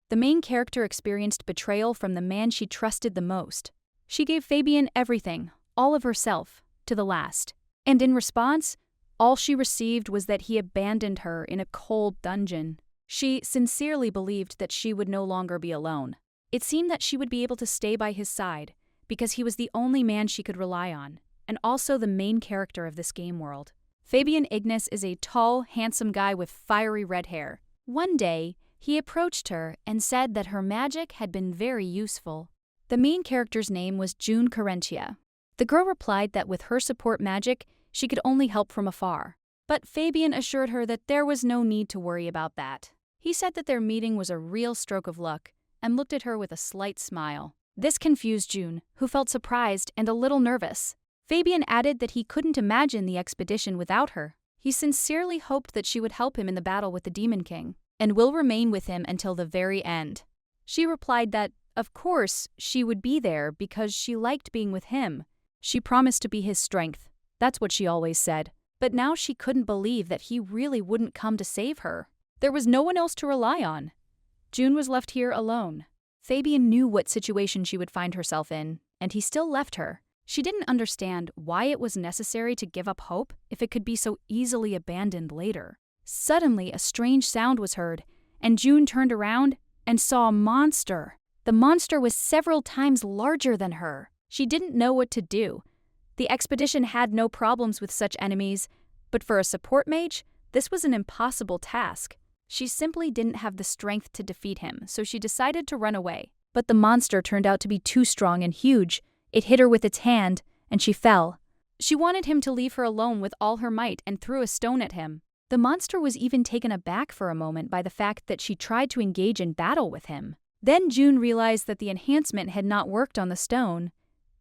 The main character experienced betrayal from the man she trusted the most. She gave Fabian everything, all of herself, to the last. And in response, all she received was that he abandoned her in a cold dungeon. She sincerely believed that she would no longer be alone. It seemed that she would be able to stay by his side, because he was the only man she could rely on, and also the main character of this game world. Fabian Ignis is a tall, handsome guy with fiery red hair. One day, he approached her and said that her magic had been very useful. The main character's name was June Carentia. The girl replied that with her support magic, she could only help from afar. But Fabian assured her that there was no need to worry about that. He said that their meeting was a real stroke of luck and looked at her with a slight smile. This confused June, who felt surprised and a little nervous. Fabian added that he couldn't imagine the expedition without her. He sincerely hoped that she would help him in the battle with the Demon King, and will remain with him until the very end. She replied that, of course, she would be there because she liked being with him. She promised to be his strength. That's what she always said. But now she couldn't believe that he really wouldn't come to save her. There was no one else to rely on. June was left here alone. Fabian knew what situation she would find herself in, and he still left her. She didn't understand why it was necessary to give up hope if it could be so easily abandoned later. Suddenly, a strange sound was heard, and June turned around and saw a monster. The monster was several times larger than her. She didn't know what to do. The expedition had no problems with such enemies, but for a support mage, this was an impossible task. She simply didn't have the strength to defeat him, so she decided to run away. But the monster turned out to be too strong and huge. It hit her with its hand, and she fell. She wanted him to leave her alone with all her might and threw a stone at him. The monster was even taken aback for a moment by the fact that she tried to engage in battle with him. Then June realized that the enhancement had not worked on the stone,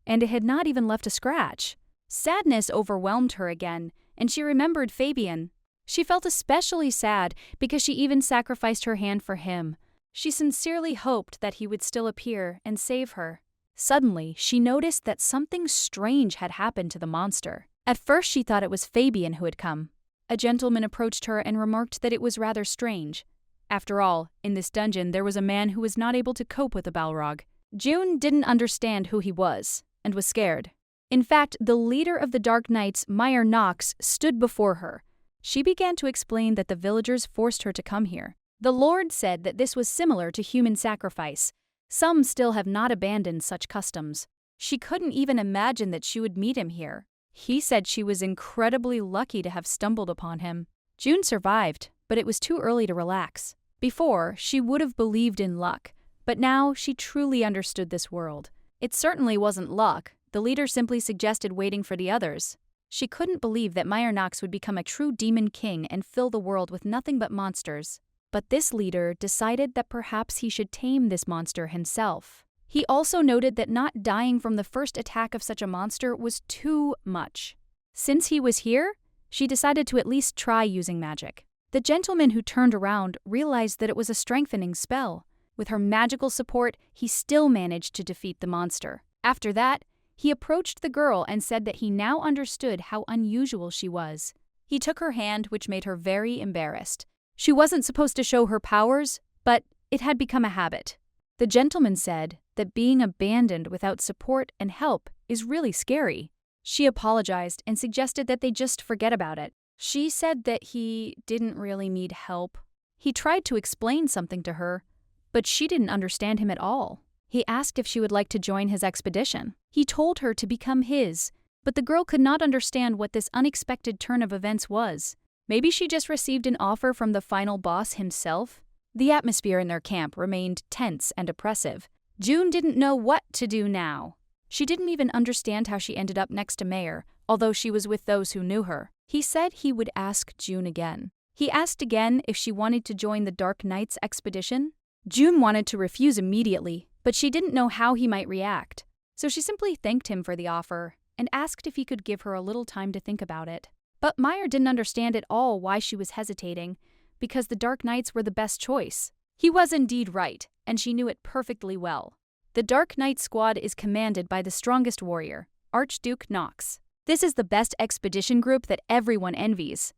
and it had not even left a scratch. Sadness overwhelmed her again, and she remembered Fabian. She felt especially sad because she even sacrificed her hand for him. She sincerely hoped that he would still appear and save her. Suddenly, she noticed that something strange had happened to the monster. At first, she thought it was Fabian who had come. A gentleman approached her and remarked that it was rather strange. After all, in this dungeon there was a man who was not able to cope with the Balrog. June didn't understand who he was, and was scared. In fact, the leader of the Dark Knights, Meyer Knox, stood before her. She began to explain that the villagers forced her to come here. The Lord said that this was similar to human sacrifice. Some still have not abandoned such customs. She couldn't even imagine that she would meet him here. He said she was incredibly lucky to have stumbled upon him. June survived, but it was too early to relax. Before, she would have believed in luck, but now she truly understood this world. It certainly wasn't luck. The leader simply suggested waiting for the others. She couldn't believe that Meyer Knox would become a true demon king and fill the world with nothing but monsters. But this leader decided that perhaps he should tame this monster himself. He also noted that not dying from the first attack of such a monster was too much. Since he was here, she decided to at least try using magic. The gentleman who turned around realized that it was a strengthening spell. With her magical support, he still managed to defeat the monster. After that, he approached the girl and said that he now understood how unusual she was. He took her hand, which made her very embarrassed. She wasn't supposed to show her powers, but it had become a habit. The gentleman said that being abandoned without support and help is really scary. She apologized and suggested that they just forget about it. She said that he didn't really need help. He tried to explain something to her, but she didn't understand him at all. He asked if she would like to join his expedition. He told her to become his, but the girl could not understand what this unexpected turn of events was. Maybe she just received an offer from the final boss himself? The atmosphere in their camp remained tense and oppressive. June didn't know what to do now. She didn't even understand how she ended up next to Meyer, although she was with those who knew her. He said he would ask June again. He asked again if she wanted to join the Dark Knights expedition. June wanted to refuse immediately, but she didn't know how he might react. So she simply thanked him for the offer and asked if he could give her a little time to think about it. But Meyer didn't understand at all why she was hesitating, because the Dark Knights were the best choice. He was indeed right, and she knew it perfectly well. The Dark Knight squad is commanded by the strongest warrior, Archduke Knox. This is the best expedition group that everyone envies.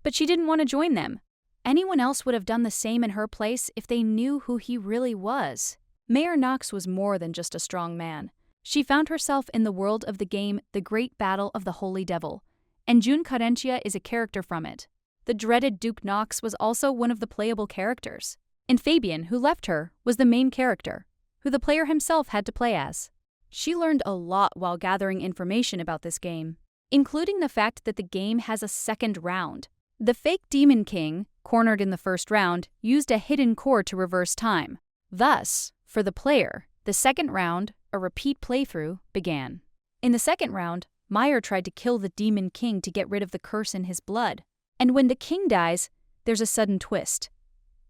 But she didn't want to join them. Anyone else would have done the same in her place if they knew who he really was. Mayor Knox was more than just a strong man. She found herself in the world of the game The Great Battle of the Holy Devil, and June Carentia is a character from it. The dreaded Duke Knox was also one of the playable characters, and Fabian, who left her, was the main character, who the player himself had to play as. She learned a lot while gathering information about this game, including the fact that the game has a second round. The fake Demon King, cornered in the first round, used a hidden core to reverse time. Thus, for the player, the second round, a repeat playthrough, began. In the second round, Meyer tried to kill the Demon King to get rid of the curse in his blood. And when the king dies, there's a sudden twist.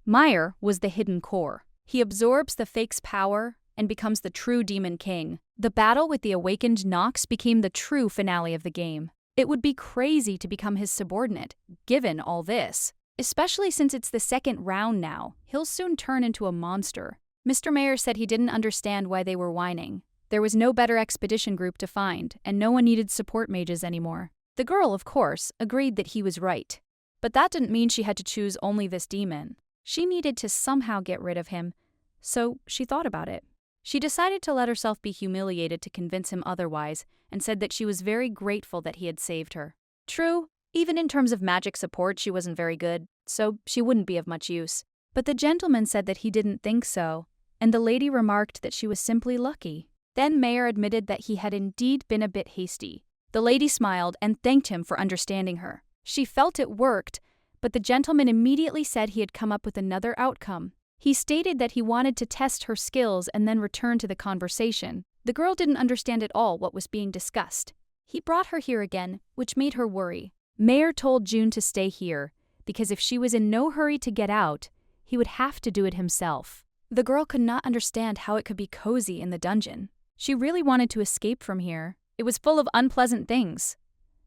Meyer was the hidden core. He absorbs the fake's power and becomes the true Demon King. The battle with the awakened Knox became the true finale of the game. It would be crazy to become his subordinate, given all this. Especially since it's the second round now, he'll soon turn into a monster. Mr. Mayer said he didn't understand why they were whining. There was no better expedition group to find, and no one needed support mages anymore. The girl, of course, agreed that he was right. But that didn't mean she had to choose only this demon. She needed to somehow get rid of him, so she thought about it. She decided to let herself be humiliated to convince him otherwise, and said that she was very grateful that he had saved her. True, even in terms of magic support she wasn't very good, so she wouldn't be of much use. But the gentleman said that he didn't think so, and the lady remarked that she was simply lucky. Then Mayer admitted that he had indeed been a bit hasty. The lady smiled and thanked him for understanding her. She felt it worked, but the gentleman immediately said he had come up with another outcome. He stated that he wanted to test her skills and then return to the conversation. The girl didn't understand at all what was being discussed. He brought her here again, which made her worry. Mayer told June to stay here, because if she was in no hurry to get out, he would have to do it himself. The girl could not understand how it could be cozy in the dungeon. She really wanted to escape from here. It was full of unpleasant things.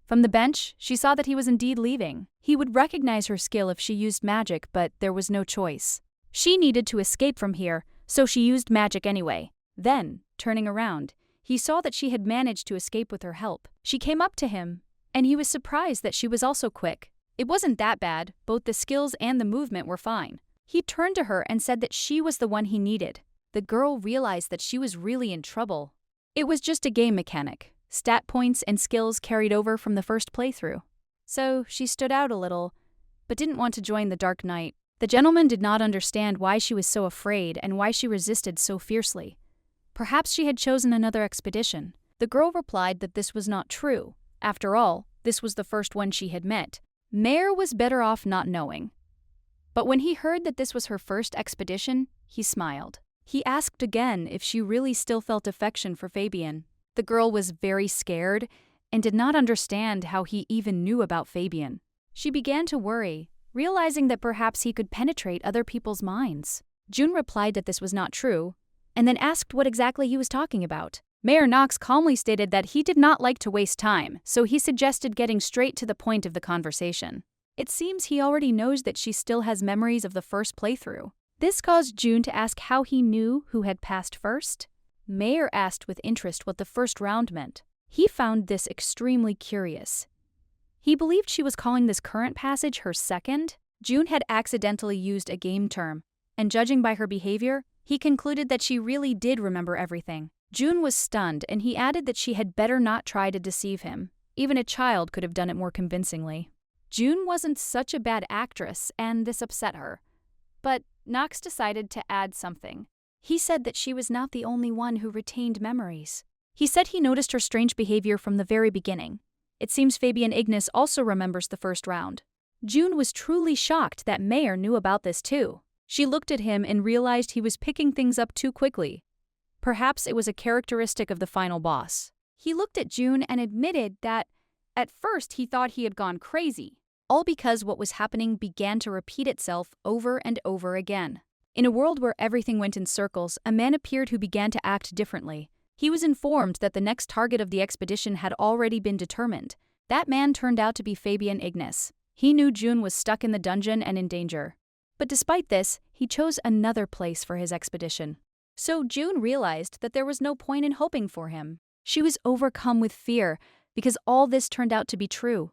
From the bench, she saw that he was indeed leaving. He would recognize her skill if she used magic, but there was no choice. She needed to escape from here, so she used magic anyway. Then, turning around, he saw that she had managed to escape with her help. She came up to him, and he was surprised that she was also quick. It wasn't that bad, both the skills and the movement were fine. He turned to her and said that she was the one he needed. The girl realized that she was really in trouble. It was just a game mechanic, stat points and skills carried over from the first playthrough. So she stood out a little, but didn't want to join the Dark Knight. The gentleman did not understand why she was so afraid and why she resisted so fiercely. Perhaps she had chosen another expedition. The girl replied that this was not true. After all, this was the first one she had met. Mayer was better off not knowing. But when he heard that this was her first expedition, he smiled. He asked again if she really still felt affection for Fabian. The girl was very scared and did not understand how he even knew about Fabian. She began to worry, realizing that perhaps he could penetrate other people's minds. June replied that this was not true, and then asked what exactly he was talking about. Mayor Knox calmly stated that he did not like to waste time, so he suggested getting straight to the point of the conversation. It seems he already knows that she still has memories of the first playthrough. This caused June to ask how he knew who had passed first. Mayer asked with interest what the first round meant. He found this extremely curious. He believed she was calling this current passage her second. June had accidentally used a game term, and judging by her behavior, he concluded that she really did remember everything. June was stunned, and he added that she had better not try to deceive him. Even a child could have done it more convincingly. June wasn't such a bad actress, and this upset her. But Knox decided to add something. He said that she was not the only one who retained memories. He said he noticed her strange behavior from the very beginning. It seems Fabian Ignis also remembers the first round. June was truly shocked that Mayer knew about this too. She looked at him and realized he was picking things up too quickly. Perhaps it was a characteristic of the final boss. He looked at June and admitted that at first he thought he had gone crazy, all because what was happening began to repeat itself over and over again. In a world where everything went in circles, a man appeared who began to act differently. He was informed that the next target of the expedition had already been determined. That man turned out to be Fabian Ignis. He knew June was stuck in the dungeon and in danger. But despite this, he chose another place for his expedition. So June realized that there was no point in hoping for him. She was overcome with fear because all this turned out to be true.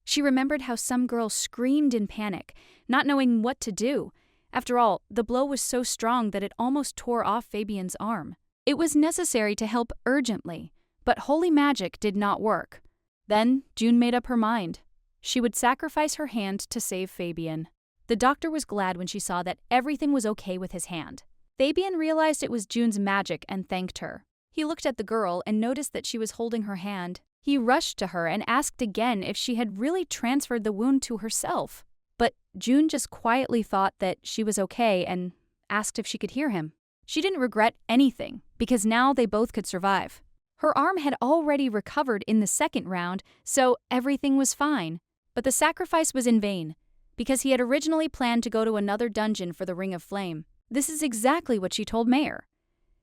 She remembered how some girl screamed in panic, not knowing what to do. After all, the blow was so strong that it almost tore off Fabian's arm. It was necessary to help urgently, but holy magic did not work. Then June made up her mind. She would sacrifice her hand to save Fabian. The doctor was glad when she saw that everything was okay with his hand. Fabian realized it was June's magic and thanked her. He looked at the girl and noticed that she was holding her hand. He rushed to her and asked again if she had really transferred the wound to herself. But June just quietly thought that she was okay and asked if she could hear him. She didn't regret anything, because now they both could survive. Her arm had already recovered in the second round, so everything was fine. But the sacrifice was in vain, because he had originally planned to go to another dungeon for the Ring of Flame. This is exactly what she told Mayer.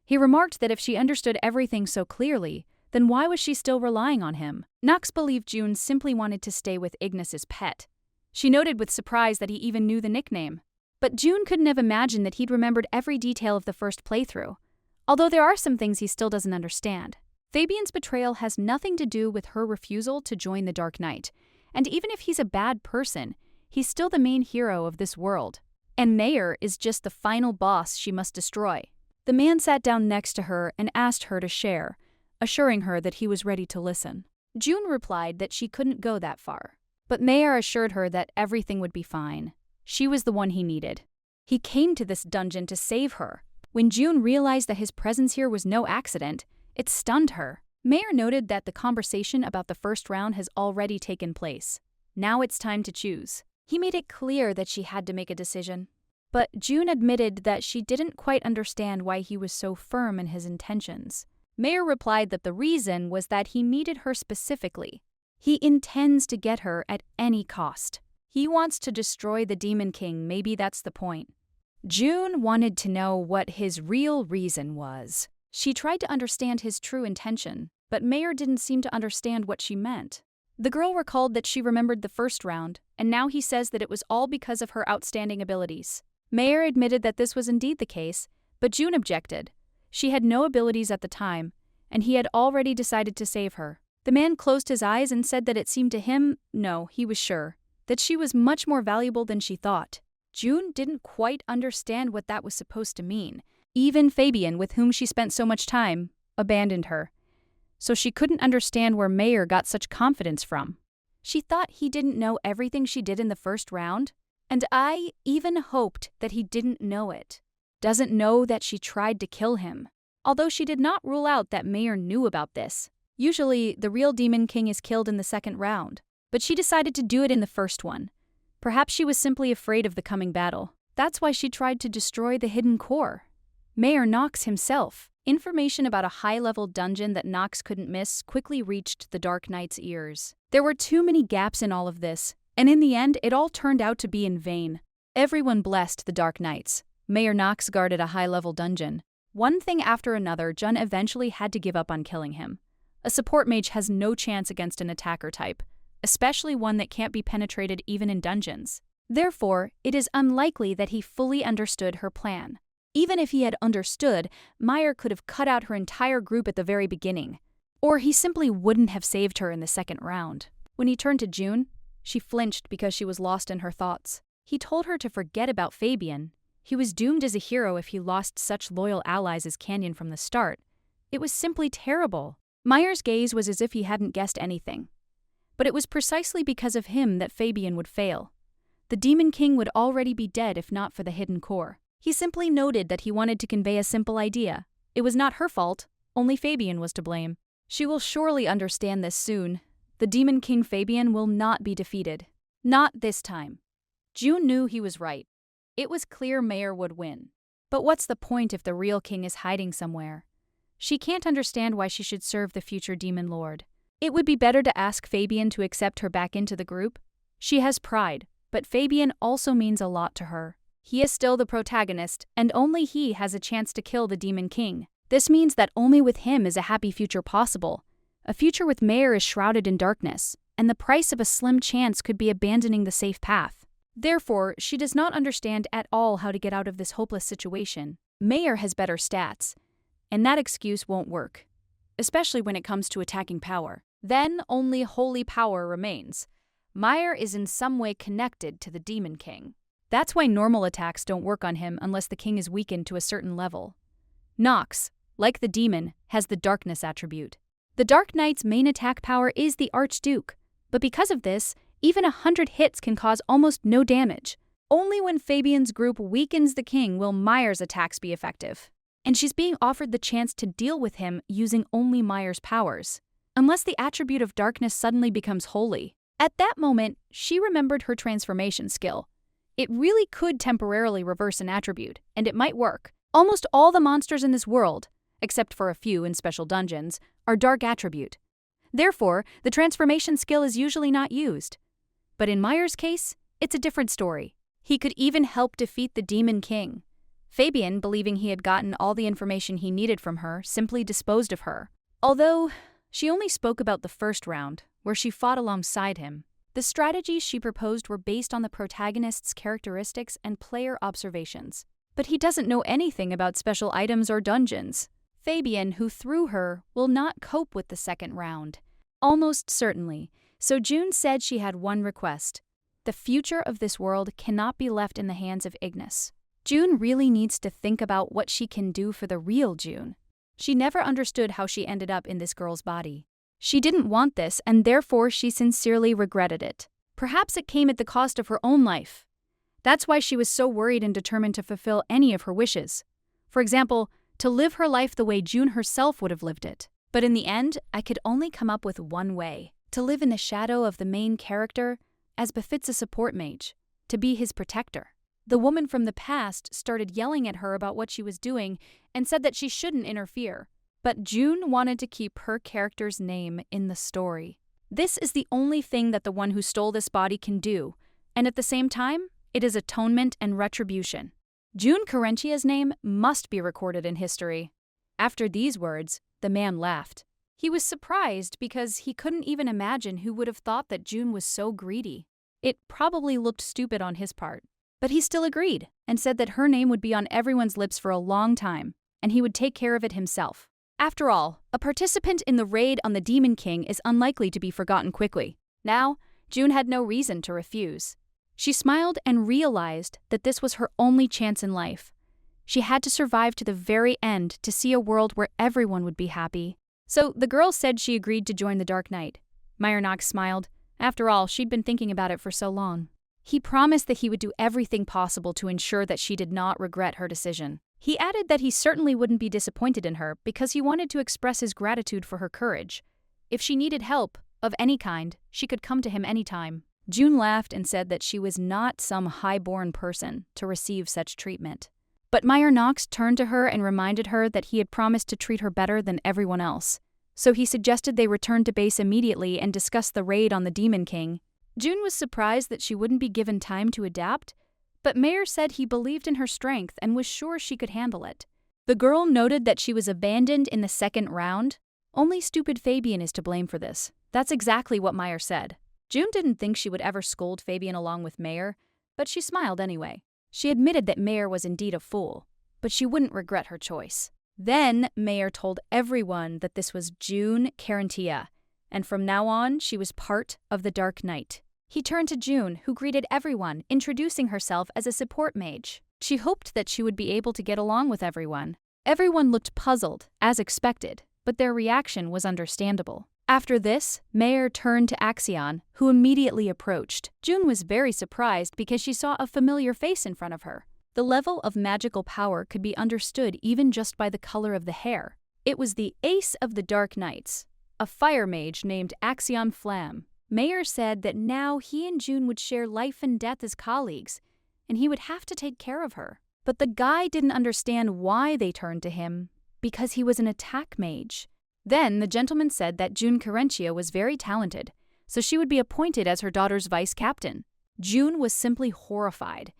He remarked that if she understood everything so clearly, then why was she still relying on him? Nox believed June simply wanted to stay with Ignis's pet. She noted with surprise that he even knew the nickname. But June couldn't have imagined that he'd remembered every detail of the first playthrough, although there are some things he still doesn't understand. Fabian's betrayal has nothing to do with her refusal to join the Dark Knight, and even if he's a bad person, he's still the main hero of this world. And Mayer is just the final boss she must destroy. The man sat down next to her and asked her to share, assuring her that he was ready to listen. June replied that she couldn't go that far, but Mayer assured her that everything would be fine. She was the one he needed. He came to this dungeon to save her. When June realized that his presence here was no accident, it stunned her. Mayer noted that the conversation about the first round has already taken place. Now it's time to choose. He made it clear that she had to make a decision. But June admitted that she didn't quite understand why he was so firm in his intentions. Mayer replied that the reason was that he needed her specifically. He intends to get her at any cost. He wants to destroy the Demon King, maybe that's the point. June wanted to know what his real reason was. She tried to understand his true intention, but Mayer didn't seem to understand what she meant. The girl recalled that she remembered the first round, and now he says that it was all because of her outstanding abilities. Mayer admitted that this was indeed the case, but June objected. She had no abilities at the time, and he had already decided to save her. The man closed his eyes and said that it seemed to him, no, he was sure, that she was much more valuable than she thought. June didn't quite understand what that was supposed to mean. Even Fabian, with whom she spent so much time, abandoned her. So she couldn't understand where Mayer got such confidence from. She thought he didn't know everything she did in the first round, and I even hoped that he didn't know it. Doesn't know that she tried to kill him, although she did not rule out that Mayer knew about this. Usually, the real Demon King is killed in the second round, but she decided to do it in the first one. Perhaps she was simply afraid of the coming battle. That's why she tried to destroy the hidden core. Mayer Nox himself. Information about a high-level dungeon that Nox couldn't miss quickly reached the Dark Knight's ears. There were too many gaps in all of this, and in the end, it all turned out to be in vain. Everyone blessed the Dark Knights. Mayer Nox guarded a high-level dungeon. One thing after another, Jun eventually had to give up on killing him. A support mage has no chance against an attacker type, especially one that can't be penetrated even in dungeons. Therefore, it is unlikely that he fully understood her plan. Even if he had understood, Mayer could have cut out her entire group at the very beginning. Or he simply wouldn't have saved her in the second round. When he turned to June, she flinched because she was lost in her thoughts. He told her to forget about Fabian. He was doomed as a hero if he lost such loyal allies as Canyon from the start. It was simply terrible. Mayer's gaze was as if he hadn't guessed anything. But it was precisely because of him that Fabian would fail. The Demon King would already be dead if not for the hidden core. He simply noted that he wanted to convey a simple idea. It was not her fault, only Fabian was to blame. She will surely understand this soon. The Demon King Fabian will not be defeated. Not this time. June knew he was right. It was clear Mayer would win. But what's the point if the real king is hiding somewhere? She can't understand why she should serve the future Demon Lord. It would be better to ask Fabian to accept her back into the group. She has pride, but Fabian also means a lot to her. He is still the protagonist, and only he has a chance to kill the Demon King. This means that only with him is a happy future possible. A future with Mayer is shrouded in darkness, and the price of a slim chance could be abandoning the safe path. Therefore, she does not understand at all how to get out of this hopeless situation. Mayer has better stats, and that excuse won't work, especially when it comes to attacking power. Then only holy power remains. Meyer is in some way connected to the Demon King. That's why normal attacks don't work on him unless the king is weakened to a certain level. Nox, like the demon, has the darkness attribute. The Dark Knight's main attack power is the Archduke, but because of this, even 100 hits can cause almost no damage. Only when Fabian's group weakens the king will Meyer's attacks be effective. And she's being offered the chance to deal with him using only Meyer's powers, unless the attribute of darkness suddenly becomes holy. At that moment, she remembered her transformation skill. It really could temporarily reverse an attribute, and it might work. Almost all the monsters in this world, except for a few in special dungeons, are dark attribute. Therefore, the transformation skill is usually not used. But in Meyer's case, it's a different story. He could even help defeat the Demon King. Fabian, believing he had gotten all the information he needed from her, simply disposed of her. Although, she only spoke about the first round, where she fought alongside him. The strategies she proposed were based on the protagonist's characteristics and player observations. But he doesn't know anything about special items or dungeons. Fabian, who threw her, will not cope with the second round. Almost certainly. So June said she had one request. The future of this world cannot be left in the hands of Ignis. June really needs to think about what she can do for the real June. She never understood how she ended up in this girl's body. She didn't want this, and therefore she sincerely regretted it. Perhaps it came at the cost of her own life. That's why she was so worried and determined to fulfill any of her wishes. For example, to live her life the way June herself would have lived it. But in the end, I could only come up with one way. To live in the shadow of the main character, as befits a support mage. To be his protector. The woman from the past started yelling at her about what she was doing and said that she shouldn't interfere. But June wanted to keep her character's name in the story. This is the only thing that the one who stole this body can do, and at the same time, it is atonement and retribution. June Carentia's name must be recorded in history. After these words, the man laughed. He was surprised because he couldn't even imagine who would have thought that June was so greedy. It probably looked stupid on his part. But he still agreed and said that her name would be on everyone's lips for a long time, and he would take care of it himself. After all, a participant in the raid on the Demon King is unlikely to be forgotten quickly. Now, June had no reason to refuse. She smiled and realized that this was her only chance in life. She had to survive to the very end to see a world where everyone would be happy. So the girl said she agreed to join the Dark Knight. Meyer Nox smiled. After all, she'd been thinking about it for so long. He promised that he would do everything possible to ensure that she did not regret her decision. He added that he certainly wouldn't be disappointed in her because he wanted to express his gratitude for her courage. If she needed help, of any kind, she could come to him anytime. June laughed and said that she was not some high-born person to receive such treatment. But Meyer Nox turned to her and reminded her that he had promised to treat her better than everyone else. So he suggested they return to base immediately and discuss the raid on the Demon King. June was surprised that she wouldn't be given time to adapt, but Meyer said he believed in her strength and was sure she could handle it. The girl noted that she was abandoned in the second round. Only stupid Fabian is to blame for this. That's exactly what Meyer said. June didn't think she would ever scold Fabian along with Meyer, but she smiled anyway. She admitted that Meyer was indeed a fool, but she wouldn't regret her choice. Then Meyer told everyone that this was June Carentia, and from now on she was part of the Dark Knight. He turned to June, who greeted everyone, introducing herself as a support mage. She hoped that she would be able to get along with everyone. Everyone looked puzzled, as expected, but their reaction was understandable. After this, Meyer turned to Axion, who immediately approached. June was very surprised because she saw a familiar face in front of her. The level of magical power could be understood even just by the color of the hair. It was the Ace of the Dark Knights, a fire mage named Axion Flam. Meyer said that now he and June would share life and death as colleagues, and he would have to take care of her. But the guy didn't understand why they turned to him, because he was an attack mage. Then the gentleman said that June Carentia was very talented, so she would be appointed as her daughter's vice captain. June was simply horrified.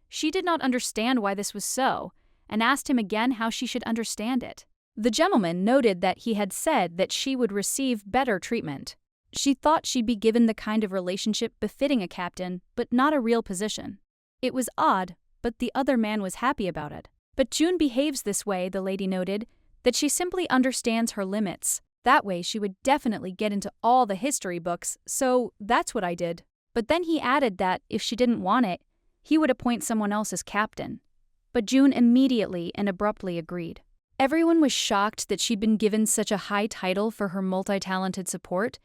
She did not understand why this was so, and asked him again how she should understand it. The gentleman noted that he had said that she would receive better treatment. She thought she'd be given the kind of relationship befitting a captain, but not a real position. It was odd, but the other man was happy about it. But June behaves this way, the lady noted, that she simply understands her limits. That way she would definitely get into all the history books, so that's what I did. But then he added that if she didn't want it, he would appoint someone else as captain. But June immediately and abruptly agreed. Everyone was shocked that she'd been given such a high title for her multi-talented support.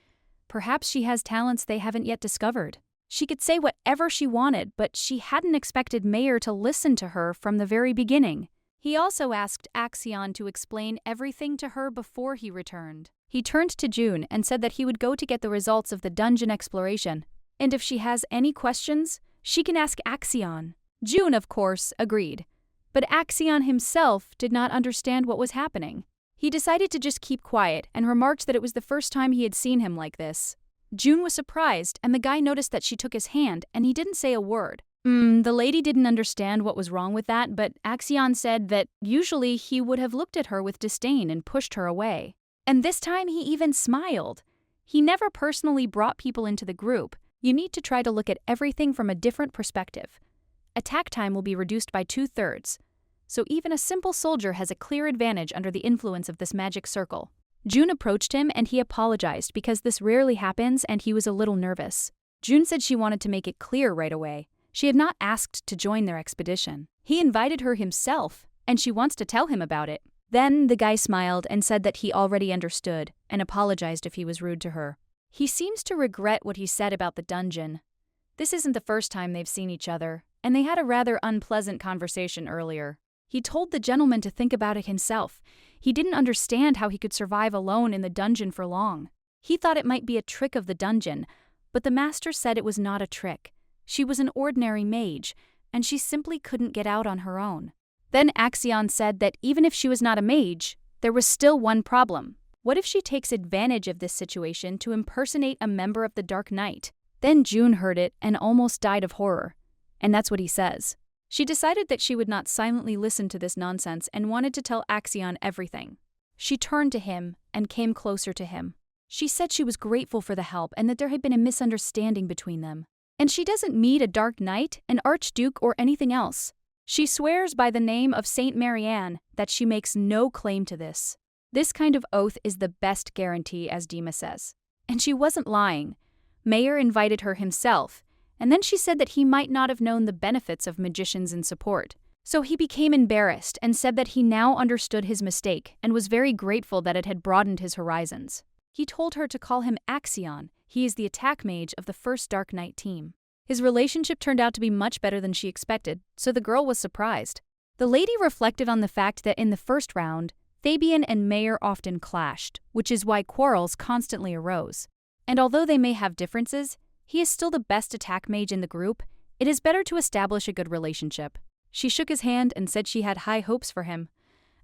Perhaps she has talents they haven't yet discovered. She could say whatever she wanted, but she hadn't expected Mayer to listen to her from the very beginning. He also asked Axion to explain everything to her before he returned. He turned to June and said that he would go to get the results of the dungeon exploration, and if she has any questions, she can ask Axion. June, of course, agreed, but Axion himself did not understand what was happening. He decided to just keep quiet and remarked that it was the first time he had seen him like this. June was surprised, and the guy noticed that she took his hand, and he didn't say a word. The lady didn't understand what was wrong with that, but Axion said that usually he would have looked at her with disdain and pushed her away. And this time he even smiled. He never personally brought people into the group. You need to try to look at everything from a different perspective. Attack time will be reduced by 2/3, so even a simple soldier has a clear advantage under the influence of this magic circle. June approached him and he apologized because this rarely happens and he was a little nervous. June said she wanted to make it clear right away. She had not asked to join their expedition. He invited her himself, and she wants to tell him about it. Then the guy smiled and said that he already understood and apologized if he was rude to her. He seems to regret what he said about the dungeon. This isn't the first time they've seen each other, and they had a rather unpleasant conversation earlier. He told the gentleman to think about it himself. He didn't understand how he could survive alone in the dungeon for long. He thought it might be a trick of the dungeon, but the master said it was not a trick. She was an ordinary mage, and she simply couldn't get out on her own. Then Axion said that even if she was not a mage, there was still one problem. What if she takes advantage of this situation to impersonate a member of the Dark Knight? Then June heard it and almost died of horror. And that's what he says. She decided that she would not silently listen to this nonsense and wanted to tell Axion everything. She turned to him and came closer to him. She said she was grateful for the help and that there had been a misunderstanding between them. And she doesn't meet a Dark Knight, an Archduke, or anything else. She swears by the name of Saint Marianne that she makes no claim to this. This kind of oath is the best guarantee, as Dima says. And she wasn't lying. Mayer invited her himself, and then she said that he might not have known the benefits of magicians in support. So he became embarrassed and said that he now understood his mistake and was very grateful that it had broadened his horizons. He told her to call him Axion. He is the attack mage of the first Dark Knight team. His relationship turned out to be much better than she expected, so the girl was surprised. The lady reflected on the fact that in the first round, Fabian and Mayer often clashed, which is why quarrels constantly arose. And although they may have differences, he is still the best attack mage in the group. It is better to establish a good relationship. She shook his hand and said she had high hopes for him.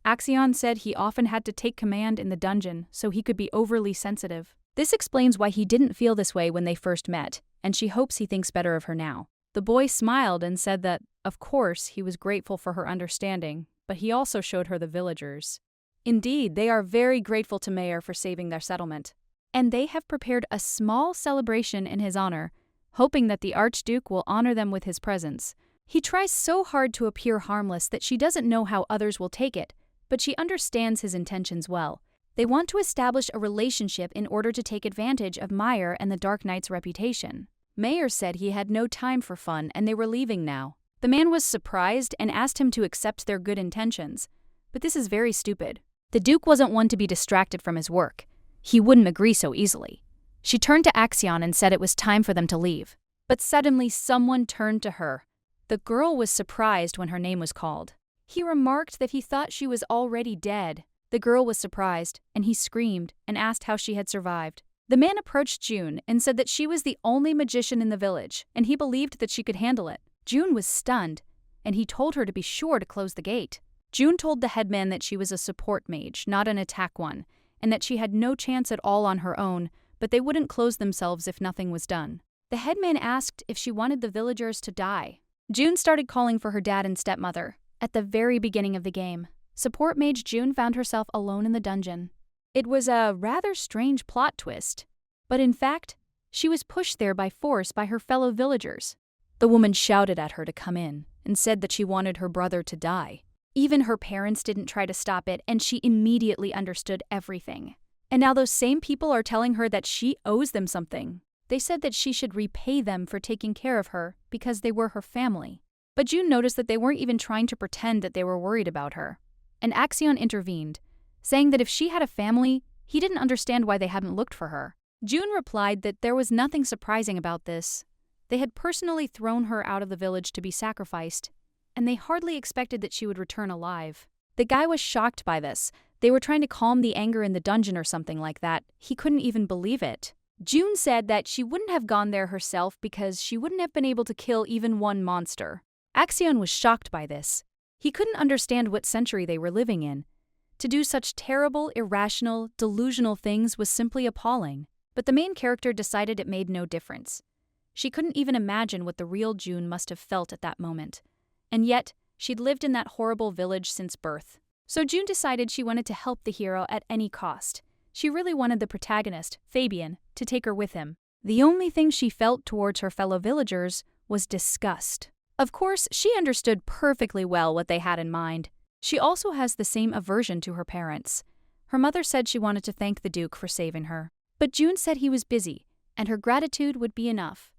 Axion said he often had to take command in the dungeon, so he could be overly sensitive. This explains why he didn't feel this way when they first met, and she hopes he thinks better of her now. The boy smiled and said that, of course, he was grateful for her understanding, but he also showed her the villagers. Indeed, they are very grateful to Mayer for saving their settlement, and they have prepared a small celebration in his honor, hoping that the Archduke will honor them with his presence. He tries so hard to appear harmless that she doesn't know how others will take it, but she understands his intentions well. They want to establish a relationship in order to take advantage of Mayer and the Dark Knight's reputation. Mayer said he had no time for fun and they were leaving now. The man was surprised and asked him to accept their good intentions, but this is very stupid. The Duke wasn't one to be distracted from his work. He wouldn't agree so easily. She turned to Axion and said it was time for them to leave. But suddenly someone turned to her. The girl was surprised when her name was called. He remarked that he thought she was already dead. The girl was surprised, and he screamed and asked how she had survived. The man approached June and said that she was the only magician in the village, and he believed that she could handle it. June was stunned, and he told her to be sure to close the gate. June told the headman that she was a support mage, not an attack one, and that she had no chance at all on her own, but they wouldn't close themselves if nothing was done. The headman asked if she wanted the villagers to die. June started calling for her dad and stepmother. At the very beginning of the game, support mage June found herself alone in the dungeon. It was a rather strange plot twist, but in fact, she was pushed there by force by her fellow villagers. The woman shouted at her to come in and said that she wanted her brother to die. Even her parents didn't try to stop it, and she immediately understood everything. And now those same people are telling her that she owes them something. They said that she should repay them for taking care of her because they were her family. But June noticed that they weren't even trying to pretend that they were worried about her. And Axion intervened, saying that if she had a family, he didn't understand why they hadn't looked for her. June replied that there was nothing surprising about this. They had personally thrown her out of the village to be sacrificed, and they hardly expected that she would return alive. The guy was shocked by this. They were trying to calm the anger in the dungeon or something like that. He couldn't even believe it. June said that she wouldn't have gone there herself because she wouldn't have been able to kill even one monster. Axion was shocked by this. He couldn't understand what century they were living in. To do such terrible, irrational, delusional things was simply appalling. But the main character decided it made no difference. She couldn't even imagine what the real June must have felt at that moment. And yet, she'd lived in that horrible village since birth. So June decided she wanted to help the hero at any cost. She really wanted the protagonist, Fabian, to take her with him. The only thing she felt towards her fellow villagers was disgust. Of course, she understood perfectly well what they had in mind. She also has the same aversion to her parents. Her mother said she wanted to thank the Duke for saving her. But June said he was busy, and her gratitude would be enough.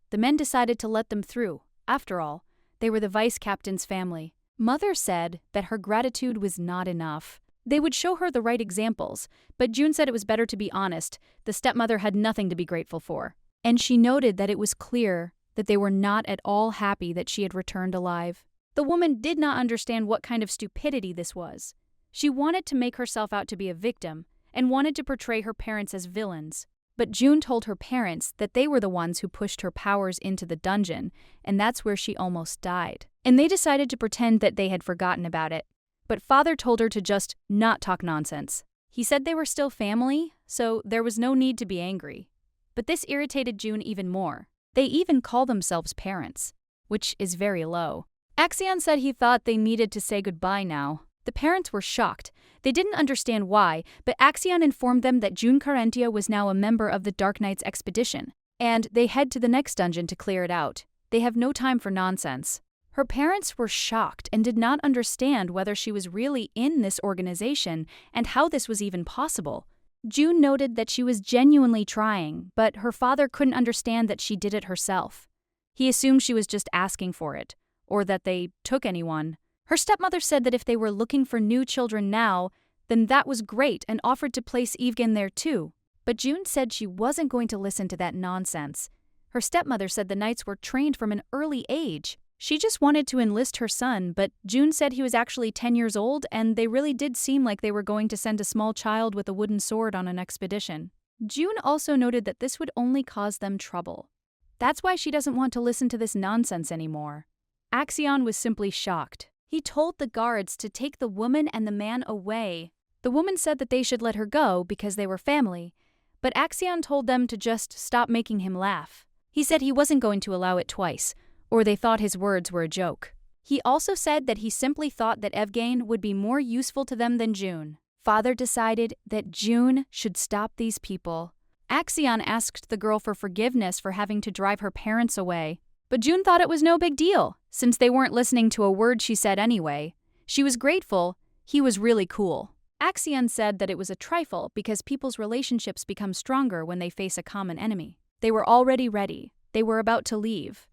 The men decided to let them through. After all, they were the vice captain's family. Mother said that her gratitude was not enough. They would show her the right examples, but June said it was better to be honest. The stepmother had nothing to be grateful for. And she noted that it was clear that they were not at all happy that she had returned alive. The woman did not understand what kind of stupidity this was. She wanted to make herself out to be a victim and wanted to portray her parents as villains. But June told her parents that they were the ones who pushed her powers into the dungeon, and that's where she almost died. And they decided to pretend that they had forgotten about it. But Father told her to just not talk nonsense. He said they were still family, so there was no need to be angry. But this irritated June even more. They even call themselves parents, which is very low. Axion said he thought they needed to say goodbye now. The parents were shocked. They didn't understand why, but Axion informed them that June Carentia was now a member of the Dark Knight's expedition, and they head to the next dungeon to clear it out. They have no time for nonsense. Her parents were shocked and did not understand whether she was really in this organization and how this was even possible. June noted that she was genuinely trying, but her father couldn't understand that she did it herself. He assumed she was just asking for it, or that they took anyone. Her stepmother said that if they were looking for new children now, then that was great and offered to place Evgen there too. But June said she wasn't going to listen to that nonsense. Her stepmother said the knights were trained from an early age. She just wanted to enlist her son, but June said he was actually 10 years old, and they really did seem like they were going to send a small child with a wooden sword on an expedition. June also noted that this would only cause them trouble. That's why she doesn't want to listen to this nonsense anymore. Axion was simply shocked. He told the guards to take the woman and the man away. The woman said that they should let her go because they were family, but Axion told them to just stop making him laugh. He said he wasn't going to allow it twice, or they thought his words were a joke. He also said that he simply thought that Evgen would be more useful to them than June. Father decided that June should stop these people. Axion asked the girl for forgiveness for having to drive her parents away, but June thought it was no big deal, since they weren't listening to a word she said anyway. She was grateful. He was really cool. Axion said that it was a trifle because people's relationships become stronger when they face a common enemy. They were already ready. They were about to leave.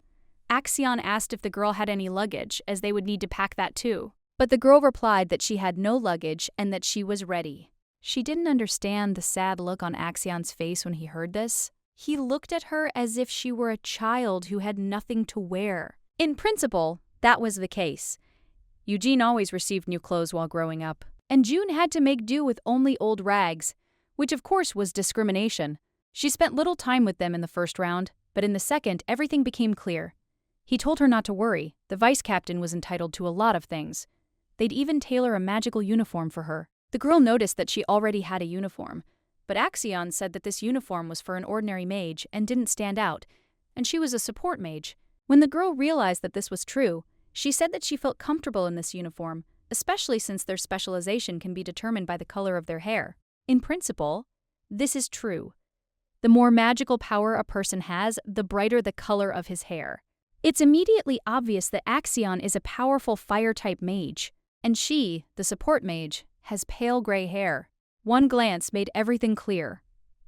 Axion asked if the girl had any luggage, as they would need to pack that too. But the girl replied that she had no luggage and that she was ready. She didn't understand the sad look on Axion's face when he heard this. He looked at her as if she were a child who had nothing to wear. In principle, that was the case. Eugene always received new clothes while growing up, and June had to make do with only old rags, which of course was discrimination. She spent little time with them in the first round, but in the second, everything became clear. He told her not to worry. The vice captain was entitled to a lot of things. They'd even tailor a magical uniform for her. The girl noticed that she already had a uniform, but Axion said that this uniform was for an ordinary mage and didn't stand out, and she was a support mage. When the girl realized that this was true, she said that she felt comfortable in this uniform, especially since their specialization can be determined by the color of their hair. In principle, this is true. The more magical power a person has, the brighter the color of his hair. It's immediately obvious that Axion is a powerful fire-type mage, and she, the support mage, has pale gray hair. One glance made everything clear.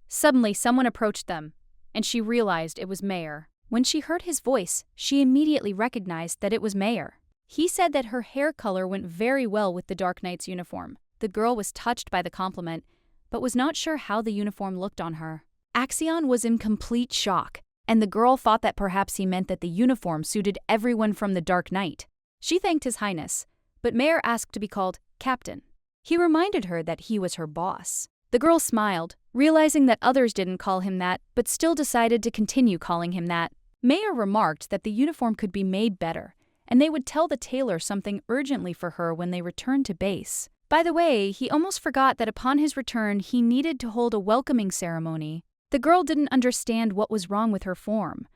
Suddenly, someone approached them. and she realized it was Mayer. When she heard his voice, she immediately recognized that it was Mayer. He said that her hair color went very well with the Dark Knight's uniform. The girl was touched by the compliment, but was not sure how the uniform looked on her. Axion was in complete shock, and the girl thought that perhaps he meant that the uniform suited everyone from the Dark Knight. She thanked His Highness, but Mayer asked to be called Captain. He reminded her that he was her boss. The girl smiled, realizing that others didn't call him that, but still decided to continue calling him that. Mayer remarked that the uniform could be made better, and they would tell the tailor something urgently for her when they returned to base. By the way, he almost forgot that upon his return he needed to hold a welcoming ceremony. The girl didn't understand what was wrong with her form,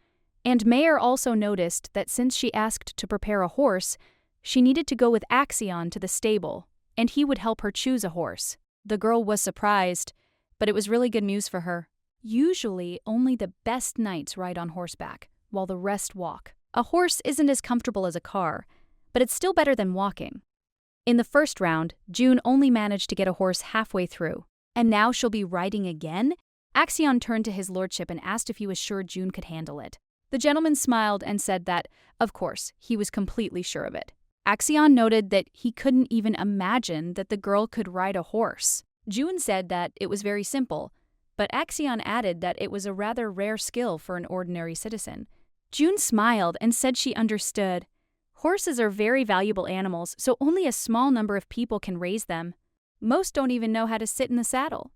and Mayer also noticed that since she asked to prepare a horse, she needed to go with Axion to the stable, and he would help her choose a horse. The girl was surprised, but it was really good news for her. Usually, only the best knights ride on horseback, while the rest walk. A horse isn't as comfortable as a car, but it's still better than walking. In the first round, June only managed to get a horse halfway through. And now she'll be riding again? Axion turned to his lordship and asked if he was sure June could handle it. The gentleman smiled and said that, of course, he was completely sure of it. Axion noted that he couldn't even imagine that the girl could ride a horse. June said that it was very simple, but Axion added that it was a rather rare skill for an ordinary citizen. June smiled and said she understood. Horses are very valuable animals, so only a small number of people can raise them. Most don't even know how to sit in the saddle.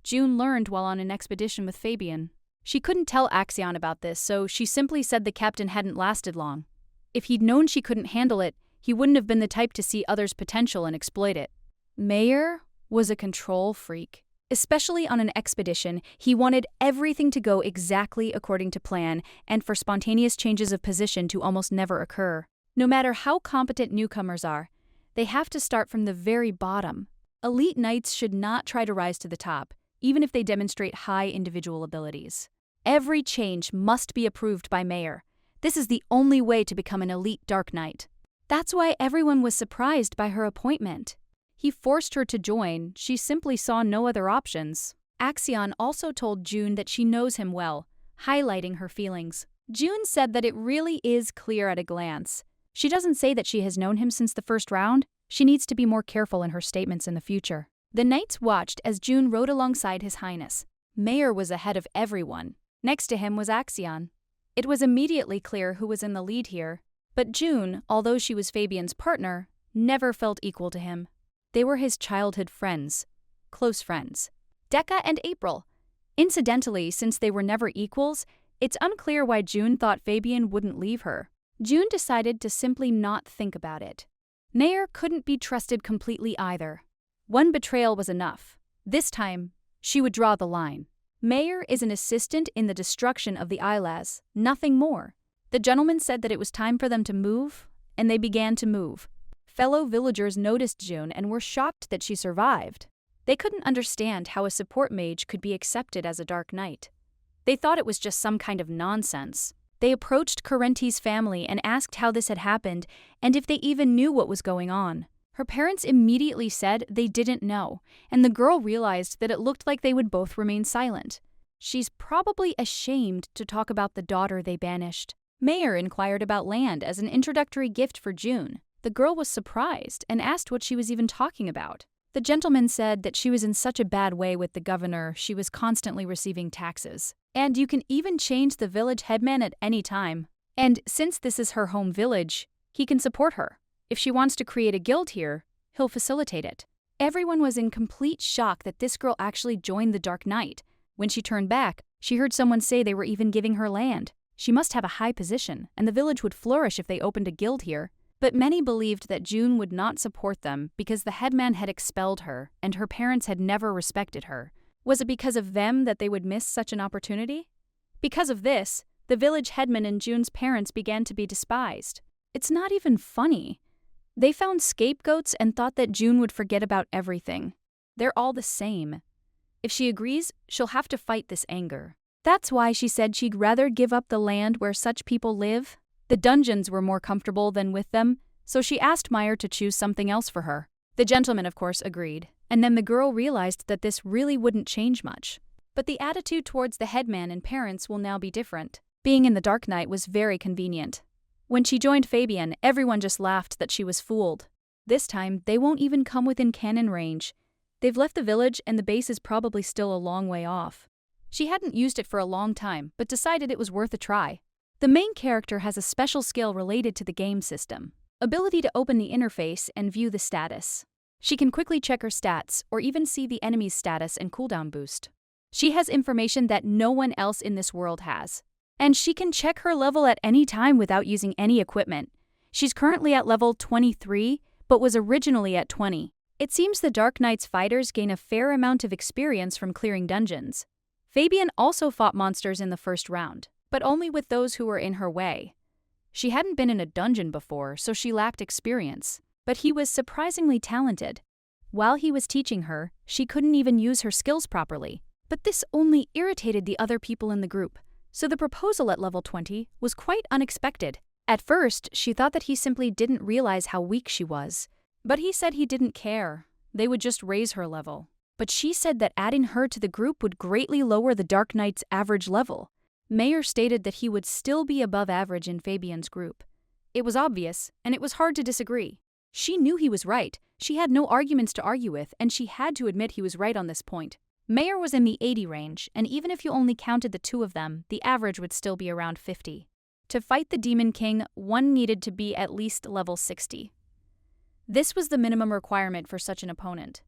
June learned while on an expedition with Fabian. She couldn't tell Axion about this, so she simply said the captain hadn't lasted long. If he'd known she couldn't handle it, he wouldn't have been the type to see others' potential and exploit it. Mayer was a control freak. Especially on an expedition, he wanted everything to go exactly according to plan and for spontaneous changes of position to almost never occur. No matter how competent newcomers are, they have to start from the very bottom. Elite knights should not try to rise to the top, even if they demonstrate high individual abilities. Every change must be approved by Mayer. This is the only way to become an elite Dark Knight. That's why everyone was surprised by her appointment. He forced her to join, she simply saw no other options. Axion also told June that she knows him well, highlighting her feelings. June said that it really is clear at a glance. She doesn't say that she has known him since the first round. She needs to be more careful in her statements in the future. The knights watched as June rode alongside His Highness. Mayer was ahead of everyone. Next to him was Axion. It was immediately clear who was in the lead here. But June, although she was Fabian's partner, never felt equal to him. They were his childhood friends, close friends. Decca and April. Incidentally, since they were never equals, it's unclear why June thought Fabian wouldn't leave her. June decided to simply not think about it. Mayer couldn't be trusted completely either. One betrayal was enough. This time, she would draw the line. Mayer is an assistant in the destruction of the Ilaz, nothing more. The gentleman said that it was time for them to move, and they began to move. Fellow villagers noticed June and were shocked that she survived. They couldn't understand how a support mage could be accepted as a Dark Knight. They thought it was just some kind of nonsense. They approached Karenti's family and asked how this had happened and if they even knew what was going on. Her parents immediately said they didn't know, and the girl realized that it looked like they would both remain silent. She's probably ashamed to talk about the daughter they banished. Mayer inquired about land as an introductory gift for June. The girl was surprised and asked what she was even talking about. The gentleman said that she was in such a bad way with the governor, she was constantly receiving taxes. And you can even change the village headman at any time. And since this is her home village, he can support her. If she wants to create a guild here, he'll facilitate it. Everyone was in complete shock that this girl actually joined the Dark Knight. When she turned back, she heard someone say they were even giving her land. She must have a high position, and the village would flourish if they opened a guild here. But many believed that June would not support them because the headman had expelled her and her parents had never respected her. Was it because of them that they would miss such an opportunity? Because of this, the village headman and June's parents began to be despised. It's not even funny. They found scapegoats and thought that June would forget about everything. They're all the same. If she agrees, she'll have to fight this anger. That's why she said she'd rather give up the land where such people live. The dungeons were more comfortable than with them, so she asked Mayer to choose something else for her. The gentleman, of course, agreed, and then the girl realized that this really wouldn't change much. But the attitude towards the headman and parents will now be different. Being in the Dark Knight was very convenient. When she joined Fabian, everyone just laughed that she was fooled. This time, they won't even come within cannon range. They've left the village and the base is probably still a long way off. She hadn't used it for a long time, but decided it was worth a try. The main character has a special skill related to the game system: ability to open the interface and view the status. She can quickly check her stats, or even see the enemy's status and cooldown boost. She has information that no one else in this world has. And she can check her level at any time without using any equipment. She's currently at level 23, but was originally at 20. It seems the Dark Knight's fighters gain a fair amount of experience from clearing dungeons. Fabian also fought monsters in the first round, but only with those who were in her way. She hadn't been in a dungeon before, so she lacked experience, but he was surprisingly talented. While he was teaching her, she couldn't even use her skills properly. But this only irritated the other people in the group, so the proposal at level 20 was quite unexpected. At first, she thought that he simply didn't realize how weak she was. But he said he didn't care. They would just raise her level. But she said that adding her to the group would greatly lower the Dark Knight's average level. Mayer stated that he would still be above average in Fabian's group. It was obvious, and it was hard to disagree. She knew he was right. She had no arguments to argue with, and she had to admit he was right on this point. Mayer was in the 80 range, and even if you only counted the two of them, the average would still be around 50. To fight the Demon King, one needed to be at least level 60. This was the minimum requirement for such an opponent.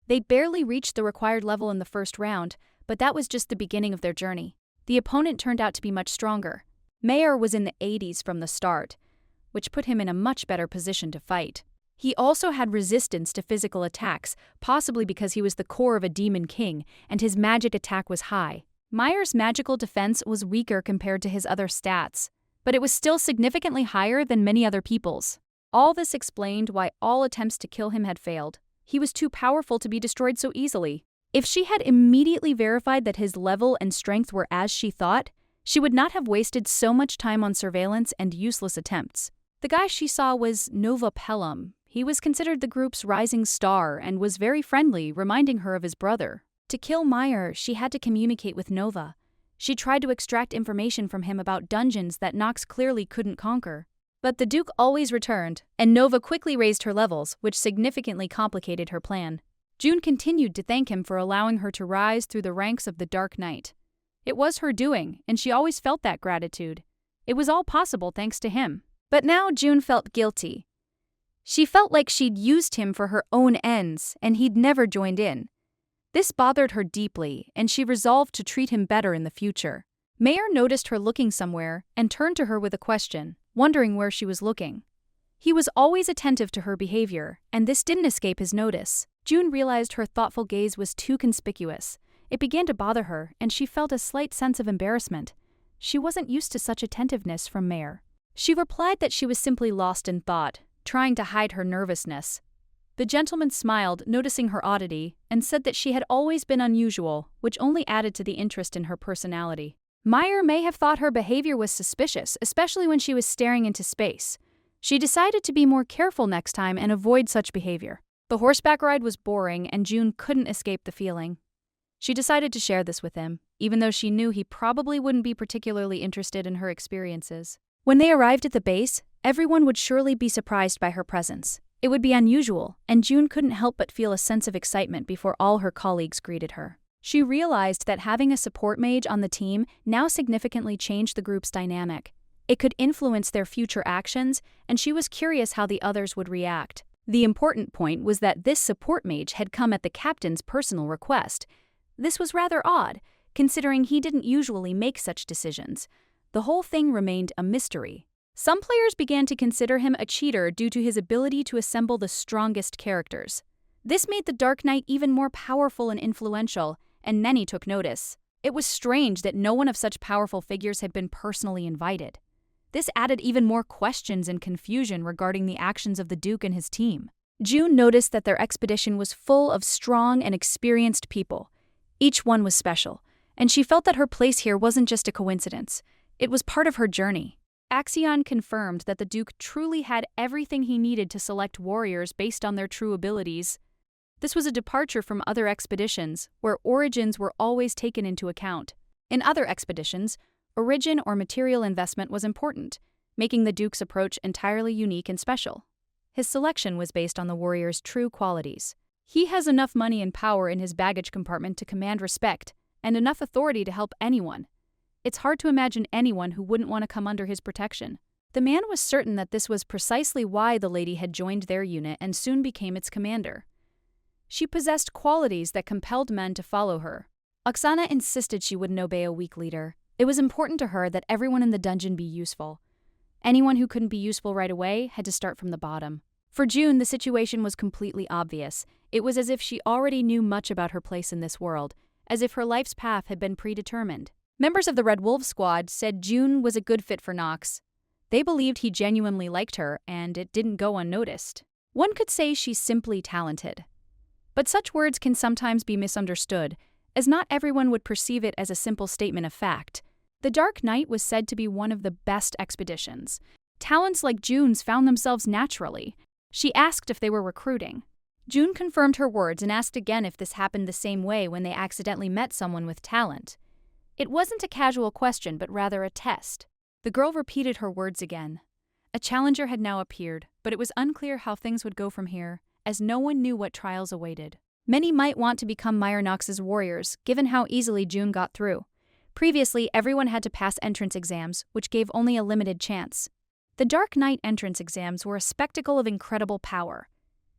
They barely reached the required level in the first round, but that was just the beginning of their journey. The opponent turned out to be much stronger. Mayer was in the 80s from the start, which put him in a much better position to fight. He also had resistance to physical attacks, possibly because he was the core of a Demon King, and his magic attack was high. Mayer's magical defense was weaker compared to his other stats, but it was still significantly higher than many other people's. All this explained why all attempts to kill him had failed. He was too powerful to be destroyed so easily. If she had immediately verified that his level and strength were as she thought, she would not have wasted so much time on surveillance and useless attempts. The guy she saw was Nova Pelham. He was considered the group's rising star and was very friendly, reminding her of his brother. To kill Mayer, she had to communicate with Nova. She tried to extract information from him about dungeons that Nox clearly couldn't conquer. But the Duke always returned, and Nova quickly raised her levels, which significantly complicated her plan. June continued to thank him for allowing her to rise through the ranks of the Dark Knight. It was her doing, and she always felt that gratitude. It was all possible thanks to him. But now June felt guilty. She felt like she'd used him for her own ends, and he'd never joined in. This bothered her deeply, and she resolved to treat him better in the future. Mayer noticed her looking somewhere and turned to her with a question, wondering where she was looking. He was always attentive to her behavior, and this didn't escape his notice. June realized her thoughtful gaze was too conspicuous. It began to bother her, and she felt a slight sense of embarrassment. She wasn't used to such attentiveness from Mayer. She replied that she was simply lost in thought, trying to hide her nervousness. The gentleman smiled, noticing her oddity, and said that she had always been unusual, which only added to the interest in her personality. Mayer may have thought her behavior was suspicious, especially when she was staring into space. She decided to be more careful next time and avoid such behavior. The horseback ride was boring, and June couldn't escape the feeling. She decided to share this with him, even though she knew he probably wouldn't be particularly interested in her experiences. When they arrived at the base, everyone would surely be surprised by her presence. It would be unusual, and June couldn't help but feel a sense of excitement before all her colleagues greeted her. She realized that having a support mage on the team now significantly changed the group's dynamic. It could influence their future actions, and she was curious how the others would react. The important point was that this support mage had come at the captain's personal request. This was rather odd, considering he didn't usually make such decisions. The whole thing remained a mystery. Some players began to consider him a cheater due to his ability to assemble the strongest characters. This made the Dark Knight even more powerful and influential, and many took notice. It was strange that no one of such powerful figures had been personally invited. This added even more questions and confusion regarding the actions of the Duke and his team. June noticed that their expedition was full of strong and experienced people. Each one was special, and she felt that her place here wasn't just a coincidence. It was part of her journey. Axion confirmed that the Duke truly had everything he needed to select warriors based on their true abilities. This was a departure from other expeditions, where origins were always taken into account. In other expeditions, origin or material investment was important, making the Duke's approach entirely unique and special. His selection was based on the warrior's true qualities. He has enough money and power in his baggage compartment to command respect, and enough authority to help anyone. It's hard to imagine anyone who wouldn't want to come under his protection. The man was certain that this was precisely why the lady had joined their unit and soon became its commander. She possessed qualities that compelled men to follow her. Oksana insisted she wouldn't obey a weak leader. It was important to her that everyone in the dungeon be useful. Anyone who couldn't be useful right away had to start from the bottom. For June, the situation was completely obvious. It was as if she already knew much about her place in this world, as if her life's path had been predetermined. Members of the Red Wolf Squad said June was a good fit for Nox. They believed he genuinely liked her, and it didn't go unnoticed. One could say she's simply talented. But such words can sometimes be misunderstood, as not everyone would perceive it as a simple statement of fact. The Dark Night was said to be one of the best expeditions. Talents like June's found themselves naturally. She asked if they were recruiting. June confirmed her words and asked again if this happened the same way when they accidentally met someone with talent. It wasn't a casual question, but rather a test. The girl repeated her words again. A challenger had now appeared, but it was unclear how things would go from here, as no one knew what trials awaited. Many might want to become Meyer Nox's warriors, given how easily June got through. Previously, everyone had to pass entrance exams, which gave only a limited chance. The Dark Night entrance exams were a spectacle of incredible power.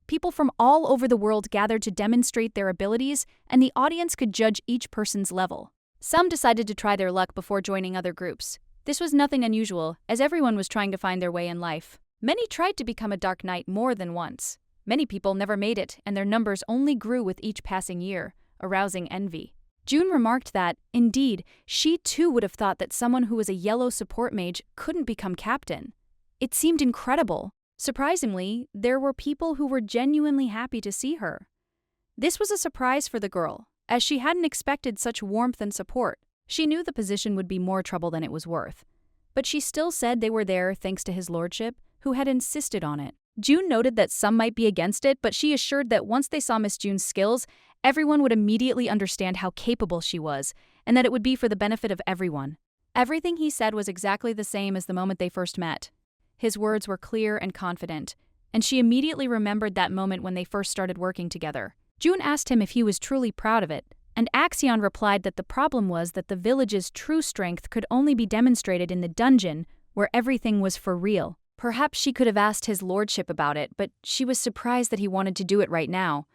People from all over the world gathered to demonstrate their abilities, and the audience could judge each person's level. Some decided to try their luck before joining other groups. This was nothing unusual, as everyone was trying to find their way in life. Many tried to become a Dark Knight more than once. Many people never made it, and their numbers only grew with each passing year, arousing envy. June remarked that, indeed, she too would have thought that someone who was a yellow support mage couldn't become captain. It seemed incredible. Surprisingly, there were people who were genuinely happy to see her. This was a surprise for the girl, as she hadn't expected such warmth and support. She knew the position would be more trouble than it was worth. But she still said they were there thanks to his lordship, who had insisted on it. June noted that some might be against it, but she assured that once they saw Miss June's skills, everyone would immediately understand how capable she was, and that it would be for the benefit of everyone. Everything he said was exactly the same as the moment they first met. His words were clear and confident, and she immediately remembered that moment when they first started working together. June asked him if he was truly proud of it, and Axion replied that the problem was that the village's true strength could only be demonstrated in the dungeon, where everything was for real. Perhaps she could have asked his lordship about it, but she was surprised that he wanted to do it right now.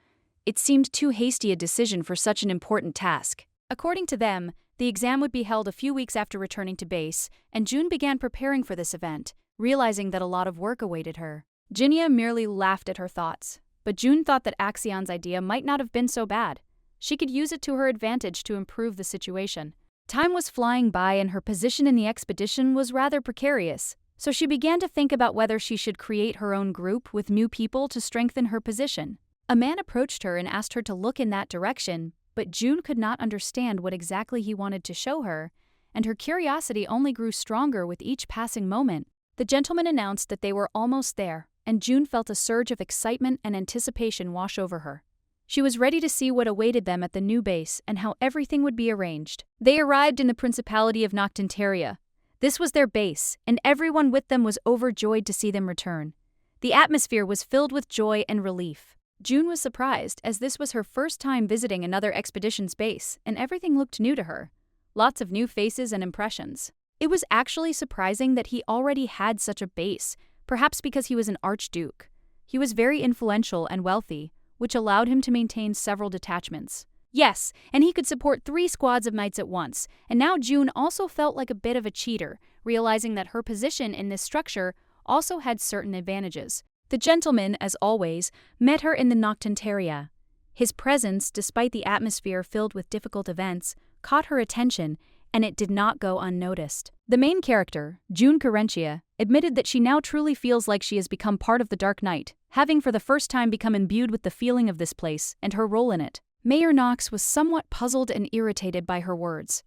It seemed too hasty a decision for such an important task. According to them, the exam would be held a few weeks after returning to base, and June began preparing for this event, realizing that a lot of work awaited her. Jinya merely laughed at her thoughts, but June thought that Axion's idea might not have been so bad. She could use it to her advantage to improve the situation. Time was flying by and her position in the expedition was rather precarious, so she began to think about whether she should create her own group with new people to strengthen her position. A man approached her and asked her to look in that direction, but June could not understand what exactly he wanted to show her, and her curiosity only grew stronger with each passing moment. The gentleman announced that they were almost there, and June felt a surge of excitement and anticipation wash over her. She was ready to see what awaited them at the new base and how everything would be arranged. They arrived in the Principality of Noctanteria. This was their base, and everyone with them was overjoyed to see them return. The atmosphere was filled with joy and relief. June was surprised, as this was her first time visiting another expedition's base, and everything looked new to her. Lots of new faces and impressions. It was actually surprising that he already had such a base, perhaps because he was an archduke. He was very influential and wealthy, which allowed him to maintain several detachments. Yes, and he could support 3 squads of knights at once, and now June also felt like a bit of a cheater, realizing that her position in this structure also had certain advantages. The gentleman, as always, met her in the Noctanteria. His presence, despite the atmosphere filled with difficult events, caught her attention, and it did not go unnoticed. The main character, June Carentia, admitted that she now truly feels like she has become part of the Dark Night, having for the first time become imbued with the feeling of this place and her role in it. Mayor Nox was somewhat puzzled and irritated by her words.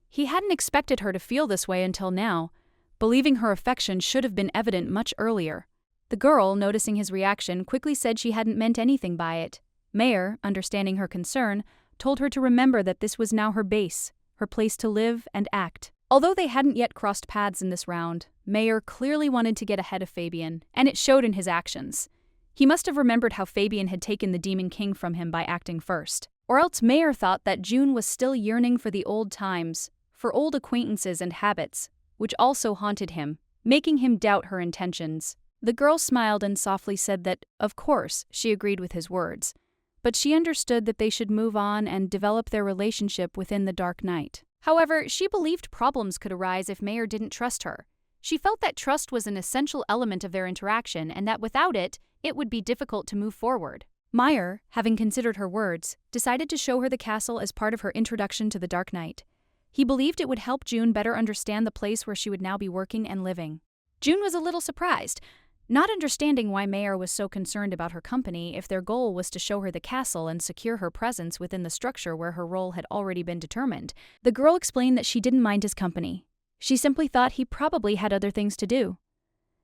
He hadn't expected her to feel this way until now, believing her affection should have been evident much earlier. The girl, noticing his reaction, quickly said she hadn't meant anything by it. Mayer, understanding her concern, told her to remember that this was now her base, her place to live and act. Although they hadn't yet crossed paths in this round, Mayer clearly wanted to get ahead of Fabian, and it showed in his actions. He must have remembered how Fabian had taken the Demon King from him by acting first. Or else Mayer thought that June was still yearning for the old times, for old acquaintances and habits, which also haunted him, making him doubt her intentions. The girl smiled and softly said that, of course, she agreed with his words, but she understood that they should move on and develop their relationship within the dark night. However, she believed problems could arise if Mayer didn't trust her. She felt that trust was an essential element of their interaction and that without it, it would be difficult to move forward. Mayer, having considered her words, decided to show her the castle as part of her introduction to the Dark Knight. He believed it would help June better understand the place where she would now be working and living. June was a little surprised, not understanding why Mayer was so concerned about her company if their goal was to show her the castle and secure her presence within the structure where her role had already been determined. The girl explained that she didn't mind his company. She simply thought he probably had other things to do.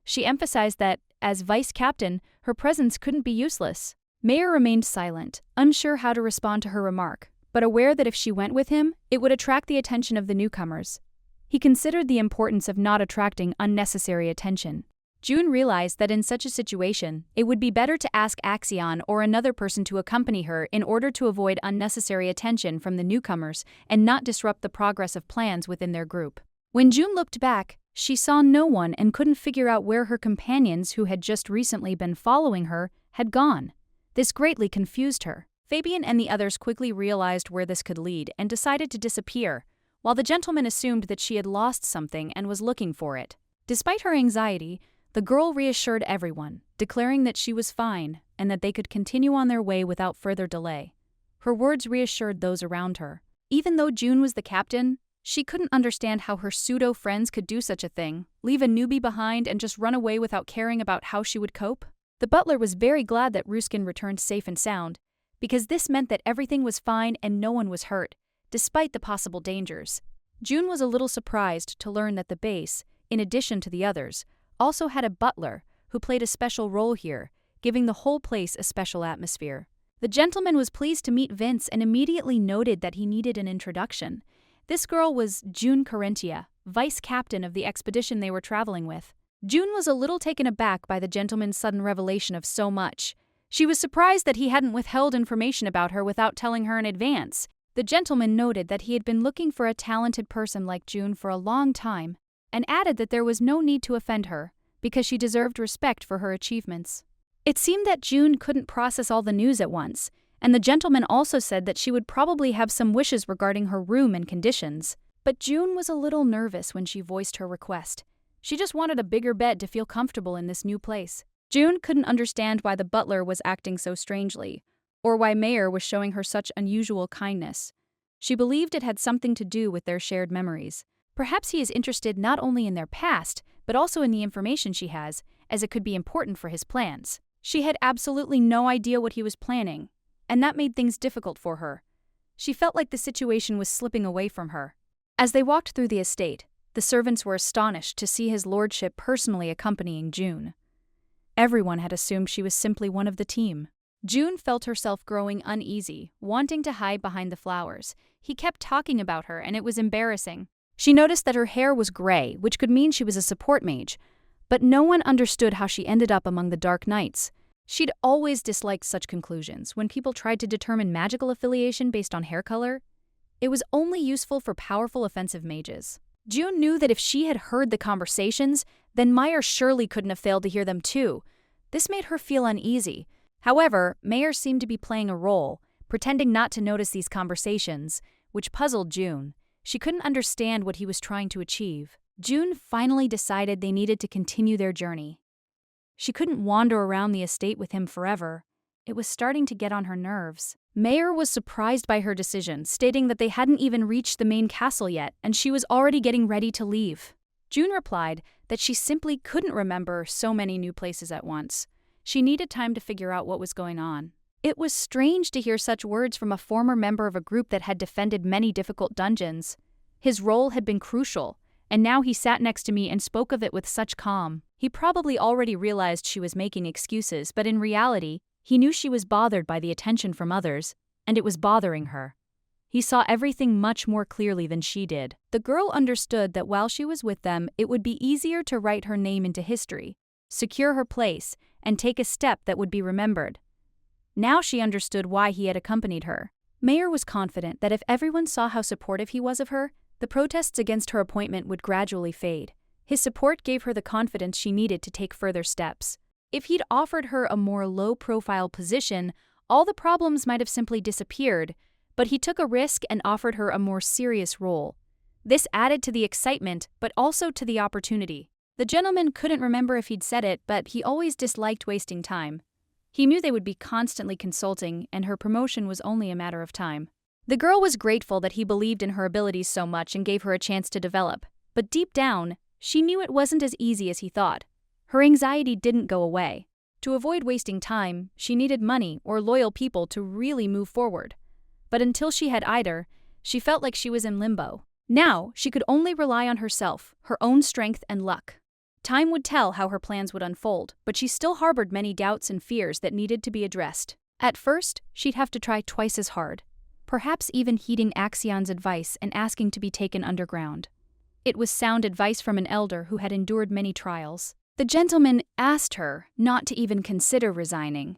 She emphasized that, as vice captain, her presence couldn't be useless. Mayer remained silent, unsure how to respond to her remark, but aware that if she went with him, it would attract the attention of the newcomers. He considered the importance of not attracting unnecessary attention. June realized that in such a situation, it would be better to ask Axion or another person to accompany her in order to avoid unnecessary attention from the newcomers and not disrupt the progress of plans within their group. When June looked back, she saw no one and couldn't figure out where her companions who had just recently been following her had gone. This greatly confused her. Fabian and the others quickly realized where this could lead and decided to disappear, while the gentleman assumed that she had lost something and was looking for it. Despite her anxiety, the girl reassured everyone, declaring that she was fine and that they could continue on their way without further delay. Her words reassured those around her. Even though June was the captain, she couldn't understand how her pseudo-friends could do such a thing, leave a newbie behind and just run away without caring about how she would cope. The butler was very glad that Ruskin returned safe and sound, because this meant that everything was fine and no one was hurt, despite the possible dangers. June was a little surprised to learn that the base, in addition to the others, also had a butler who played a special role here, giving the whole place a special atmosphere. The gentleman was pleased to meet Vince and immediately noted that he needed an introduction. This girl was June Carentia, vice captain of the expedition they were traveling with. June was a little taken aback by the gentleman's sudden revelation of so much. She was surprised that he hadn't withheld information about her without telling her in advance. The gentleman noted that he had been looking for a talented person like June for a long time, and added that there was no need to offend her, because she deserved respect for her achievements. It seemed that June couldn't process all the news at once, and the gentleman also said that she would probably have some wishes regarding her room and conditions. But June was a little nervous when she voiced her request. She just wanted a bigger bed to feel comfortable in this new place. June couldn't understand why the butler was acting so strangely, or why Mayer was showing her such unusual kindness. She believed it had something to do with their shared memories. Perhaps he is interested not only in their past, but also in the information she has, as it could be important for his plans. She had absolutely no idea what he was planning, and that made things difficult for her. She felt like the situation was slipping away from her. As they walked through the estate, the servants were astonished to see his lordship personally accompanying June. Everyone had assumed she was simply one of the team. June felt herself growing uneasy, wanting to hide behind the flowers. He kept talking about her, and it was embarrassing. She noticed that her hair was gray, which could mean she was a support mage, but no one understood how she ended up among the Dark Knights. She'd always disliked such conclusions when people tried to determine magical affiliation based on hair color. It was only useful for powerful offensive mages. June knew that if she had heard the conversations, then Mayer surely couldn't have failed to hear them too. This made her feel uneasy. However, Mayer seemed to be playing a role, pretending not to notice these conversations, which puzzled June. She couldn't understand what he was trying to achieve. June finally decided they needed to continue their journey. She couldn't wander around the estate with him forever. It was starting to get on her nerves. Mayer was surprised by her decision, stating that they hadn't even reached the main castle yet, and she was already getting ready to leave. June replied that she simply couldn't remember so many new places at once. She needed time to figure out what was going on. It was strange to hear such words from a former member of a group that had defended many difficult dungeons. His role had been crucial, and now he sat next to me and spoke of it with such calm. He probably already realized she was making excuses, but in reality, He knew she was bothered by the attention from others, and it was bothering her. He saw everything much more clearly than she did. The girl understood that while she was with them, it would be easier to write her name into history, secure her place, and take a step that would be remembered. Now she understood why he had accompanied her. Mayer was confident that if everyone saw how supportive he was of her, the protests against her appointment would gradually fade. His support gave her the confidence she needed to take further steps. If he'd offered her a more low-profile position, all the problems might have simply disappeared, but he took a risk and offered her a more serious role. This added to the excitement, but also to the opportunity. The gentleman couldn't remember if he'd said it, but he always disliked wasting time. He knew they would be constantly consulting, and her promotion was only a matter of time. The girl was grateful that he believed in her abilities so much and gave her a chance to develop, but deep down, she knew it wasn't as easy as he thought. Her anxiety didn't go away. To avoid wasting time, she needed money or loyal people to really move forward. But until she had either, she felt like she was in limbo. Now, she could only rely on herself, her own strength and luck. Time would tell how her plans would unfold, but she still harbored many doubts and fears that needed to be addressed. At first, she'd have to try twice as hard, perhaps even heeding Axion's advice and asking to be taken underground. It was sound advice from an elder who had endured many trials. The gentleman asked her not to even consider resigning.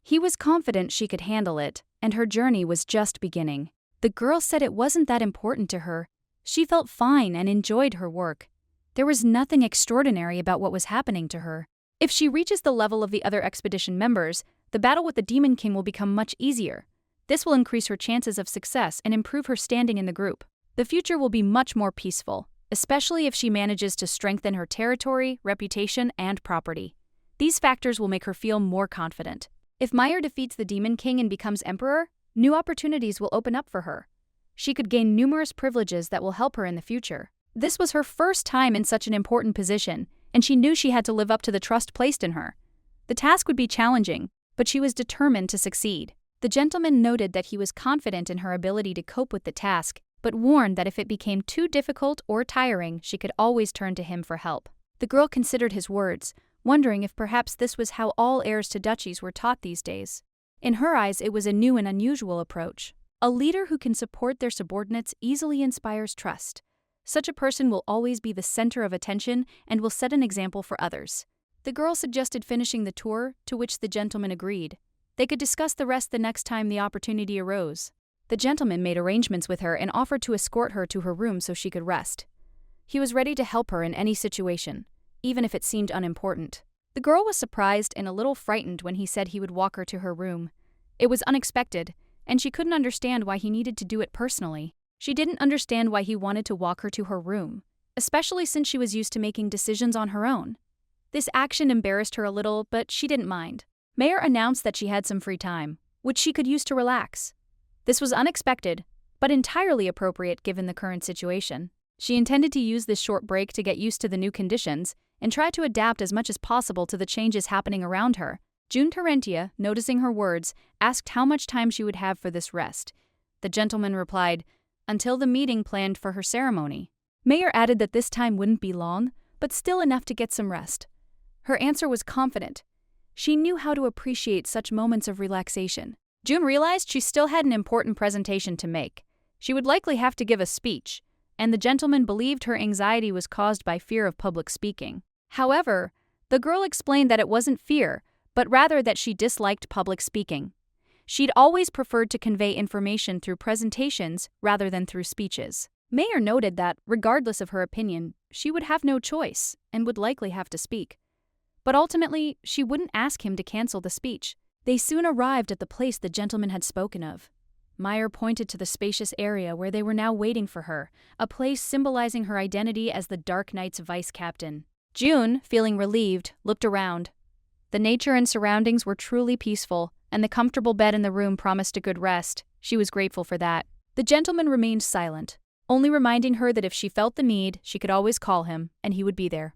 He was confident she could handle it, and her journey was just beginning. The girl said it wasn't that important to her. She felt fine and enjoyed her work. There was nothing extraordinary about what was happening to her. If she reaches the level of the other expedition members, the battle with the Demon King will become much easier. This will increase her chances of success and improve her standing in the group. The future will be much more peaceful, especially if she manages to strengthen her territory, reputation, and property. These factors will make her feel more confident. If Mayer defeats the Demon King and becomes emperor, new opportunities will open up for her. She could gain numerous privileges that will help her in the future. This was her first time in such an important position, and she knew she had to live up to the trust placed in her. The task would be challenging, but she was determined to succeed. The gentleman noted that he was confident in her ability to cope with the task, but warned that if it became too difficult or tiring, she could always turn to him for help. The girl considered his words, wondering if perhaps this was how all heirs to duchies were taught these days. In her eyes, it was a new and unusual approach. A leader who can support their subordinates easily inspires trust. Such a person will always be the center of attention and will set an example for others. The girl suggested finishing the tour, to which the gentleman agreed. They could discuss the rest the next time the opportunity arose. The gentleman made arrangements with her and offered to escort her to her room so she could rest. He was ready to help her in any situation, even if it seemed unimportant. The girl was surprised and a little frightened when he said he would walk her to her room. It was unexpected, and she couldn't understand why he needed to do it personally. She didn't understand why he wanted to walk her to her room, especially since she was used to making decisions on her own. This action embarrassed her a little, but she didn't mind. Mayer announced that she had some free time, which she could use to relax. This was unexpected, but entirely appropriate given the current situation. She intended to use this short break to get used to the new conditions and try to adapt as much as possible to the changes happening around her. June Terentia, noticing her words, asked how much time she would have for this rest. The gentleman replied, "Until the meeting planned for her ceremony." Mayer added that this time wouldn't be long, but still enough to get some rest. Her answer was confident. She knew how to appreciate such moments of relaxation. June realized she still had an important presentation to make. She would likely have to give a speech, and the gentleman believed her anxiety was caused by fear of public speaking. However, the girl explained that it wasn't fear, but rather that she disliked public speaking. She'd always preferred to convey information through presentations rather than through speeches. Mayer noted that, regardless of her opinion, she would have no choice and would likely have to speak. But ultimately, she wouldn't ask him to cancel the speech. They soon arrived at the place the gentleman had spoken of. Mayer pointed to the spacious area where they were now waiting for her, a place symbolizing her identity as the Dark Knight's vice captain. June, feeling relieved, looked around. The nature and surroundings were truly peaceful, and the comfortable bed in the room promised a good rest. She was grateful for that. The gentleman remained silent, only reminding her that if she felt the need, she could always call him, and he would be there.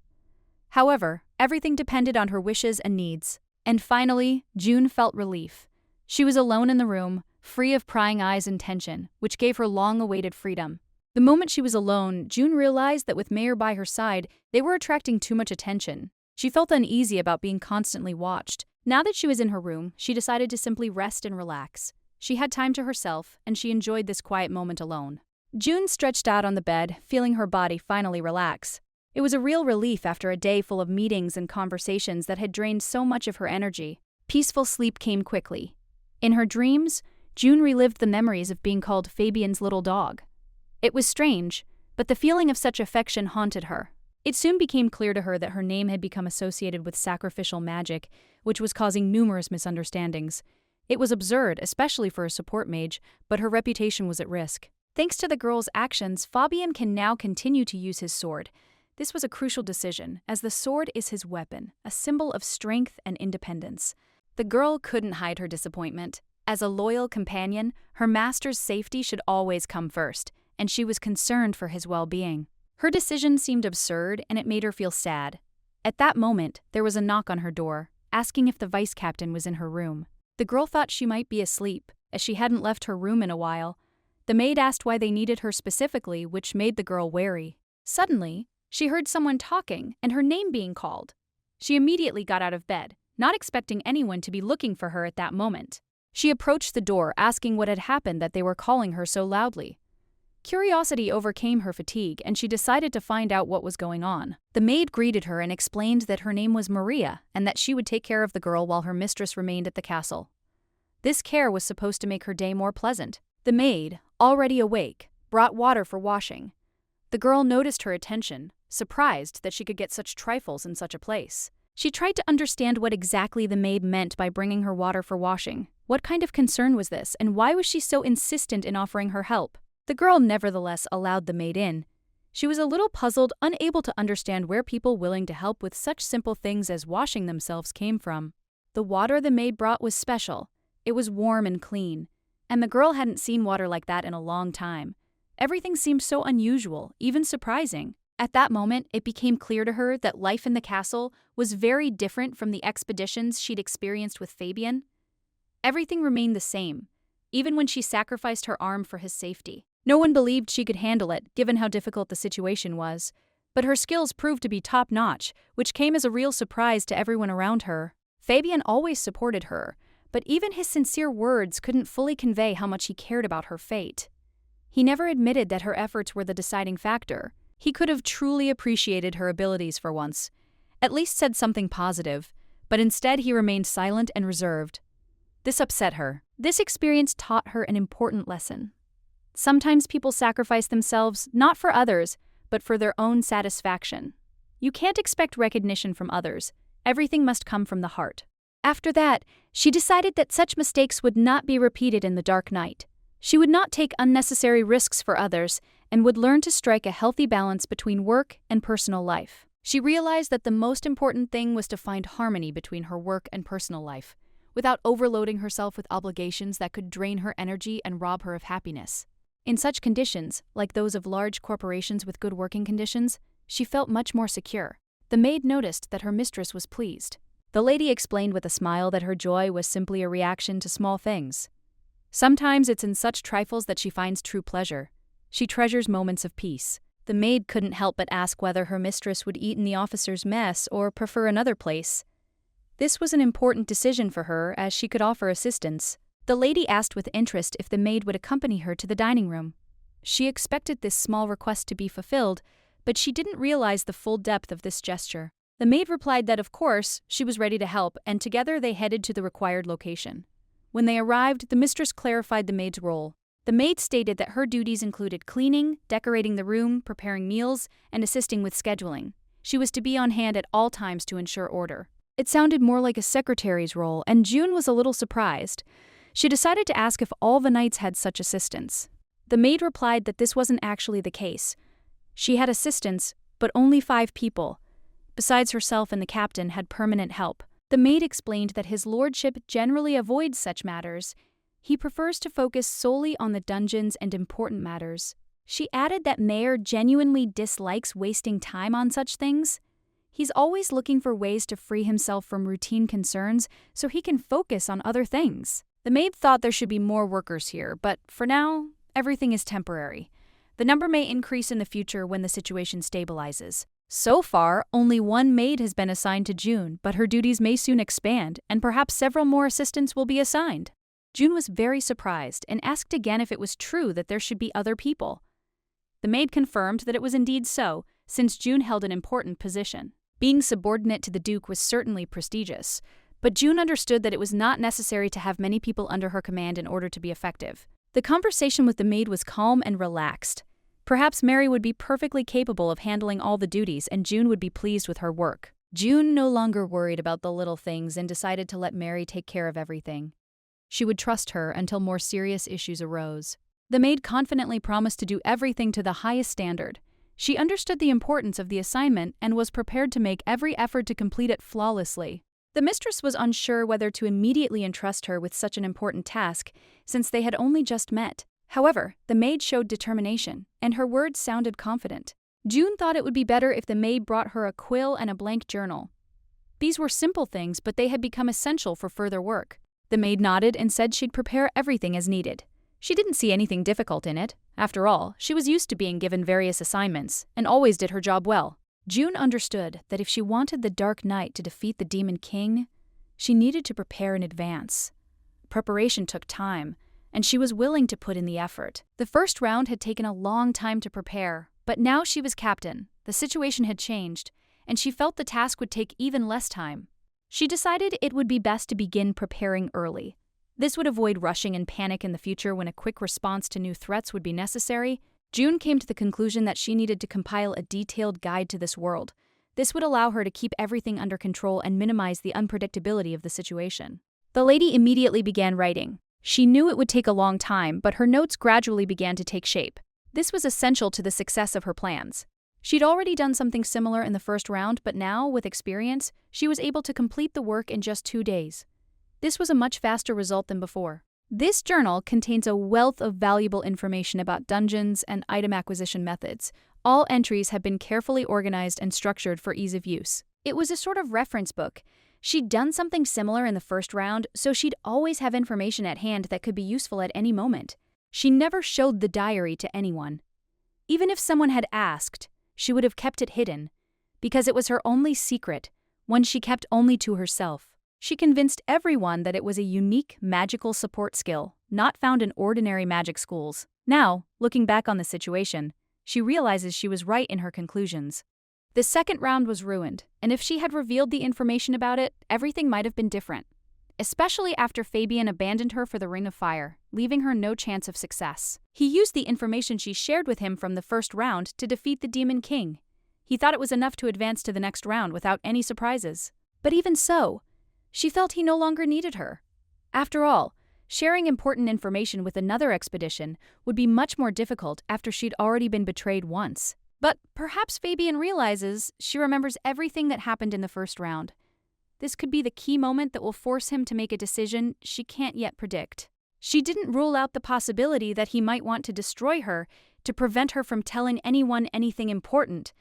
However, everything depended on her wishes and needs. And finally, June felt relief. She was alone in the room, free of prying eyes and tension, which gave her long-awaited freedom. The moment she was alone, June realized that with Mayer by her side, they were attracting too much attention. She felt uneasy about being constantly watched. Now that she was in her room, she decided to simply rest and relax. She had time to herself, and she enjoyed this quiet moment alone. June stretched out on the bed, feeling her body finally relax. It was a real relief after a day full of meetings and conversations that had drained so much of her energy. Peaceful sleep came quickly. In her dreams, June relived the memories of being called Fabian's little dog. It was strange, but the feeling of such affection haunted her. It soon became clear to her that her name had become associated with sacrificial magic, which was causing numerous misunderstandings. It was absurd, especially for a support mage, but her reputation was at risk. Thanks to the girl's actions, Fabian can now continue to use his sword. This was a crucial decision, as the sword is his weapon, a symbol of strength and independence. The girl couldn't hide her disappointment. As a loyal companion, her master's safety should always come first, and she was concerned for his well-being. Her decision seemed absurd, and it made her feel sad. At that moment, there was a knock on her door, asking if the vice captain was in her room. The girl thought she might be asleep, as she hadn't left her room in a while. The maid asked why they needed her specifically, which made the girl wary. Suddenly, she heard someone talking and her name being called. She immediately got out of bed, not expecting anyone to be looking for her at that moment. She approached the door, asking what had happened that they were calling her so loudly. Curiosity overcame her fatigue, and she decided to find out what was going on. The maid greeted her and explained that her name was Maria and that she would take care of the girl while her mistress remained at the castle. This care was supposed to make her day more pleasant. The maid, already awake, brought water for washing. The girl noticed her attention, surprised that she could get such trifles in such a place. She tried to understand what exactly the maid meant by bringing her water for washing. What kind of concern was this, and why was she so insistent in offering her help? The girl nevertheless allowed the maid in. She was a little puzzled, unable to understand where people willing to help with such simple things as washing themselves came from. The water the maid brought was special. It was warm and clean, and the girl hadn't seen water like that in a long time. Everything seemed so unusual, even surprising. At that moment, it became clear to her that life in the castle was very different from the expeditions she'd experienced with Fabian. Everything remained the same, even when she sacrificed her arm for his safety. No one believed she could handle it, given how difficult the situation was. But her skills proved to be top-notch, which came as a real surprise to everyone around her. Fabian always supported her, but even his sincere words couldn't fully convey how much he cared about her fate. He never admitted that her efforts were the deciding factor. He could have truly appreciated her abilities for once, at least said something positive, but instead he remained silent and reserved. This upset her. This experience taught her an important lesson. Sometimes people sacrifice themselves not for others, but for their own satisfaction. You can't expect recognition from others. Everything must come from the heart. After that, she decided that such mistakes would not be repeated in the Dark Night. She would not take unnecessary risks for others and would learn to strike a healthy balance between work and personal life. She realized that the most important thing was to find harmony between her work and personal life, without overloading herself with obligations that could drain her energy and rob her of happiness. In such conditions, like those of large corporations with good working conditions, she felt much more secure. The maid noticed that her mistress was pleased. The lady explained with a smile that her joy was simply a reaction to small things. Sometimes it's in such trifles that she finds true pleasure. She treasures moments of peace. The maid couldn't help but ask whether her mistress would eat in the officer's mess or prefer another place. This was an important decision for her, as she could offer assistance. The lady asked with interest if the maid would accompany her to the dining room. She expected this small request to be fulfilled, but she didn't realize the full depth of this gesture. The maid replied that of course, she was ready to help, and together they headed to the required location. When they arrived, the mistress clarified the maid's role. The maid stated that her duties included cleaning, decorating the room, preparing meals, and assisting with scheduling. She was to be on hand at all times to ensure order. It sounded more like a secretary's role, and June was a little surprised. She decided to ask if all the knights had such assistants. The maid replied that this wasn't actually the case. She had assistants, but only 5 people. Besides herself and the captain had permanent help. The maid explained that his lordship generally avoids such matters. He prefers to focus solely on the dungeons and important matters. She added that Mayer genuinely dislikes wasting time on such things. He's always looking for ways to free himself from routine concerns so he can focus on other things. The maid thought there should be more workers here, but for now, everything is temporary. The number may increase in the future when the situation stabilizes. So far, only one maid has been assigned to June, but her duties may soon expand, and perhaps several more assistants will be assigned. June was very surprised and asked again if it was true that there should be other people. The maid confirmed that it was indeed so, since June held an important position. Being subordinate to the Duke was certainly prestigious, but June understood that it was not necessary to have many people under her command in order to be effective. The conversation with the maid was calm and relaxed. Perhaps Mary would be perfectly capable of handling all the duties, and June would be pleased with her work. June no longer worried about the little things and decided to let Mary take care of everything. She would trust her until more serious issues arose. The maid confidently promised to do everything to the highest standard. She understood the importance of the assignment and was prepared to make every effort to complete it flawlessly. The mistress was unsure whether to immediately entrust her with such an important task, since they had only just met. However, the maid showed determination, and her words sounded confident. June thought it would be better if the maid brought her a quill and a blank journal. These were simple things, but they had become essential for further work. The maid nodded and said she'd prepare everything as needed. She didn't see anything difficult in it. After all, she was used to being given various assignments, and always did her job well. June understood that if she wanted the Dark Knight to defeat the Demon King, she needed to prepare in advance. Preparation took time, and she was willing to put in the effort. The first round had taken a long time to prepare, but now she was captain. The situation had changed, and she felt the task would take even less time. She decided it would be best to begin preparing early. This would avoid rushing and panic in the future when a quick response to new threats would be necessary. June came to the conclusion that she needed to compile a detailed guide to this world. This would allow her to keep everything under control and minimize the unpredictability of the situation. The lady immediately began writing. She knew it would take a long time, but her notes gradually began to take shape. This was essential to the success of her plans. She'd already done something similar in the first round, but now, with experience, she was able to complete the work in just 2 days. This was a much faster result than before. This journal contains a wealth of valuable information about dungeons and item acquisition methods. All entries have been carefully organized and structured for ease of use. It was a sort of reference book. She'd done something similar in the first round, so she'd always have information at hand that could be useful at any moment. She never showed the diary to anyone. Even if someone had asked, she would have kept it hidden, because it was her only secret, one she kept only to herself. She convinced everyone that it was a unique magical support skill, not found in ordinary magic schools. Now, looking back on the situation, she realizes she was right in her conclusions. The second round was ruined, and if she had revealed the information about it, everything might have been different. Especially after Fabian abandoned her for the Ring of Fire, leaving her no chance of success. He used the information she shared with him from the first round to defeat the Demon King. He thought it was enough to advance to the next round without any surprises. But even so, she felt he no longer needed her. After all, sharing important information with another expedition would be much more difficult after she'd already been betrayed once. But perhaps Fabian realizes she remembers everything that happened in the first round. This could be the key moment that will force him to make a decision she can't yet predict. She didn't rule out the possibility that he might want to destroy her to prevent her from telling anyone anything important,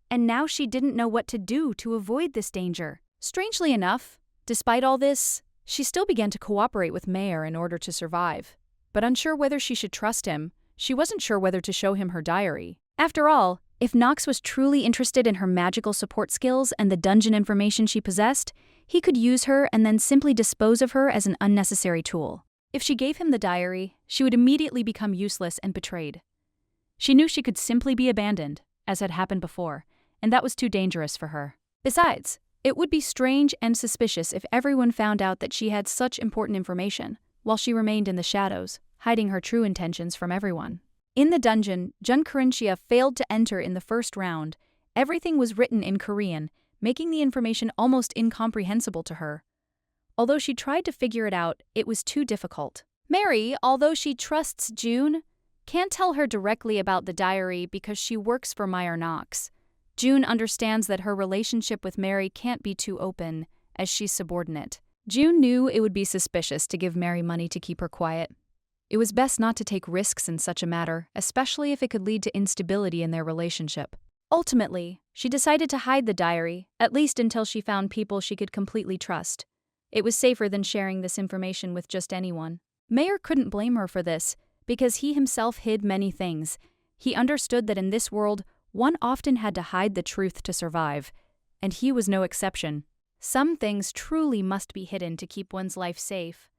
and now she didn't know what to do to avoid this danger. Strangely enough, despite all this, she still began to cooperate with Mayer in order to survive. But unsure whether she should trust him, she wasn't sure whether to show him her diary. After all, if Knox was truly interested in her magical support skills and the dungeon information she possessed, he could use her and then simply dispose of her as an unnecessary tool. If she gave him the diary, she would immediately become useless and betrayed. She knew she could simply be abandoned, as had happened before, and that was too dangerous for her. Besides, it would be strange and suspicious if everyone found out that she had such important information, while she remained in the shadows, hiding her true intentions from everyone. In the dungeon, Jun Carinthia failed to enter in the first round. Everything was written in Korean, making the information almost incomprehensible to her. Although she tried to figure it out, it was too difficult. Mary, although she trusts June, can't tell her directly about the diary because she works for Mayer Knox. June understands that her relationship with Mary can't be too open, as she's subordinate. June knew it would be suspicious to give Mary money to keep her quiet. It was best not to take risks in such a matter, especially if it could lead to instability in their relationship. Ultimately, she decided to hide the diary, at least until she found people she could completely trust. It was safer than sharing this information with just anyone. Mayer couldn't blame her for this, because he himself hid many things. He understood that in this world, one often had to hide the truth to survive, and he was no exception. Some things truly must be hidden to keep one's life safe.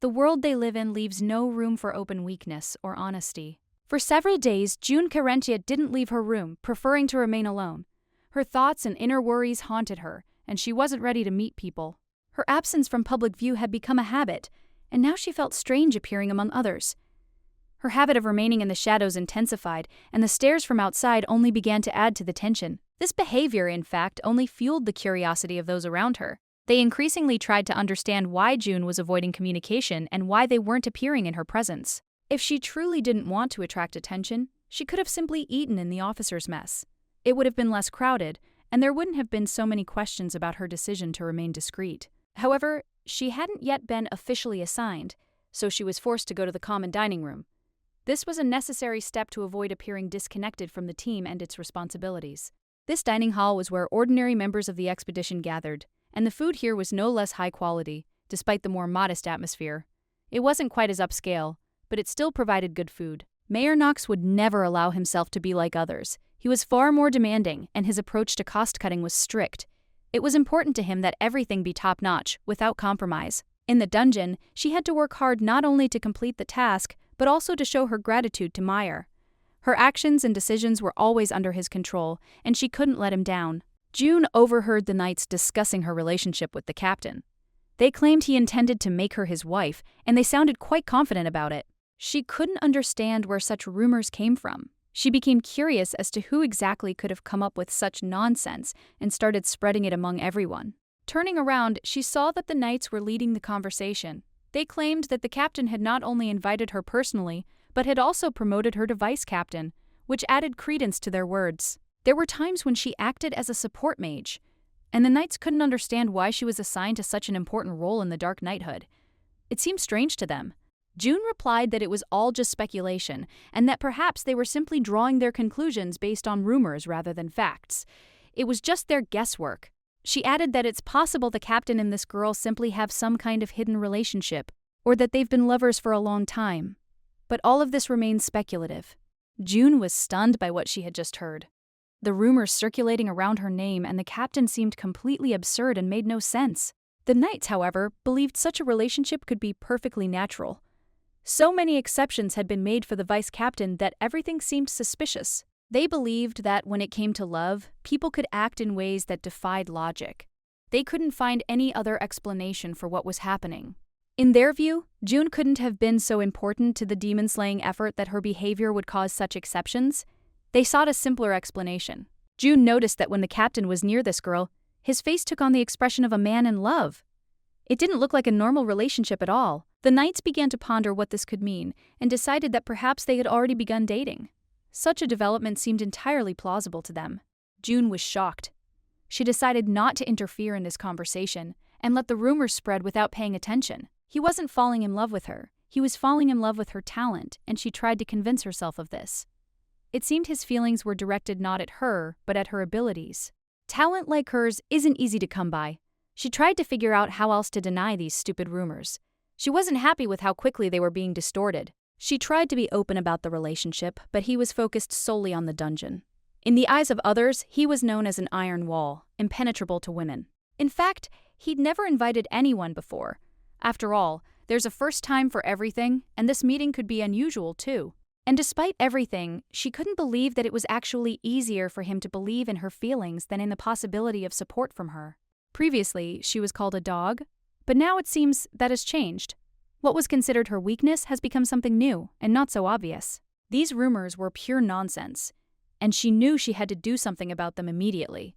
The world they live in leaves no room for open weakness or honesty. For several days, June Carentia didn't leave her room, preferring to remain alone. Her thoughts and inner worries haunted her, and she wasn't ready to meet people. Her absence from public view had become a habit, and now she felt strange appearing among others. Her habit of remaining in the shadows intensified, and the stares from outside only began to add to the tension. This behavior, in fact, only fueled the curiosity of those around her. They increasingly tried to understand why June was avoiding communication and why they weren't appearing in her presence. If she truly didn't want to attract attention, she could have simply eaten in the officers' mess. It would have been less crowded, and there wouldn't have been so many questions about her decision to remain discreet. However, she hadn't yet been officially assigned, so she was forced to go to the common dining room. This was a necessary step to avoid appearing disconnected from the team and its responsibilities. This dining hall was where ordinary members of the expedition gathered, and the food here was no less high quality, despite the more modest atmosphere. It wasn't quite as upscale, but it still provided good food. Mayor Knox would never allow himself to be like others. He was far more demanding, and his approach to cost-cutting was strict. It was important to him that everything be top-notch, without compromise. In the dungeon, she had to work hard not only to complete the task, but also to show her gratitude to Meyer. Her actions and decisions were always under his control, and she couldn't let him down. June overheard the knights discussing her relationship with the captain. They claimed he intended to make her his wife, and they sounded quite confident about it. She couldn't understand where such rumors came from. She became curious as to who exactly could have come up with such nonsense and started spreading it among everyone. Turning around, she saw that the knights were leading the conversation. They claimed that the captain had not only invited her personally, but had also promoted her to vice captain, which added credence to their words. There were times when she acted as a support mage, and the knights couldn't understand why she was assigned to such an important role in the Dark Knighthood. It seemed strange to them. June replied that it was all just speculation, and that perhaps they were simply drawing their conclusions based on rumors rather than facts. It was just their guesswork. She added that it's possible the captain and this girl simply have some kind of hidden relationship, or that they've been lovers for a long time. But all of this remains speculative. June was stunned by what she had just heard. The rumors circulating around her name and the captain seemed completely absurd and made no sense. The knights, however, believed such a relationship could be perfectly natural. So many exceptions had been made for the vice captain that everything seemed suspicious. They believed that when it came to love, people could act in ways that defied logic. They couldn't find any other explanation for what was happening. In their view, June couldn't have been so important to the demon-slaying effort that her behavior would cause such exceptions. They sought a simpler explanation. June noticed that when the captain was near this girl, his face took on the expression of a man in love. It didn't look like a normal relationship at all. The knights began to ponder what this could mean, and decided that perhaps they had already begun dating. Such a development seemed entirely plausible to them. June was shocked. She decided not to interfere in this conversation, and let the rumors spread without paying attention. He wasn't falling in love with her. He was falling in love with her talent, and she tried to convince herself of this. It seemed his feelings were directed not at her, but at her abilities. Talent like hers isn't easy to come by. She tried to figure out how else to deny these stupid rumors. She wasn't happy with how quickly they were being distorted. She tried to be open about the relationship, but he was focused solely on the dungeon. In the eyes of others, he was known as an iron wall, impenetrable to women. In fact, he'd never invited anyone before. After all, there's a first time for everything, and this meeting could be unusual too. And despite everything, she couldn't believe that it was actually easier for him to believe in her feelings than in the possibility of support from her. Previously, she was called a dog, but now it seems that has changed. What was considered her weakness has become something new and not so obvious. These rumors were pure nonsense, and she knew she had to do something about them immediately.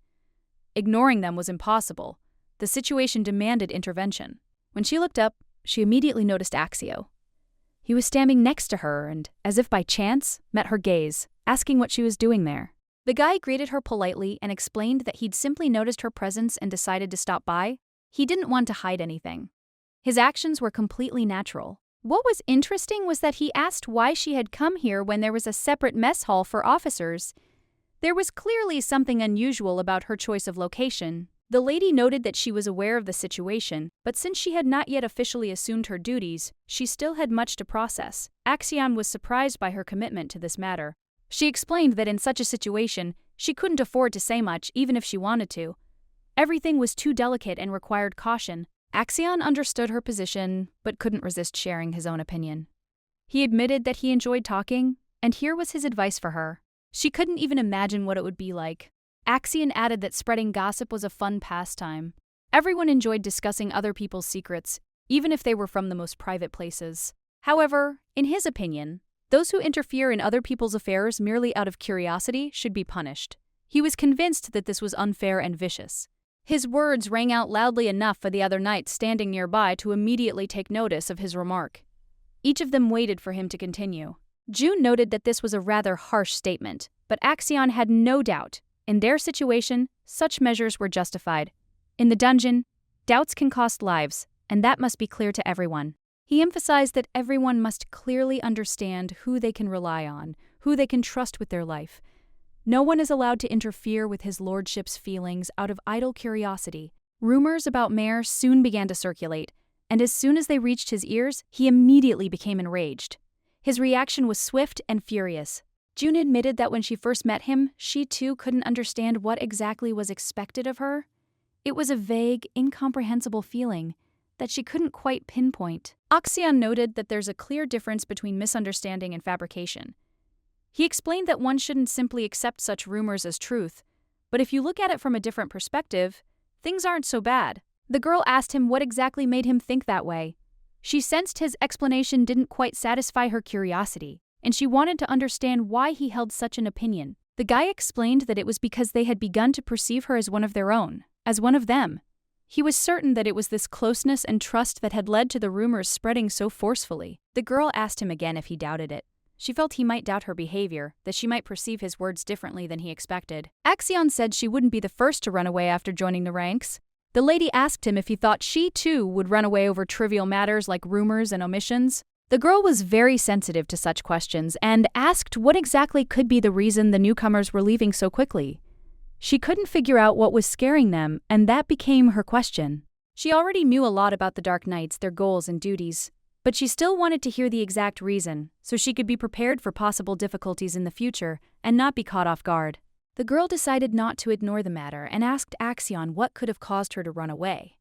Ignoring them was impossible. The situation demanded intervention. When she looked up, she immediately noticed Axio. He was standing next to her and, as if by chance, met her gaze, asking what she was doing there. The guy greeted her politely and explained that he'd simply noticed her presence and decided to stop by. He didn't want to hide anything. His actions were completely natural. What was interesting was that he asked why she had come here when there was a separate mess hall for officers. There was clearly something unusual about her choice of location. The lady noted that she was aware of the situation, but since she had not yet officially assumed her duties, she still had much to process. Axion was surprised by her commitment to this matter. She explained that in such a situation, she couldn't afford to say much even if she wanted to. Everything was too delicate and required caution. Axion understood her position, but couldn't resist sharing his own opinion. He admitted that he enjoyed talking, and here was his advice for her. She couldn't even imagine what it would be like. Axion added that spreading gossip was a fun pastime. Everyone enjoyed discussing other people's secrets, even if they were from the most private places. However, in his opinion, those who interfere in other people's affairs merely out of curiosity should be punished. He was convinced that this was unfair and vicious. His words rang out loudly enough for the other knights standing nearby to immediately take notice of his remark. Each of them waited for him to continue. June noted that this was a rather harsh statement, but Axion had no doubt. In their situation, such measures were justified. In the dungeon, doubts can cost lives, and that must be clear to everyone. He emphasized that everyone must clearly understand who they can rely on, who they can trust with their life. No one is allowed to interfere with his lordship's feelings out of idle curiosity. Rumors about Mayer soon began to circulate, and as soon as they reached his ears, he immediately became enraged. His reaction was swift and furious. June admitted that when she first met him, she too couldn't understand what exactly was expected of her. It was a vague, incomprehensible feeling that she couldn't quite pinpoint. Axion noted that there's a clear difference between misunderstanding and fabrication. He explained that one shouldn't simply accept such rumors as truth, but if you look at it from a different perspective, things aren't so bad. The girl asked him what exactly made him think that way. She sensed his explanation didn't quite satisfy her curiosity, and she wanted to understand why he held such an opinion. The guy explained that it was because they had begun to perceive her as one of their own, as one of them. He was certain that it was this closeness and trust that had led to the rumors spreading so forcefully. The girl asked him again if he doubted it. She felt he might doubt her behavior, that she might perceive his words differently than he expected. Axion said she wouldn't be the first to run away after joining the ranks. The lady asked him if he thought she too would run away over trivial matters like rumors and omissions. The girl was very sensitive to such questions and asked what exactly could be the reason the newcomers were leaving so quickly. She couldn't figure out what was scaring them, and that became her question. She already knew a lot about the Dark Knights, their goals and duties, but she still wanted to hear the exact reason, so she could be prepared for possible difficulties in the future and not be caught off guard. The girl decided not to ignore the matter and asked Axion what could have caused her to run away.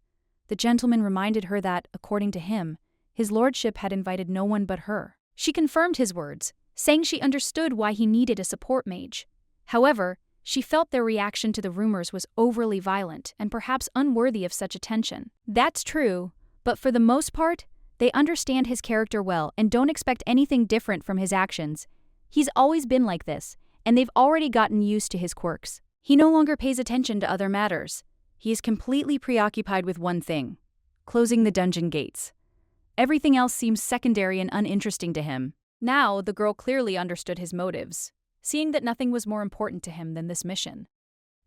The gentleman reminded her that, according to him, his lordship had invited no one but her. She confirmed his words, saying she understood why he needed a support mage. However, she felt their reaction to the rumors was overly violent and perhaps unworthy of such attention. That's true, but for the most part, they understand his character well and don't expect anything different from his actions. He's always been like this, and they've already gotten used to his quirks. He no longer pays attention to other matters. He is completely preoccupied with one thing: closing the dungeon gates. Everything else seems secondary and uninteresting to him. Now, the girl clearly understood his motives, seeing that nothing was more important to him than this mission.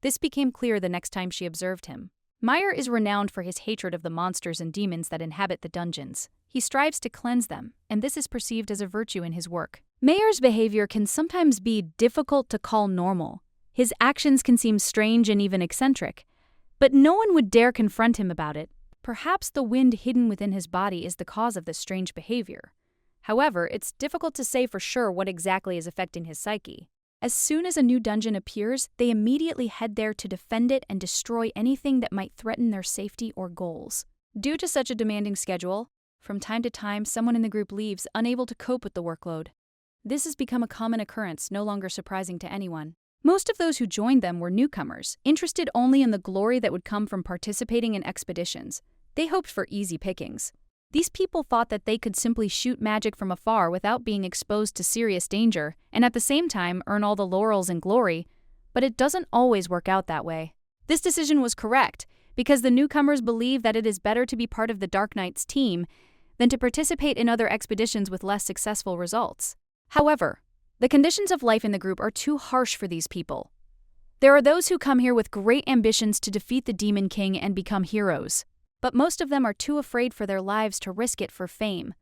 This became clear the next time she observed him. Mayer is renowned for his hatred of the monsters and demons that inhabit the dungeons. He strives to cleanse them, and this is perceived as a virtue in his work. Mayer's behavior can sometimes be difficult to call normal. His actions can seem strange and even eccentric, but no one would dare confront him about it. Perhaps the wind hidden within his body is the cause of this strange behavior. However, it's difficult to say for sure what exactly is affecting his psyche. As soon as a new dungeon appears, they immediately head there to defend it and destroy anything that might threaten their safety or goals. Due to such a demanding schedule, from time to time someone in the group leaves, unable to cope with the workload. This has become a common occurrence, no longer surprising to anyone. Most of those who joined them were newcomers, interested only in the glory that would come from participating in expeditions. They hoped for easy pickings. These people thought that they could simply shoot magic from afar without being exposed to serious danger, and at the same time earn all the laurels and glory, but it doesn't always work out that way. This decision was correct, because the newcomers believe that it is better to be part of the Dark Knight's team than to participate in other expeditions with less successful results. However, the conditions of life in the group are too harsh for these people. There are those who come here with great ambitions to defeat the Demon King and become heroes, but most of them are too afraid for their lives to risk it for fame.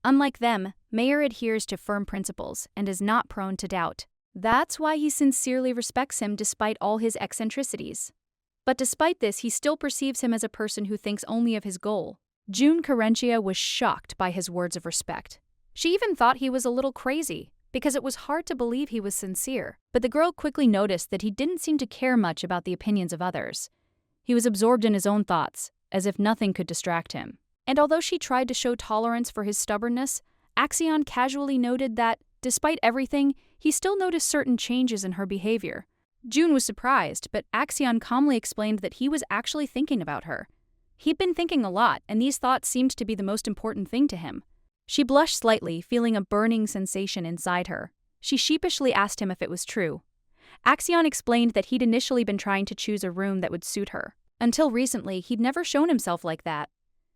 Unlike them, Mayer adheres to firm principles and is not prone to doubt. That's why he sincerely respects him despite all his eccentricities. But despite this, he still perceives him as a person who thinks only of his goal. June Carentia was shocked by his words of respect. She even thought he was a little crazy. because it was hard to believe he was sincere. But the girl quickly noticed that he didn't seem to care much about the opinions of others. He was absorbed in his own thoughts, as if nothing could distract him. And although she tried to show tolerance for his stubbornness, Axion casually noted that, despite everything, he still noticed certain changes in her behavior. June was surprised, but Axion calmly explained that he was actually thinking about her. He'd been thinking a lot, and these thoughts seemed to be the most important thing to him. She blushed slightly, feeling a burning sensation inside her. She sheepishly asked him if it was true. Axion explained that he'd initially been trying to choose a room that would suit her. Until recently, he'd never shown himself like that.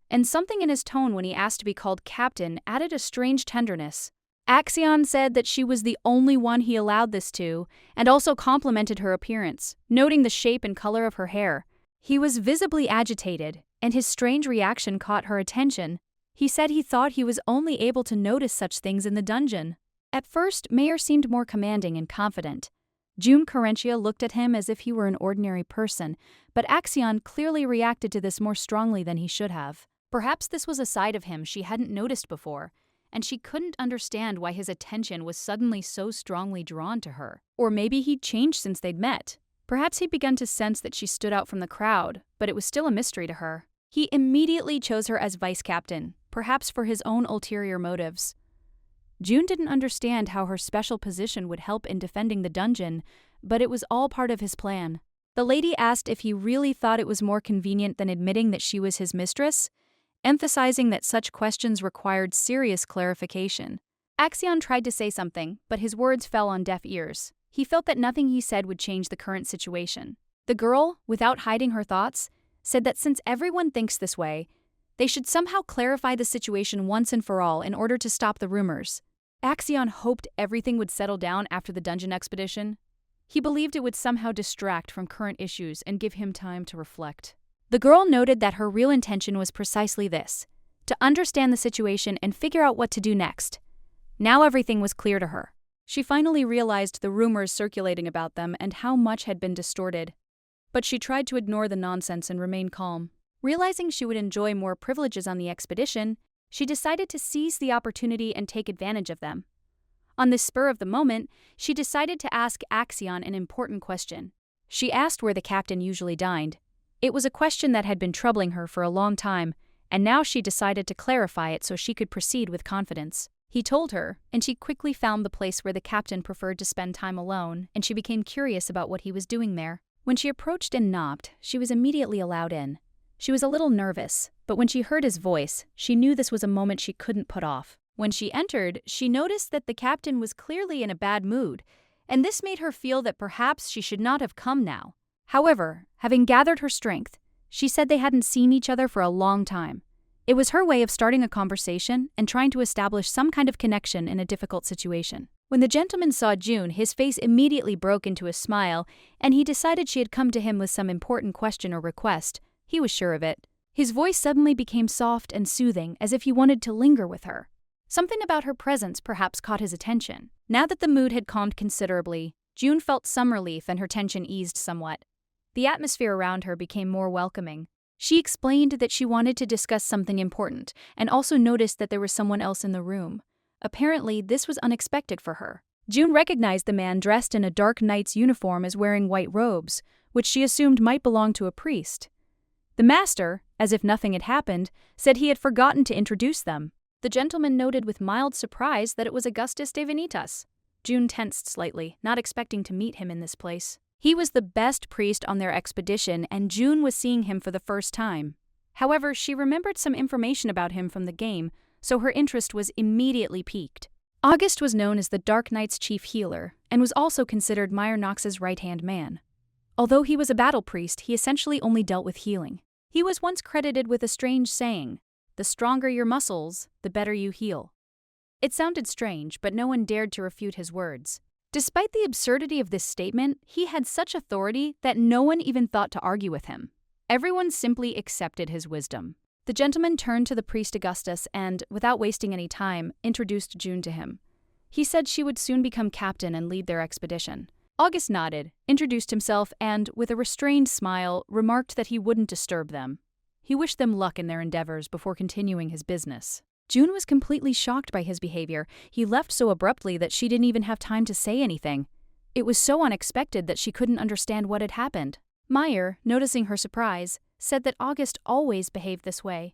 And something in his tone when he asked to be called captain added a strange tenderness. Axion said that she was the only one he allowed this to, and also complimented her appearance, noting the shape and color of her hair. He was visibly agitated, and his strange reaction caught her attention. He said he thought he was only able to notice such things in the dungeon. At first, Mayer seemed more commanding and confident. June Carentia looked at him as if he were an ordinary person, but Axion clearly reacted to this more strongly than he should have. Perhaps this was a side of him she hadn't noticed before, and she couldn't understand why his attention was suddenly so strongly drawn to her. Or maybe he'd changed since they'd met. Perhaps he'd begun to sense that she stood out from the crowd, but it was still a mystery to her. He immediately chose her as vice captain, perhaps for his own ulterior motives. June didn't understand how her special position would help in defending the dungeon, but it was all part of his plan. The lady asked if he really thought it was more convenient than admitting that she was his mistress, emphasizing that such questions required serious clarification. Axion tried to say something, but his words fell on deaf ears. He felt that nothing he said would change the current situation. The girl, without hiding her thoughts, said that since everyone thinks this way, they should somehow clarify the situation once and for all in order to stop the rumors. Axion hoped everything would settle down after the dungeon expedition. He believed it would somehow distract from current issues and give him time to reflect. The girl noted that her real intention was precisely this: to understand the situation and figure out what to do next. Now everything was clear to her. She finally realized the rumors circulating about them and how much had been distorted. But she tried to ignore the nonsense and remain calm. Realizing she would enjoy more privileges on the expedition, she decided to seize the opportunity and take advantage of them. On the spur of the moment, she decided to ask Axion an important question. She asked where the captain usually dined. It was a question that had been troubling her for a long time, and now she decided to clarify it so she could proceed with confidence. He told her, and she quickly found the place where the captain preferred to spend time alone, and she became curious about what he was doing there. When she approached and knocked, she was immediately allowed in. She was a little nervous, but when she heard his voice, she knew this was a moment she couldn't put off. When she entered, she noticed that the captain was clearly in a bad mood, and this made her feel that perhaps she should not have come now. However, having gathered her strength, she said they hadn't seen each other for a long time. It was her way of starting a conversation and trying to establish some kind of connection in a difficult situation. When the gentleman saw June, his face immediately broke into a smile, and he decided she had come to him with some important question or request. He was sure of it. His voice suddenly became soft and soothing, as if he wanted to linger with her. Something about her presence perhaps caught his attention. Now that the mood had calmed considerably, June felt some relief and her tension eased somewhat. The atmosphere around her became more welcoming. She explained that she wanted to discuss something important, and also noticed that there was someone else in the room. Apparently, this was unexpected for her. June recognized the man dressed in a dark knight's uniform as wearing white robes, which she assumed might belong to a priest. The master, as if nothing had happened, said he had forgotten to introduce them. The gentleman noted with mild surprise that it was Augustus de Vanitas. June tensed slightly, not expecting to meet him in this place. He was the best priest on their expedition, and June was seeing him for the first time. However, she remembered some information about him from the game, so her interest was immediately piqued. August was known as the Dark Knight's chief healer, and was also considered Myrnox's right-hand man. Although he was a battle priest, he essentially only dealt with healing. He was once credited with a strange saying, "The stronger your muscles, the better you heal." It sounded strange, but no one dared to refute his words. Despite the absurdity of this statement, he had such authority that no one even thought to argue with him. Everyone simply accepted his wisdom. The gentleman turned to the priest Augustus and, without wasting any time, introduced June to him. He said she would soon become captain and lead their expedition. August nodded, introduced himself, and, with a restrained smile, remarked that he wouldn't disturb them. He wished them luck in their endeavors before continuing his business. June was completely shocked by his behavior. He left so abruptly that she didn't even have time to say anything. It was so unexpected that she couldn't understand what had happened. Meyer, noticing her surprise, said that August always behaved this way.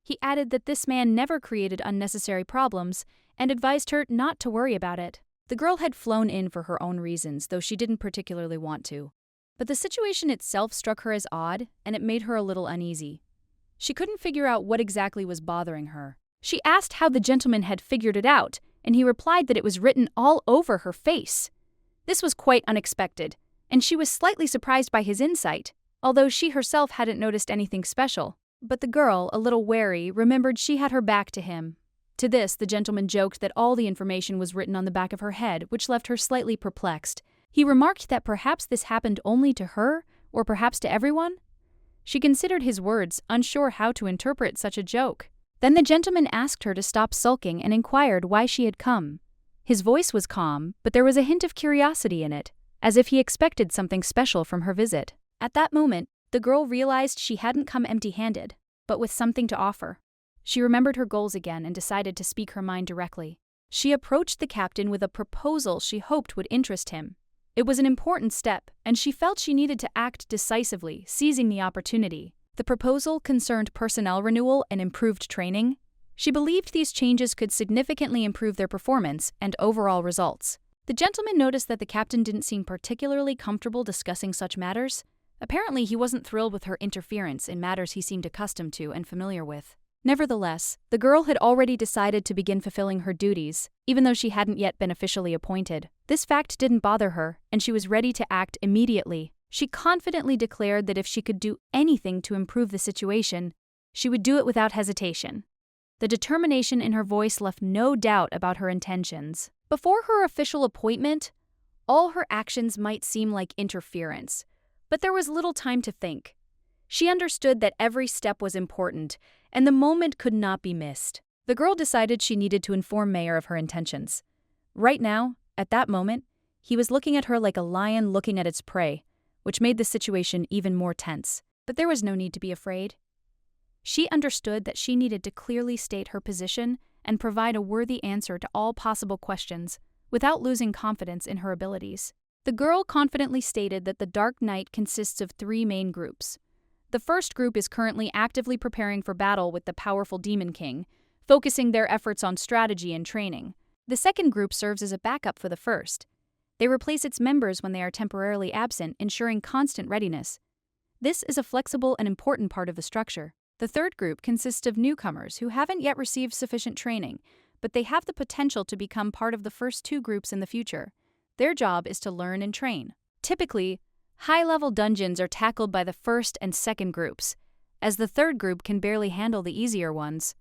He added that this man never created unnecessary problems and advised her not to worry about it. The girl had flown in for her own reasons, though she didn't particularly want to. But the situation itself struck her as odd, and it made her a little uneasy. She couldn't figure out what exactly was bothering her. She asked how the gentleman had figured it out, and he replied that it was written all over her face. This was quite unexpected, and she was slightly surprised by his insight, although she herself hadn't noticed anything special. But the girl, a little wary, remembered she had her back to him. To this, the gentleman joked that all the information was written on the back of her head, which left her slightly perplexed. He remarked that perhaps this happened only to her, or perhaps to everyone. She considered his words, unsure how to interpret such a joke. Then the gentleman asked her to stop sulking and inquired why she had come. His voice was calm, but there was a hint of curiosity in it, as if he expected something special from her visit. At that moment, the girl realized she hadn't come empty-handed, but with something to offer. She remembered her goals again and decided to speak her mind directly. She approached the captain with a proposal she hoped would interest him. It was an important step, and she felt she needed to act decisively, seizing the opportunity. The proposal concerned personnel renewal and improved training. She believed these changes could significantly improve their performance and overall results. The gentleman noticed that the captain didn't seem particularly comfortable discussing such matters. Apparently, he wasn't thrilled with her interference in matters he seemed accustomed to and familiar with. Nevertheless, the girl had already decided to begin fulfilling her duties, even though she hadn't yet been officially appointed. This fact didn't bother her, and she was ready to act immediately. She confidently declared that if she could do anything to improve the situation, she would do it without hesitation. The determination in her voice left no doubt about her intentions. Before her official appointment, all her actions might seem like interference, but there was little time to think. She understood that every step was important, and the moment could not be missed. The girl decided she needed to inform Meyer of her intentions. Right now, at that moment, he was looking at her like a lion looking at its prey, which made the situation even more tense. But there was no need to be afraid. She understood that she needed to clearly state her position and provide a worthy answer to all possible questions, without losing confidence in her abilities. The girl confidently stated that the Dark Knight consists of 3 main groups. The first group is currently actively preparing for battle with the powerful Demon King, focusing their efforts on strategy and training. The second group serves as a backup for the first. They replace its members when they are temporarily absent, ensuring constant readiness. This is a flexible and important part of the structure. The third group consists of newcomers who haven't yet received sufficient training, but they have the potential to become part of the first 2 groups in the future. Their job is to learn and train. Typically, high-level dungeons are tackled by the first and second groups, as the third group can barely handle the easier ones.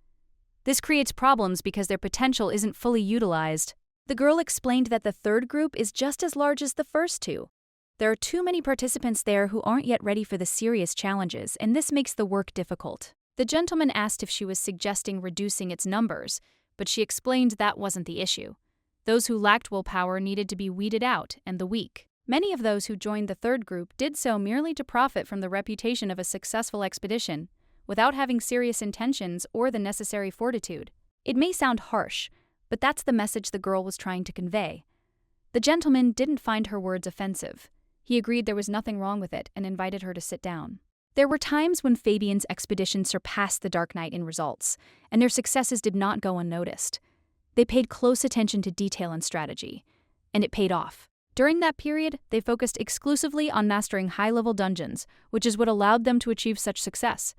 This creates problems because their potential isn't fully utilized. The girl explained that the third group is just as large as the first 2. There are too many participants there who aren't yet ready for the serious challenges, and this makes the work difficult. The gentleman asked if she was suggesting reducing its numbers, but she explained that wasn't the issue. Those who lacked willpower needed to be weeded out, and the weak. Many of those who joined the third group did so merely to profit from the reputation of a successful expedition, without having serious intentions or the necessary fortitude. It may sound harsh, but that's the message the girl was trying to convey. The gentleman didn't find her words offensive. He agreed there was nothing wrong with it and invited her to sit down. There were times when Fabian's expedition surpassed the Dark Knight in results, and their successes did not go unnoticed. They paid close attention to detail and strategy, and it paid off. During that period, they focused exclusively on mastering high-level dungeons, which is what allowed them to achieve such success.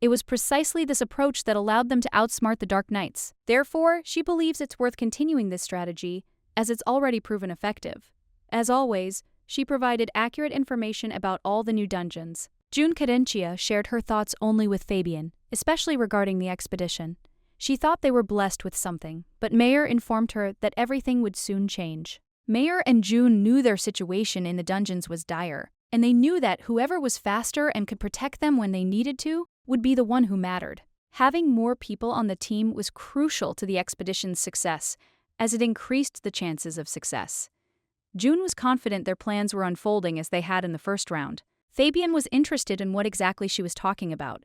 It was precisely this approach that allowed them to outsmart the Dark Knights. Therefore, she believes it's worth continuing this strategy, as it's already proven effective. As always, she provided accurate information about all the new dungeons. June Cadencia shared her thoughts only with Fabian, especially regarding the expedition. She thought they were blessed with something, but Meyer informed her that everything would soon change. Meyer and June knew their situation in the dungeons was dire, and they knew that whoever was faster and could protect them when they needed to would be the one who mattered. Having more people on the team was crucial to the expedition's success, as it increased the chances of success. June was confident their plans were unfolding as they had in the first round. Fabian was interested in what exactly she was talking about.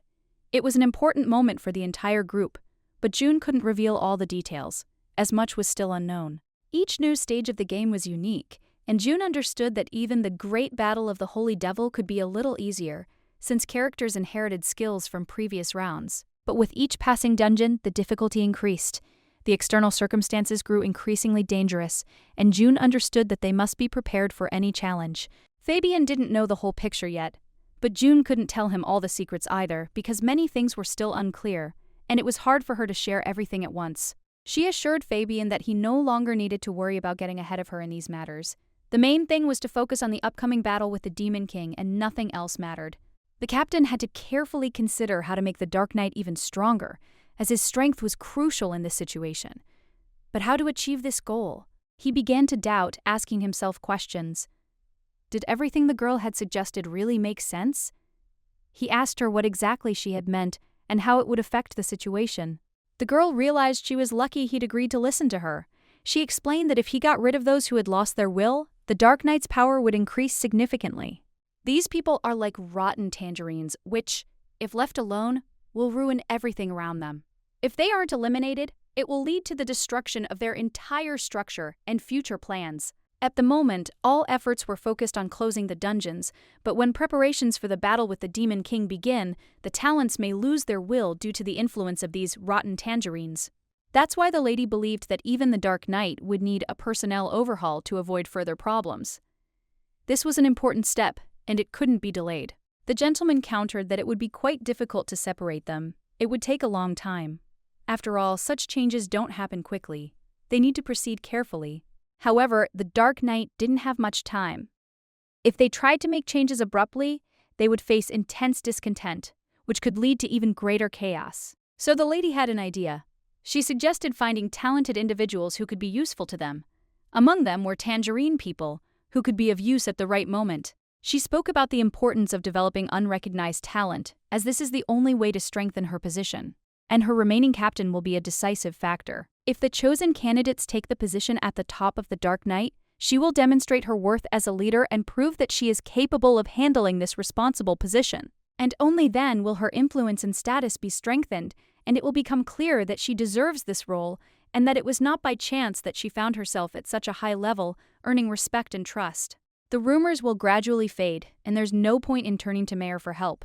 It was an important moment for the entire group, but June couldn't reveal all the details, as much was still unknown. Each new stage of the game was unique, and June understood that even the great battle of the Holy Devil could be a little easier, since characters inherited skills from previous rounds. But with each passing dungeon, the difficulty increased. The external circumstances grew increasingly dangerous, and June understood that they must be prepared for any challenge. Fabian didn't know the whole picture yet, but June couldn't tell him all the secrets either because many things were still unclear, and it was hard for her to share everything at once. She assured Fabian that he no longer needed to worry about getting ahead of her in these matters. The main thing was to focus on the upcoming battle with the Demon King, and nothing else mattered. The captain had to carefully consider how to make the Dark Knight even stronger, as his strength was crucial in this situation. But how to achieve this goal? He began to doubt, asking himself questions. Did everything the girl had suggested really make sense? He asked her what exactly she had meant and how it would affect the situation. The girl realized she was lucky he'd agreed to listen to her. She explained that if he got rid of those who had lost their will, the Dark Knight's power would increase significantly. These people are like rotten tangerines, which, if left alone, will ruin everything around them. If they aren't eliminated, it will lead to the destruction of their entire structure and future plans. At the moment, all efforts were focused on closing the dungeons, but when preparations for the battle with the Demon King begin, the talents may lose their will due to the influence of these rotten tangerines. That's why the lady believed that even the Dark Knight would need a personnel overhaul to avoid further problems. This was an important step, and it couldn't be delayed. The gentleman countered that it would be quite difficult to separate them. It would take a long time. After all, such changes don't happen quickly. They need to proceed carefully. However, the Dark Knight didn't have much time. If they tried to make changes abruptly, they would face intense discontent, which could lead to even greater chaos. So the lady had an idea. She suggested finding talented individuals who could be useful to them. Among them were tangerine people, who could be of use at the right moment. She spoke about the importance of developing unrecognized talent, as this is the only way to strengthen her position. And her remaining captain will be a decisive factor. If the chosen candidates take the position at the top of the Dark Knight, she will demonstrate her worth as a leader and prove that she is capable of handling this responsible position. And only then will her influence and status be strengthened, and it will become clear that she deserves this role, and that it was not by chance that she found herself at such a high level, earning respect and trust. The rumors will gradually fade, and there's no point in turning to Mayer for help.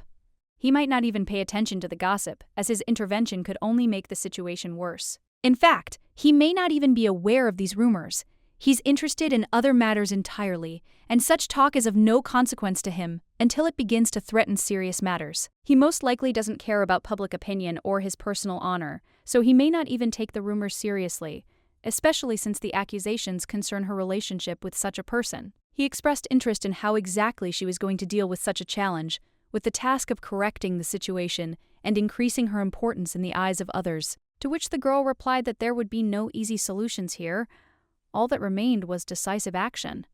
He might not even pay attention to the gossip, as his intervention could only make the situation worse. In fact, he may not even be aware of these rumors. He's interested in other matters entirely, and such talk is of no consequence to him until it begins to threaten serious matters. He most likely doesn't care about public opinion or his personal honor, so he may not even take the rumors seriously, especially since the accusations concern her relationship with such a person. He expressed interest in how exactly she was going to deal with such a challenge, with the task of correcting the situation and increasing her importance in the eyes of others, to which the girl replied that there would be no easy solutions here. All that remained was decisive action.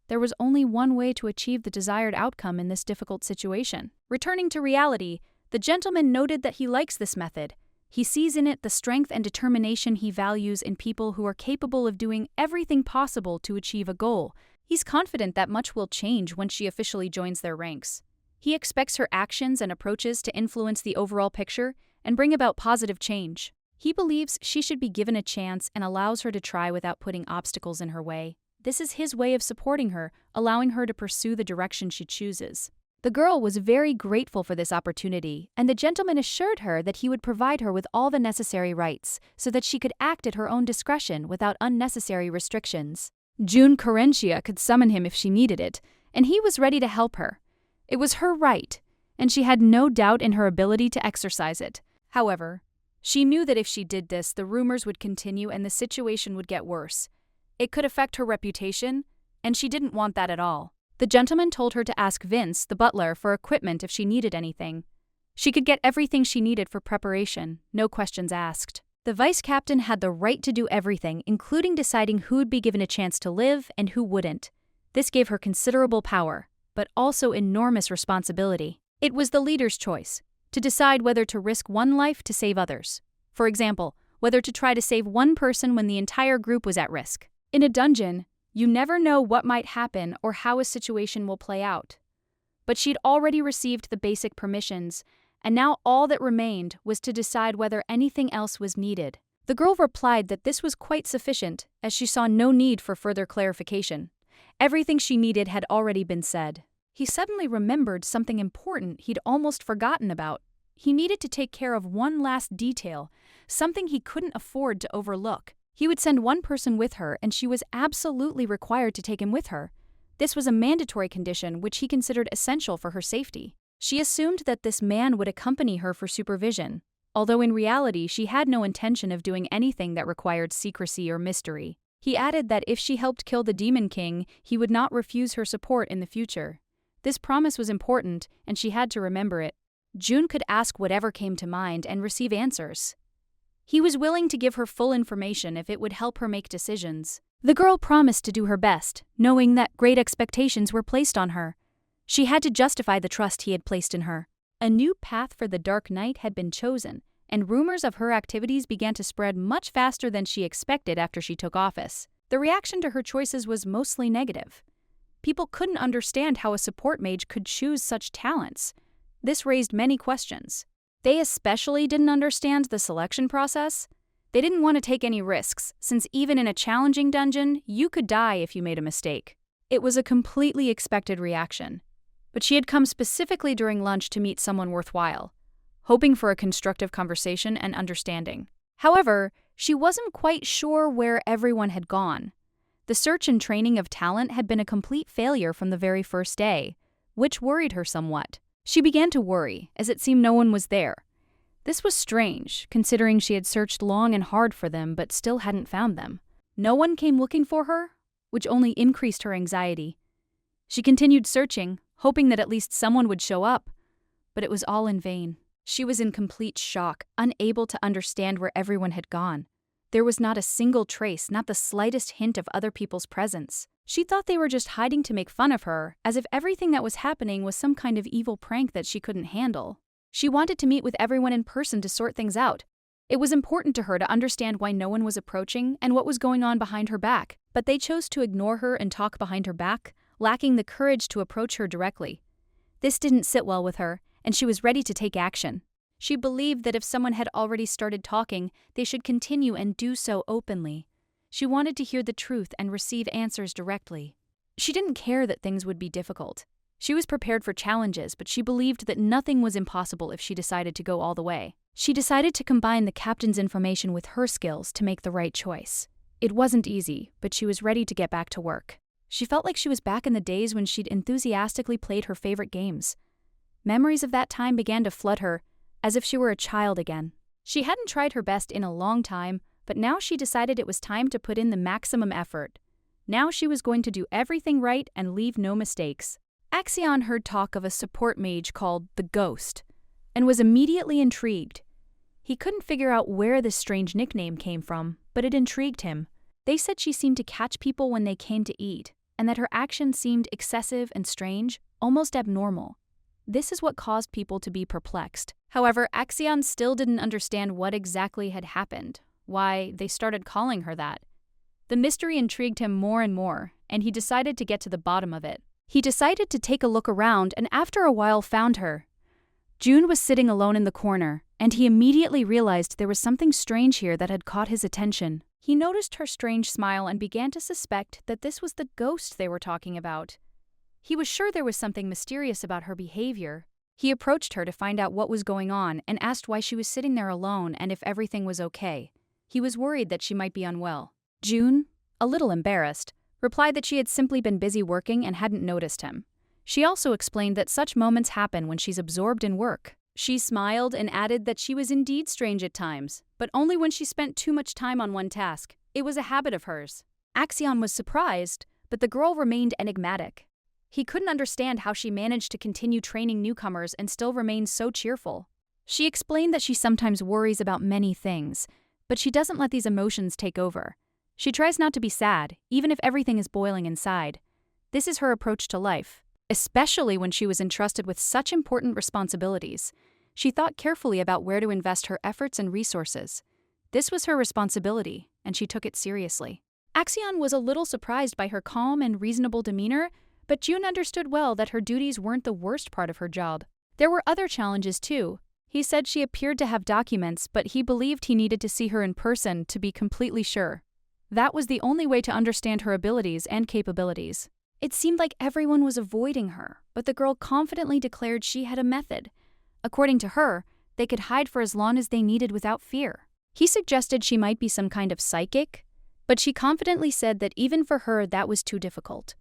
There was only one way to achieve the desired outcome in this difficult situation. Returning to reality, the gentleman noted that he likes this method. He sees in it the strength and determination he values in people who are capable of doing everything possible to achieve a goal. He's confident that much will change when she officially joins their ranks. He expects her actions and approaches to influence the overall picture and bring about positive change. He believes she should be given a chance and allows her to try without putting obstacles in her way. This is his way of supporting her, allowing her to pursue the direction she chooses. The girl was very grateful for this opportunity, and the gentleman assured her that he would provide her with all the necessary rights so that she could act at her own discretion without unnecessary restrictions. June Corentia could summon him if she needed it, and he was ready to help her. It was her right, and she had no doubt in her ability to exercise it. However, she knew that if she did this, the rumors would continue and the situation would get worse. It could affect her reputation, and she didn't want that at all. The gentleman told her to ask Vince, the butler, for equipment if she needed anything. She could get everything she needed for preparation, no questions asked. The vice captain had the right to do everything, including deciding who would be given a chance to live and who wouldn't. This gave her considerable power, but also enormous responsibility. It was the leader's choice to decide whether to risk one life to save others. For example, whether to try to save one person when the entire group was at risk. In a dungeon, you never know what might happen or how a situation will play out. But she'd already received the basic permissions, and now all that remained was to decide whether anything else was needed. The girl replied that this was quite sufficient, as she saw no need for further clarification. Everything she needed had already been said. He suddenly remembered something important he'd almost forgotten about. He needed to take care of one last detail, something he couldn't afford to overlook. He would send one person with her, and she was absolutely required to take him with her. This was a mandatory condition which he considered essential for her safety. She assumed that this man would accompany her for supervision, although in reality she had no intention of doing anything that required secrecy or mystery. He added that if she helped kill the Demon King, he would not refuse her support in the future. This promise was important, and she had to remember it. June could ask whatever came to mind and receive answers. He was willing to give her full information if it would help her make decisions. The girl promised to do her best, knowing that great expectations were placed on her. She had to justify the trust he had placed in her. A new path for the Dark Knight had been chosen, and rumors of her activities began to spread much faster than she expected after she took office. The reaction to her choices was mostly negative. People couldn't understand how a support mage could choose such talents. This raised many questions. They especially didn't understand the selection process. They didn't want to take any risks, since even in a challenging dungeon, you could die if you made a mistake. It was a completely expected reaction. But she had come specifically during lunch to meet someone worthwhile, hoping for a constructive conversation and understanding. However, she wasn't quite sure where everyone had gone. The search and training of talent had been a complete failure from the very first day, which worried her somewhat. She began to worry, as it seemed no one was there. This was strange, considering she had searched long and hard for them but still hadn't found them. No one came looking for her, which only increased her anxiety. She continued searching, hoping that at least someone would show up, but it was all in vain. She was in complete shock, unable to understand where everyone had gone. There was not a single trace, not the slightest hint of other people's presence. She thought they were just hiding to make fun of her, as if everything that was happening was some kind of evil prank that she couldn't handle. She wanted to meet with everyone in person to sort things out. It was important to her to understand why no one was approaching and what was going on behind her back, but they chose to ignore her and talk behind her back, lacking the courage to approach her directly. This didn't sit well with her, and she was ready to take action. She believed that if someone had already started talking, they should continue and do so openly. She wanted to hear the truth and receive answers directly. She didn't care that things would be difficult. She was prepared for challenges, but she believed that nothing was impossible if she decided to go all the way. She decided to combine the captain's information with her skills to make the right choice. It wasn't easy, but she was ready to get back to work. She felt like she was back in the days when she'd enthusiastically played her favorite games. Memories of that time began to flood her, as if she were a child again. She hadn't tried her best in a long time, but now she decided it was time to put in the maximum effort. Now she was going to do everything right and leave no mistakes. Axion heard talk of a support mage called the Ghost, and was immediately intrigued. He couldn't figure out where this strange nickname came from, but it intrigued him. They said she seemed to catch people when they came to eat, and that her actions seemed excessive and strange, almost abnormal. This is what caused people to be perplexed. However, Axion still didn't understand what exactly had happened, why they started calling her that. The mystery intrigued him more and more, and he decided to get to the bottom of it. He decided to take a look around and after a while found her. June was sitting alone in the corner, and he immediately realized there was something strange here that had caught his attention. He noticed her strange smile and began to suspect that this was the ghost they were talking about. He was sure there was something mysterious about her behavior. He approached her to find out what was going on and asked why she was sitting there alone and if everything was okay. He was worried that she might be unwell. June, a little embarrassed, replied that she had simply been busy working and hadn't noticed him. She also explained that such moments happen when she's absorbed in work. She smiled and added that she was indeed strange at times, but only when she spent too much time on one task. It was a habit of hers. Axion was surprised, but the girl remained enigmatic. He couldn't understand how she managed to continue training newcomers and still remain so cheerful. She explained that she sometimes worries about many things, but she doesn't let these emotions take over. She tries not to be sad, even if everything is boiling inside. This is her approach to life, especially when she was entrusted with such important responsibilities. She thought carefully about where to invest her efforts and resources. This was her responsibility, and she took it seriously. Axion was a little surprised by her calm and reasonable demeanor, but June understood well that her duties weren't the worst part of her job. There were other challenges too, He said she appeared to have documents, but he believed he needed to see her in person to be completely sure. That was the only way to understand her abilities and capabilities. It seemed like everyone was avoiding her, but the girl confidently declared she had a method. According to her, they could hide for as long as they needed without fear. He suggested she might be some kind of psychic, but she confidently said that even for her that was too difficult.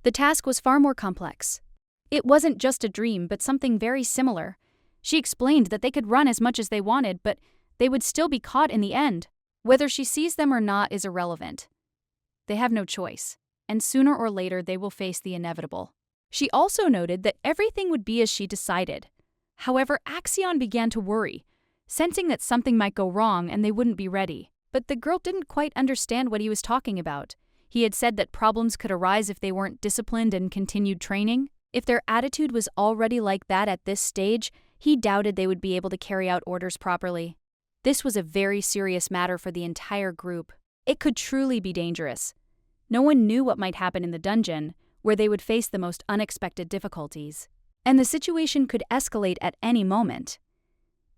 The task was far more complex. It wasn't just a dream, but something very similar. She explained that they could run as much as they wanted, but they would still be caught in the end. Whether she sees them or not is irrelevant. They have no choice, and sooner or later they will face the inevitable. She also noted that everything would be as she decided. However, Axion began to worry, sensing that something might go wrong and they wouldn't be ready. But the girl didn't quite understand what he was talking about. He had said that problems could arise if they weren't disciplined and continued training. If their attitude was already like that at this stage, he doubted they would be able to carry out orders properly. This was a very serious matter for the entire group. It could truly be dangerous. No one knew what might happen in the dungeon, where they would face the most unexpected difficulties. And the situation could escalate at any moment.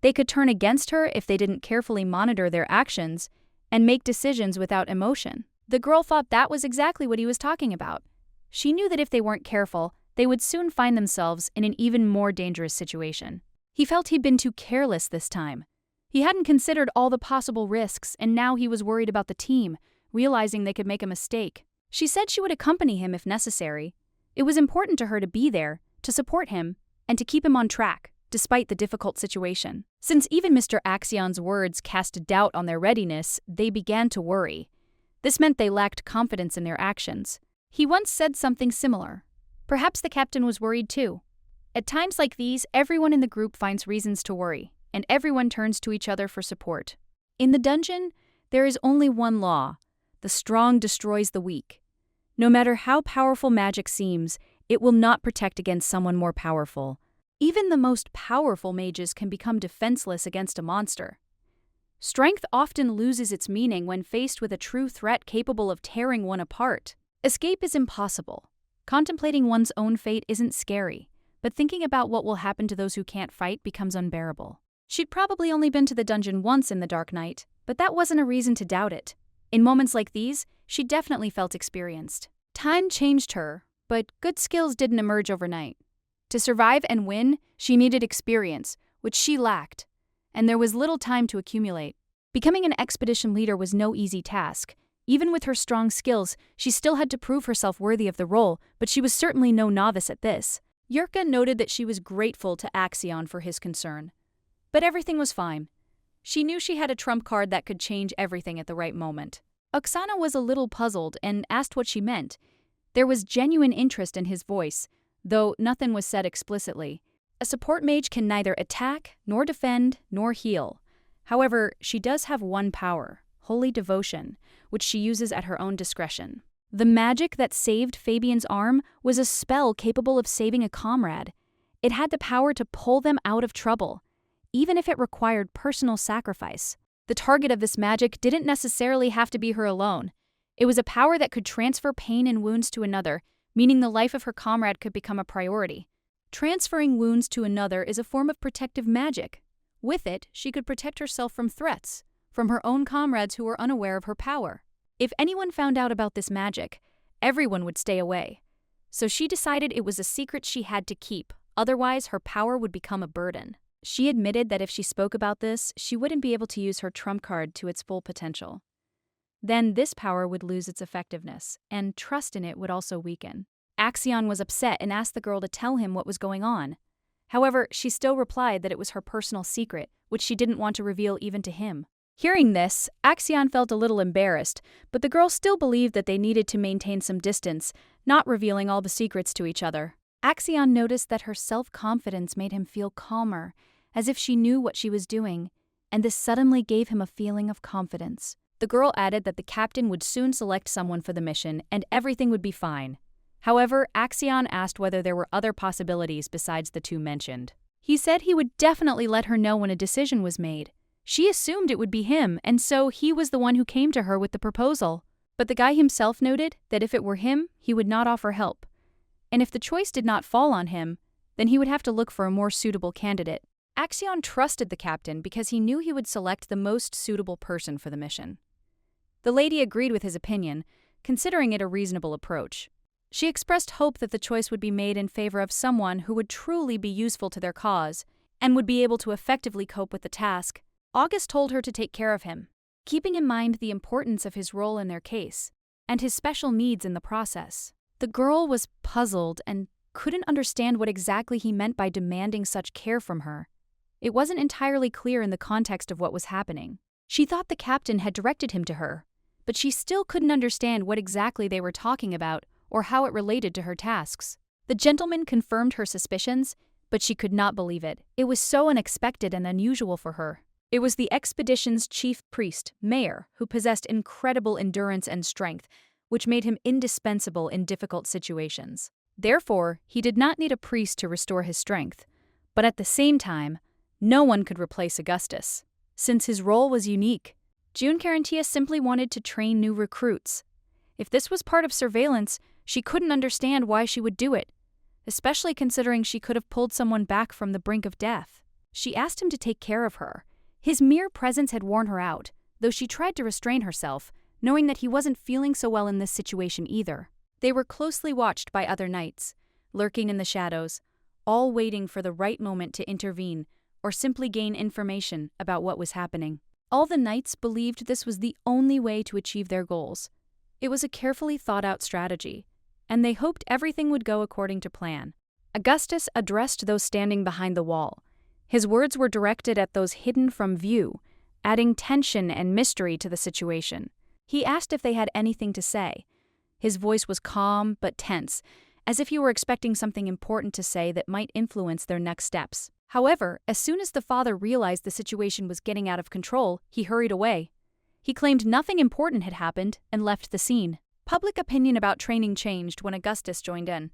They could turn against her if they didn't carefully monitor their actions and make decisions without emotion. The girl thought that was exactly what he was talking about. She knew that if they weren't careful, they would soon find themselves in an even more dangerous situation. He felt he'd been too careless this time. He hadn't considered all the possible risks, and now he was worried about the team, realizing they could make a mistake. She said she would accompany him if necessary. It was important to her to be there, to support him, and to keep him on track, despite the difficult situation. Since even Mr. Axion's words cast a doubt on their readiness, they began to worry. This meant they lacked confidence in their actions. He once said something similar. Perhaps the captain was worried too. At times like these, everyone in the group finds reasons to worry, and everyone turns to each other for support. In the dungeon, there is only one law: the strong destroys the weak. No matter how powerful magic seems, it will not protect against someone more powerful. Even the most powerful mages can become defenseless against a monster. Strength often loses its meaning when faced with a true threat capable of tearing one apart. Escape is impossible. Contemplating one's own fate isn't scary, but thinking about what will happen to those who can't fight becomes unbearable. She'd probably only been to the dungeon once in the Dark Night, but that wasn't a reason to doubt it. In moments like these, she definitely felt experienced. Time changed her, but good skills didn't emerge overnight. To survive and win, she needed experience, which she lacked, and there was little time to accumulate. Becoming an expedition leader was no easy task. Even with her strong skills, she still had to prove herself worthy of the role, but she was certainly no novice at this. Yurka noted that she was grateful to Axion for his concern. But everything was fine. She knew she had a trump card that could change everything at the right moment. Oksana was a little puzzled and asked what she meant. There was genuine interest in his voice, though nothing was said explicitly. A support mage can neither attack, nor defend, nor heal. However, she does have one power: holy devotion, which she uses at her own discretion. The magic that saved Fabian's arm was a spell capable of saving a comrade. It had the power to pull them out of trouble, even if it required personal sacrifice. The target of this magic didn't necessarily have to be her alone. It was a power that could transfer pain and wounds to another, meaning the life of her comrade could become a priority. Transferring wounds to another is a form of protective magic. With it, she could protect herself from threats, from her own comrades who were unaware of her power. If anyone found out about this magic, everyone would stay away. So she decided it was a secret she had to keep, otherwise her power would become a burden. She admitted that if she spoke about this, she wouldn't be able to use her trump card to its full potential. Then this power would lose its effectiveness, and trust in it would also weaken. Axion was upset and asked the girl to tell him what was going on. However, she still replied that it was her personal secret, which she didn't want to reveal even to him. Hearing this, Axion felt a little embarrassed, but the girl still believed that they needed to maintain some distance, not revealing all the secrets to each other. Axion noticed that her self-confidence made him feel calmer, as if she knew what she was doing, and this suddenly gave him a feeling of confidence. The girl added that the captain would soon select someone for the mission and everything would be fine. However, Axion asked whether there were other possibilities besides the two mentioned. He said he would definitely let her know when a decision was made. She assumed it would be him, and so he was the one who came to her with the proposal. But the guy himself noted that if it were him, he would not offer help. And if the choice did not fall on him, then he would have to look for a more suitable candidate. Axion trusted the captain because he knew he would select the most suitable person for the mission. The lady agreed with his opinion, considering it a reasonable approach. She expressed hope that the choice would be made in favor of someone who would truly be useful to their cause and would be able to effectively cope with the task. August told her to take care of him, keeping in mind the importance of his role in their case and his special needs in the process. The girl was puzzled and couldn't understand what exactly he meant by demanding such care from her. It wasn't entirely clear in the context of what was happening. She thought the captain had directed him to her, but she still couldn't understand what exactly they were talking about or how it related to her tasks. The gentleman confirmed her suspicions, but she could not believe it. It was so unexpected and unusual for her. It was the expedition's chief priest, Mayer, who possessed incredible endurance and strength, which made him indispensable in difficult situations. Therefore, he did not need a priest to restore his strength, but at the same time, no one could replace Augustus, since his role was unique. June Carrantia simply wanted to train new recruits. If this was part of surveillance, she couldn't understand why she would do it, especially considering she could have pulled someone back from the brink of death. She asked him to take care of her. His mere presence had worn her out, though she tried to restrain herself, knowing that he wasn't feeling so well in this situation either. They were closely watched by other knights, lurking in the shadows, all waiting for the right moment to intervene or simply gain information about what was happening. All the knights believed this was the only way to achieve their goals. It was a carefully thought-out strategy, and they hoped everything would go according to plan. Augustus addressed those standing behind the wall. His words were directed at those hidden from view, adding tension and mystery to the situation. He asked if they had anything to say. His voice was calm but tense, as if he were expecting something important to say that might influence their next steps. However, as soon as the father realized the situation was getting out of control, he hurried away. He claimed nothing important had happened and left the scene. Public opinion about training changed when Augustus joined in.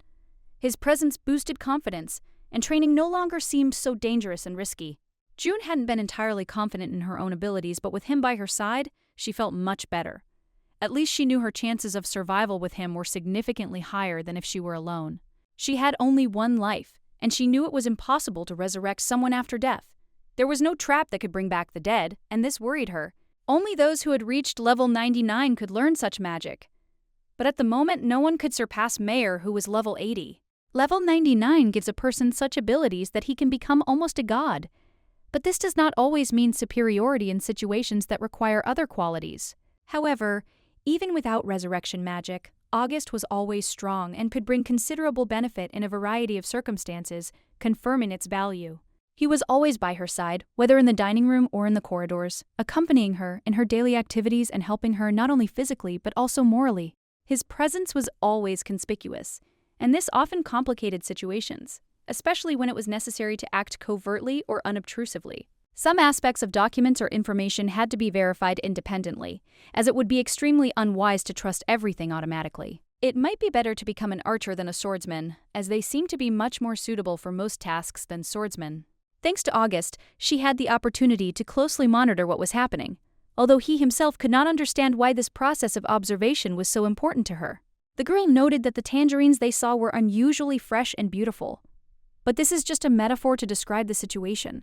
His presence boosted confidence, and training no longer seemed so dangerous and risky. June hadn't been entirely confident in her own abilities, but with him by her side, she felt much better. At least she knew her chances of survival with him were significantly higher than if she were alone. She had only one life, and she knew it was impossible to resurrect someone after death. There was no trap that could bring back the dead, and this worried her. Only those who had reached level 99 could learn such magic. But at the moment, no one could surpass Mayer, who was level 80. Level 99 gives a person such abilities that he can become almost a god. But this does not always mean superiority in situations that require other qualities. However, even without resurrection magic, August was always strong and could bring considerable benefit in a variety of circumstances, confirming its value. He was always by her side, whether in the dining room or in the corridors, accompanying her in her daily activities and helping her not only physically but also morally. His presence was always conspicuous, and this often complicated situations, especially when it was necessary to act covertly or unobtrusively. Some aspects of documents or information had to be verified independently, as it would be extremely unwise to trust everything automatically. It might be better to become an archer than a swordsman, as they seem to be much more suitable for most tasks than swordsmen. Thanks to August, she had the opportunity to closely monitor what was happening, although he himself could not understand why this process of observation was so important to her. The girl noted that the tangerines they saw were unusually fresh and beautiful. But this is just a metaphor to describe the situation.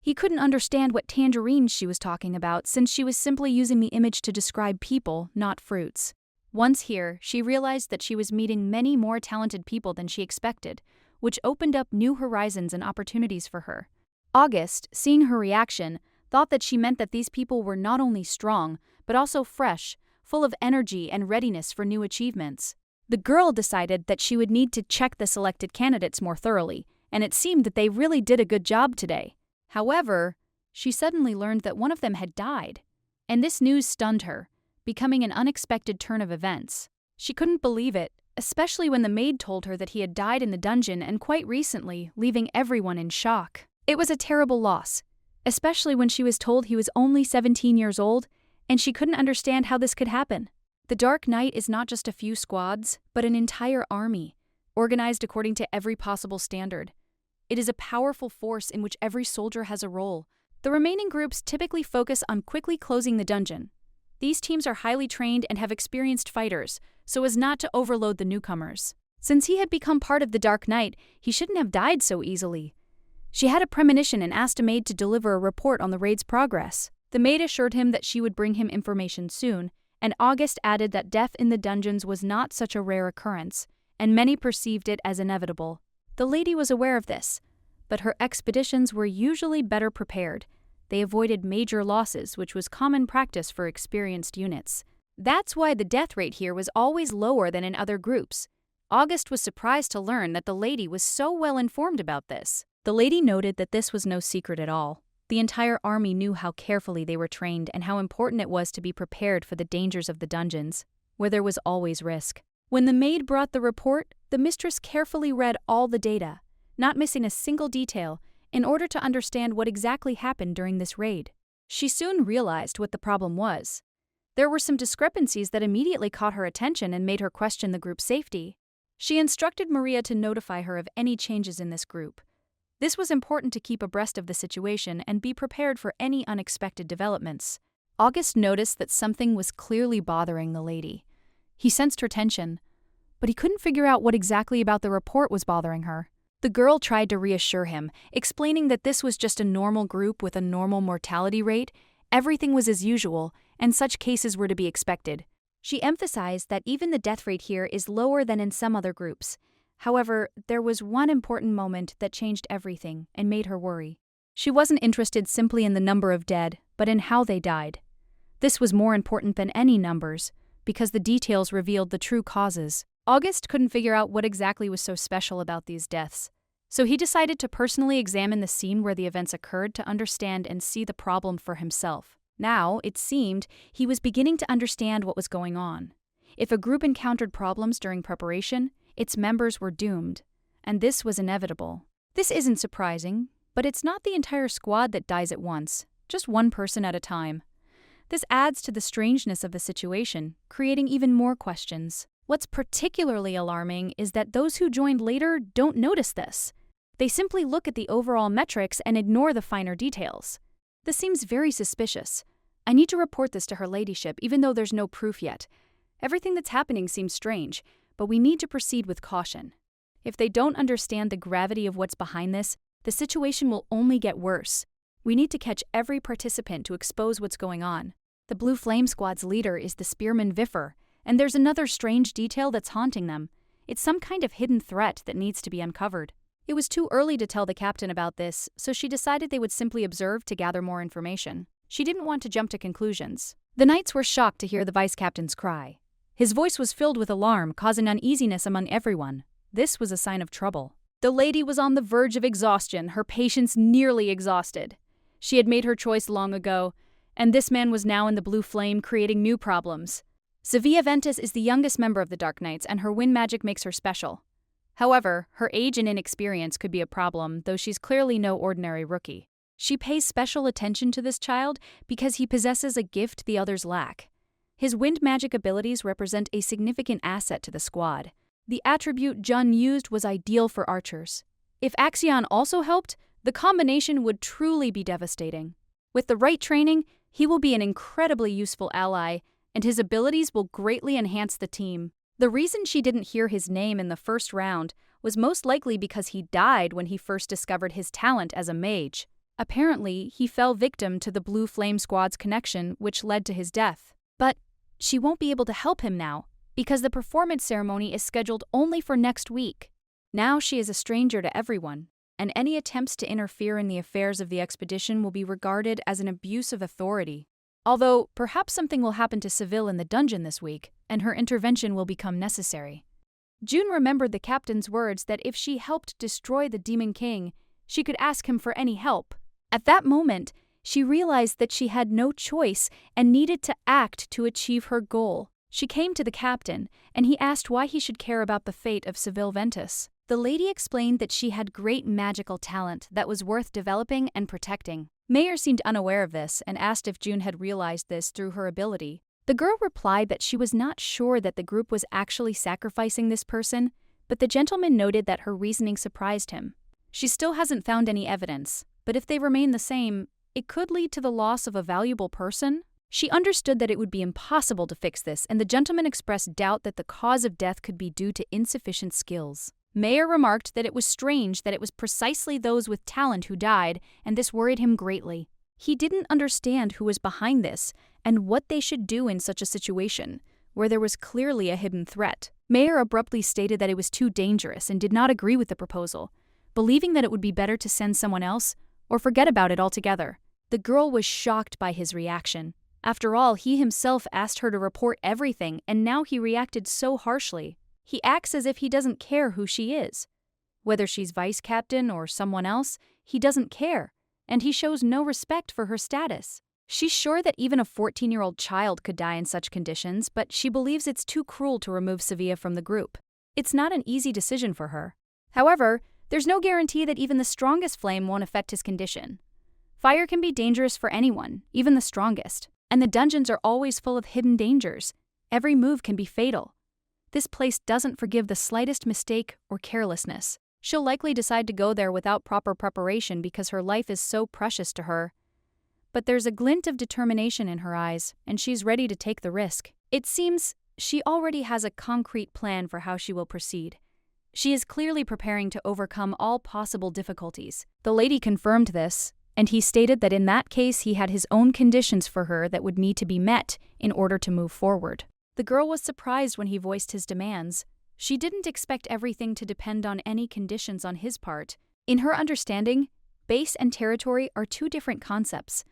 He couldn't understand what tangerines she was talking about, since she was simply using the image to describe people, not fruits. Once here, she realized that she was meeting many more talented people than she expected, which opened up new horizons and opportunities for her. August, seeing her reaction, thought that she meant that these people were not only strong, but also fresh, full of energy and readiness for new achievements. The girl decided that she would need to check the selected candidates more thoroughly, and it seemed that they really did a good job today. However, she suddenly learned that one of them had died, and this news stunned her, becoming an unexpected turn of events. She couldn't believe it, especially when the maid told her that he had died in the dungeon and quite recently, leaving everyone in shock. It was a terrible loss, especially when she was told he was only 17 years old, and she couldn't understand how this could happen. The Dark Knight is not just a few squads, but an entire army, organized according to every possible standard. It is a powerful force in which every soldier has a role. The remaining groups typically focus on quickly closing the dungeon. These teams are highly trained and have experienced fighters, so as not to overload the newcomers. Since he had become part of the Dark Knight, he shouldn't have died so easily. She had a premonition and asked a maid to deliver a report on the raid's progress. The maid assured him that she would bring him information soon, and August added that death in the dungeons was not such a rare occurrence, and many perceived it as inevitable. The lady was aware of this, but her expeditions were usually better prepared. They avoided major losses, which was common practice for experienced units. That's why the death rate here was always lower than in other groups. August was surprised to learn that the lady was so well informed about this. The lady noted that this was no secret at all. The entire army knew how carefully they were trained and how important it was to be prepared for the dangers of the dungeons, where there was always risk. When the maid brought the report, the mistress carefully read all the data, not missing a single detail, in order to understand what exactly happened during this raid. She soon realized what the problem was. There were some discrepancies that immediately caught her attention and made her question the group's safety. She instructed Maria to notify her of any changes in this group. This was important to keep abreast of the situation and be prepared for any unexpected developments. August noticed that something was clearly bothering the lady. He sensed her tension, but he couldn't figure out what exactly about the report was bothering her. The girl tried to reassure him, explaining that this was just a normal group with a normal mortality rate, everything was as usual, and such cases were to be expected. She emphasized that even the death rate here is lower than in some other groups. However, there was one important moment that changed everything and made her worry. She wasn't interested simply in the number of dead, but in how they died. This was more important than any numbers, because the details revealed the true causes. August couldn't figure out what exactly was so special about these deaths, so he decided to personally examine the scene where the events occurred to understand and see the problem for himself. Now, it seemed, he was beginning to understand what was going on. If a group encountered problems during preparation, its members were doomed, and this was inevitable. This isn't surprising, but it's not the entire squad that dies at once, just one person at a time. This adds to the strangeness of the situation, creating even more questions. What's particularly alarming is that those who joined later don't notice this. They simply look at the overall metrics and ignore the finer details. This seems very suspicious. I need to report this to her ladyship, even though there's no proof yet. Everything that's happening seems strange, but we need to proceed with caution. If they don't understand the gravity of what's behind this, the situation will only get worse. We need to catch every participant to expose what's going on. The Blue Flame Squad's leader is the spearman Viffer, and there's another strange detail that's haunting them. It's some kind of hidden threat that needs to be uncovered. It was too early to tell the captain about this, so she decided they would simply observe to gather more information. She didn't want to jump to conclusions. The knights were shocked to hear the vice captain's cry. His voice was filled with alarm, causing uneasiness among everyone. This was a sign of trouble. The lady was on the verge of exhaustion, her patience nearly exhausted. She had made her choice long ago, and this man was now in the Blue Flame, creating new problems. Sevilla Ventus is the youngest member of the Dark Knights, and her wind magic makes her special. However, her age and inexperience could be a problem, though she's clearly no ordinary rookie. She pays special attention to this child because he possesses a gift the others lack. His wind magic abilities represent a significant asset to the squad. The attribute Jun used was ideal for archers. If Axion also helped, the combination would truly be devastating. With the right training, he will be an incredibly useful ally, and his abilities will greatly enhance the team. The reason she didn't hear his name in the first round was most likely because he died when he first discovered his talent as a mage. Apparently, he fell victim to the Blue Flame Squad's connection, which led to his death. But she won't be able to help him now, because the performance ceremony is scheduled only for next week. Now she is a stranger to everyone, and any attempts to interfere in the affairs of the expedition will be regarded as an abuse of authority. Although, perhaps something will happen to Seville in the dungeon this week, and her intervention will become necessary. June remembered the captain's words that if she helped destroy the Demon King, she could ask him for any help. At that moment, she realized that she had no choice and needed to act to achieve her goal. She came to the captain, and he asked why he should care about the fate of Seville Ventus. The lady explained that she had great magical talent that was worth developing and protecting. Mayer seemed unaware of this and asked if June had realized this through her ability. The girl replied that she was not sure that the group was actually sacrificing this person, but the gentleman noted that her reasoning surprised him. She still hasn't found any evidence, but if they remain the same, it could lead to the loss of a valuable person. She understood that it would be impossible to fix this, and the gentleman expressed doubt that the cause of death could be due to insufficient skills. Mayer remarked that it was strange that it was precisely those with talent who died, and this worried him greatly. He didn't understand who was behind this and what they should do in such a situation, where there was clearly a hidden threat. Mayer abruptly stated that it was too dangerous and did not agree with the proposal, believing that it would be better to send someone else or forget about it altogether. The girl was shocked by his reaction. After all, he himself asked her to report everything, and now he reacted so harshly. He acts as if he doesn't care who she is. Whether she's vice captain or someone else, he doesn't care, and he shows no respect for her status. She's sure that even a 14-year-old child could die in such conditions, but she believes it's too cruel to remove Sevilla from the group. It's not an easy decision for her. However, there's no guarantee that even the strongest flame won't affect his condition. Fire can be dangerous for anyone, even the strongest, and the dungeons are always full of hidden dangers. Every move can be fatal. This place doesn't forgive the slightest mistake or carelessness. She'll likely decide to go there without proper preparation because her life is so precious to her. But there's a glint of determination in her eyes, and she's ready to take the risk. It seems she already has a concrete plan for how she will proceed. She is clearly preparing to overcome all possible difficulties. The lady confirmed this, and he stated that in that case he had his own conditions for her that would need to be met in order to move forward. The girl was surprised when he voiced his demands. She didn't expect everything to depend on any conditions on his part. In her understanding, base and territory are two different concepts.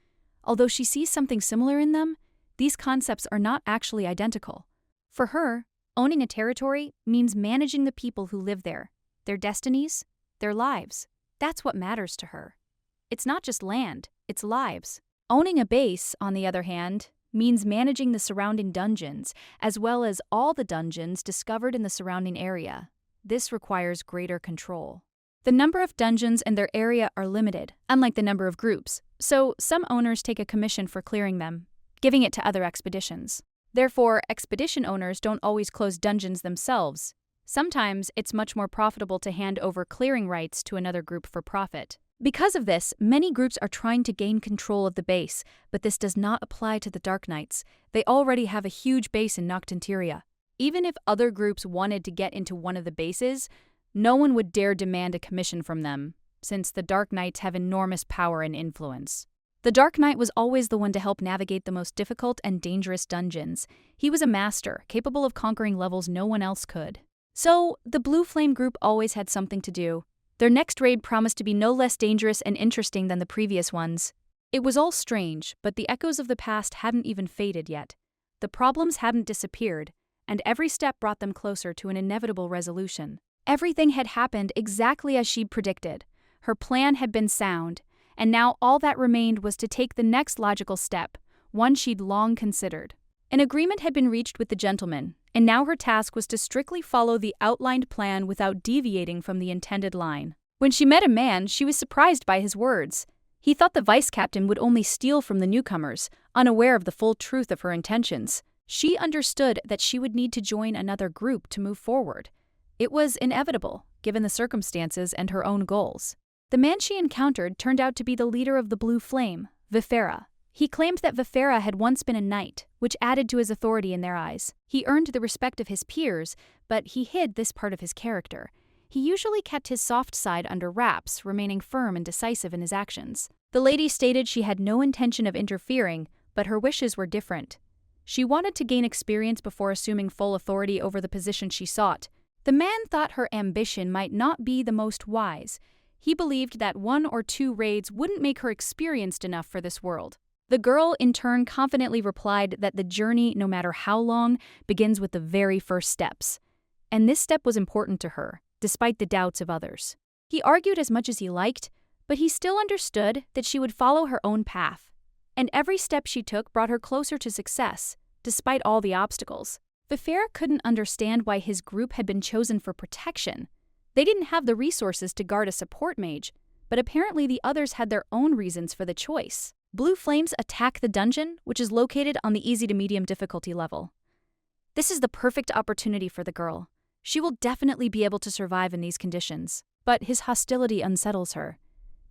Although she sees something similar in them, these concepts are not actually identical. For her, owning a territory means managing the people who live there, their destinies, their lives. That's what matters to her. It's not just land, it's lives. Owning a base, on the other hand, means managing the surrounding dungeons, as well as all the dungeons discovered in the surrounding area. This requires greater control. The number of dungeons and their area are limited, unlike the number of groups, so some owners take a commission for clearing them, giving it to other expeditions. Therefore, expedition owners don't always close dungeons themselves. Sometimes it's much more profitable to hand over clearing rights to another group for profit. Because of this, many groups are trying to gain control of the base, but this does not apply to the Dark Knights. They already have a huge base in Noctanteria. Even if other groups wanted to get into one of the bases, no one would dare demand a commission from them, since the Dark Knights have enormous power and influence. The Dark Knight was always the one to help navigate the most difficult and dangerous dungeons. He was a master, capable of conquering levels no one else could. So, the Blue Flame group always had something to do. Their next raid promised to be no less dangerous and interesting than the previous ones. It was all strange, but the echoes of the past hadn't even faded yet. The problems hadn't disappeared, and every step brought them closer to an inevitable resolution. Everything had happened exactly as she'd predicted. Her plan had been sound, and now all that remained was to take the next logical step, one she'd long considered. An agreement had been reached with the gentleman, and now her task was to strictly follow the outlined plan without deviating from the intended line. When she met a man, she was surprised by his words. He thought the vice captain would only steal from the newcomers, unaware of the full truth of her intentions. She understood that she would need to join another group to move forward. It was inevitable, given the circumstances and her own goals. The man she encountered turned out to be the leader of the Blue Flame, Vifera. He claimed that Vifera had once been a knight, which added to his authority in their eyes. He earned the respect of his peers, but he hid this part of his character. He usually kept his soft side under wraps, remaining firm and decisive in his actions. The lady stated she had no intention of interfering, but her wishes were different. She wanted to gain experience before assuming full authority over the position she sought. The man thought her ambition might not be the most wise. He believed that 1 or 2 raids wouldn't make her experienced enough for this world. The girl, in turn, confidently replied that the journey, no matter how long, begins with the very first steps. And this step was important to her, despite the doubts of others. He argued as much as he liked, but he still understood that she would follow her own path. And every step she took brought her closer to success, despite all the obstacles. Vifera couldn't understand why his group had been chosen for protection. They didn't have the resources to guard a support mage, but apparently the others had their own reasons for the choice. Blue Flames attack the dungeon, which is located on the easy to medium difficulty level. This is the perfect opportunity for the girl. She will definitely be able to survive in these conditions. But his hostility unsettles her.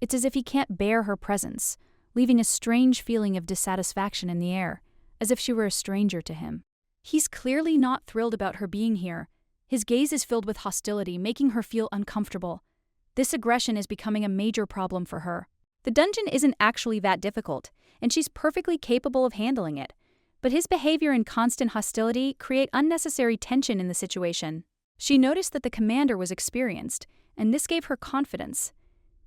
It's as if he can't bear her presence, leaving a strange feeling of dissatisfaction in the air, as if she were a stranger to him. He's clearly not thrilled about her being here. His gaze is filled with hostility, making her feel uncomfortable. This aggression is becoming a major problem for her. The dungeon isn't actually that difficult, and she's perfectly capable of handling it. But his behavior and constant hostility create unnecessary tension in the situation. She noticed that the commander was experienced, and this gave her confidence.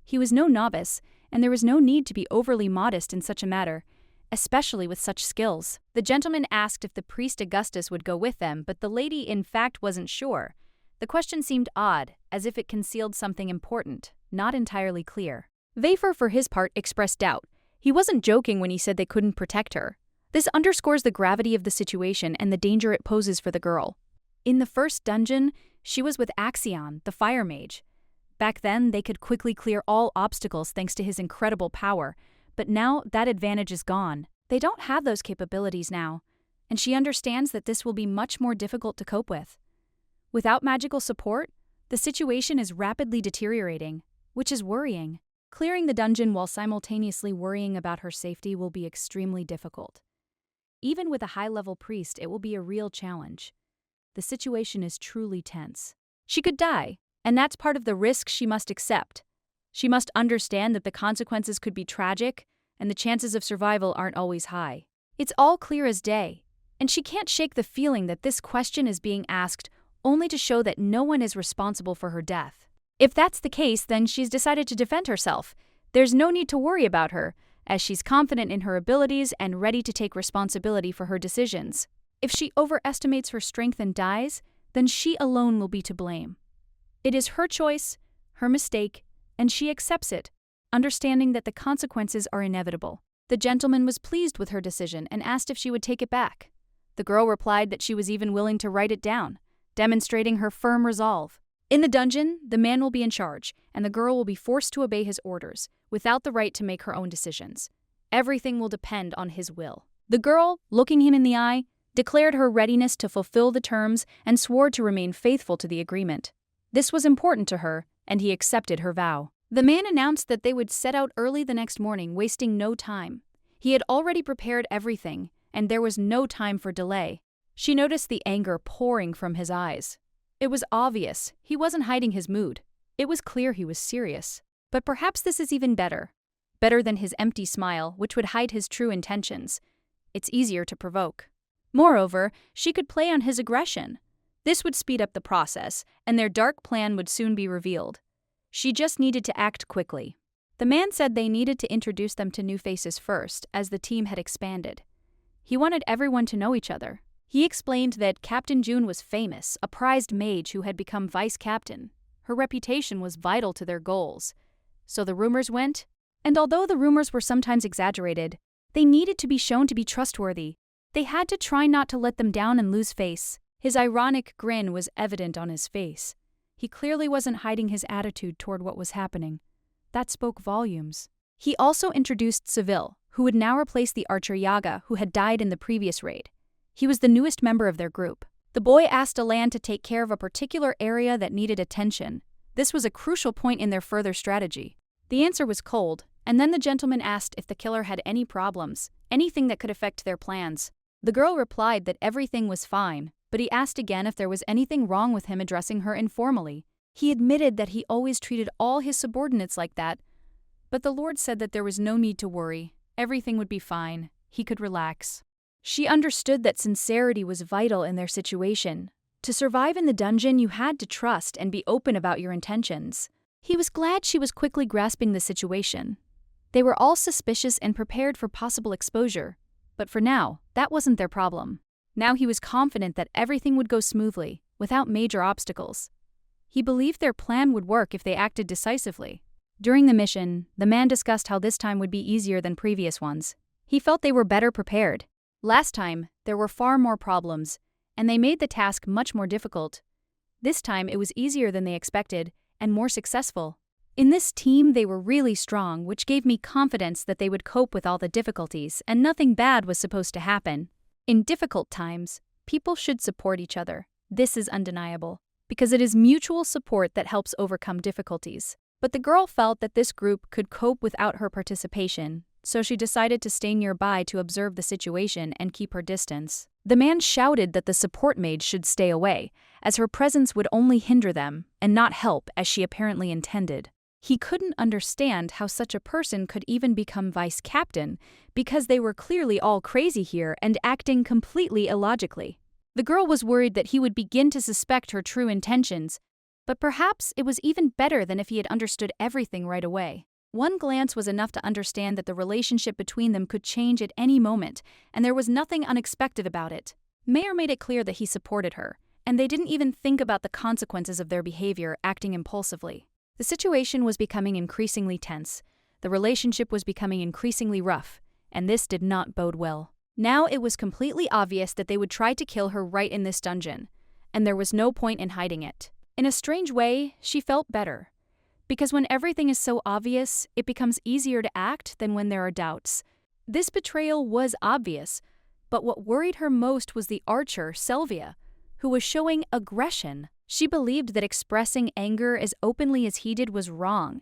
He was no novice, and there was no need to be overly modest in such a matter, especially with such skills. The gentleman asked if the priest Augustus would go with them, but the lady in fact wasn't sure. The question seemed odd, as if it concealed something important, not entirely clear. Vafer, for his part, expressed doubt. He wasn't joking when he said they couldn't protect her. This underscores the gravity of the situation and the danger it poses for the girl. In the first dungeon, she was with Axion, the fire mage. Back then, they could quickly clear all obstacles thanks to his incredible power, but now that advantage is gone. They don't have those capabilities now, and she understands that this will be much more difficult to cope with. Without magical support, the situation is rapidly deteriorating, which is worrying. Clearing the dungeon while simultaneously worrying about her safety will be extremely difficult. Even with a high-level priest, it will be a real challenge. The situation is truly tense. She could die, and that's part of the risk she must accept. She must understand that the consequences could be tragic, and the chances of survival aren't always high. It's all clear as day, and she can't shake the feeling that this question is being asked only to show that no one is responsible for her death. If that's the case, then she's decided to defend herself. There's no need to worry about her, as she's confident in her abilities and ready to take responsibility for her decisions. If she overestimates her strength and dies, then she alone will be to blame. It is her choice, her mistake, and she accepts it, understanding that the consequences are inevitable. The gentleman was pleased with her decision and asked if she would take it back. The girl replied that she was even willing to write it down, demonstrating her firm resolve. In the dungeon, the man will be in charge, and the girl will be forced to obey his orders, without the right to make her own decisions. Everything will depend on his will. The girl, looking him in the eye, declared her readiness to fulfill the terms and swore to remain faithful to the agreement. This was important to her, and he accepted her vow. The man announced that they would set out early the next morning, wasting no time. He had already prepared everything, and there was no time for delay. She noticed the anger pouring from his eyes. It was obvious he wasn't hiding his mood. It was clear he was serious. But perhaps this is even better. Better than his empty smile, which would hide his true intentions. It's easier to provoke. Moreover, she could play on his aggression. This would speed up the process, and their dark plan would soon be revealed. She just needed to act quickly. The man said they needed to introduce them to new faces first, as the team had expanded. He wanted everyone to know each other. He explained that Captain June was famous, a prized mage who had become vice captain. Her reputation was vital to their goals. So the rumors went, and although the rumors were sometimes exaggerated, they needed to be shown to be trustworthy. They had to try not to let them down and lose face. His ironic grin was evident on his face. He clearly wasn't hiding his attitude toward what was happening. That spoke volumes. He also introduced Seville, who would now replace the archer Yaga, who had died in the previous raid. He was the newest member of their group. The boy asked Alan to take care of a particular area that needed attention. This was a crucial point in their further strategy. The answer was cold, and then the gentleman asked if the killer had any problems, anything that could affect their plans. The girl replied that everything was fine, but he asked again if there was anything wrong with him addressing her informally. He admitted that he always treated all his subordinates like that, but the Lord said that there was no need to worry. Everything would be fine. He could relax. She understood that sincerity was vital in their situation. To survive in the dungeon, you had to trust and be open about your intentions. He was glad she was quickly grasping the situation. They were all suspicious and prepared for possible exposure, but for now, that wasn't their problem. Now he was confident that everything would go smoothly, without major obstacles. He believed their plan would work if they acted decisively. During the mission, the man discussed how this time would be easier than previous ones. He felt they were better prepared. Last time, there were far more problems, and they made the task much more difficult. This time, it was easier than they expected, and more successful. In this team, they were really strong, which gave me confidence that they would cope with all the difficulties, and nothing bad was supposed to happen. In difficult times, people should support each other. This is undeniable, because it is mutual support that helps overcome difficulties. But the girl felt that this group could cope without her participation, so she decided to stay nearby to observe the situation and keep her distance. The man shouted that the support mage should stay away, as her presence would only hinder them and not help as she apparently intended. He couldn't understand how such a person could even become vice captain, because they were clearly all crazy here and acting completely illogically. The girl was worried that he would begin to suspect her true intentions, but perhaps it was even better than if he had understood everything right away. One glance was enough to understand that the relationship between them could change at any moment, and there was nothing unexpected about it. Mayer made it clear that he supported her, and they didn't even think about the consequences of their behavior, acting impulsively. The situation was becoming increasingly tense. The relationship was becoming increasingly rough, and this did not bode well. Now it was completely obvious that they would try to kill her right in this dungeon, and there was no point in hiding it. In a strange way, she felt better. Because when everything is so obvious, it becomes easier to act than when there are doubts. This betrayal was obvious, but what worried her most was the archer, Selvia, who was showing aggression. She believed that expressing anger as openly as he did was wrong.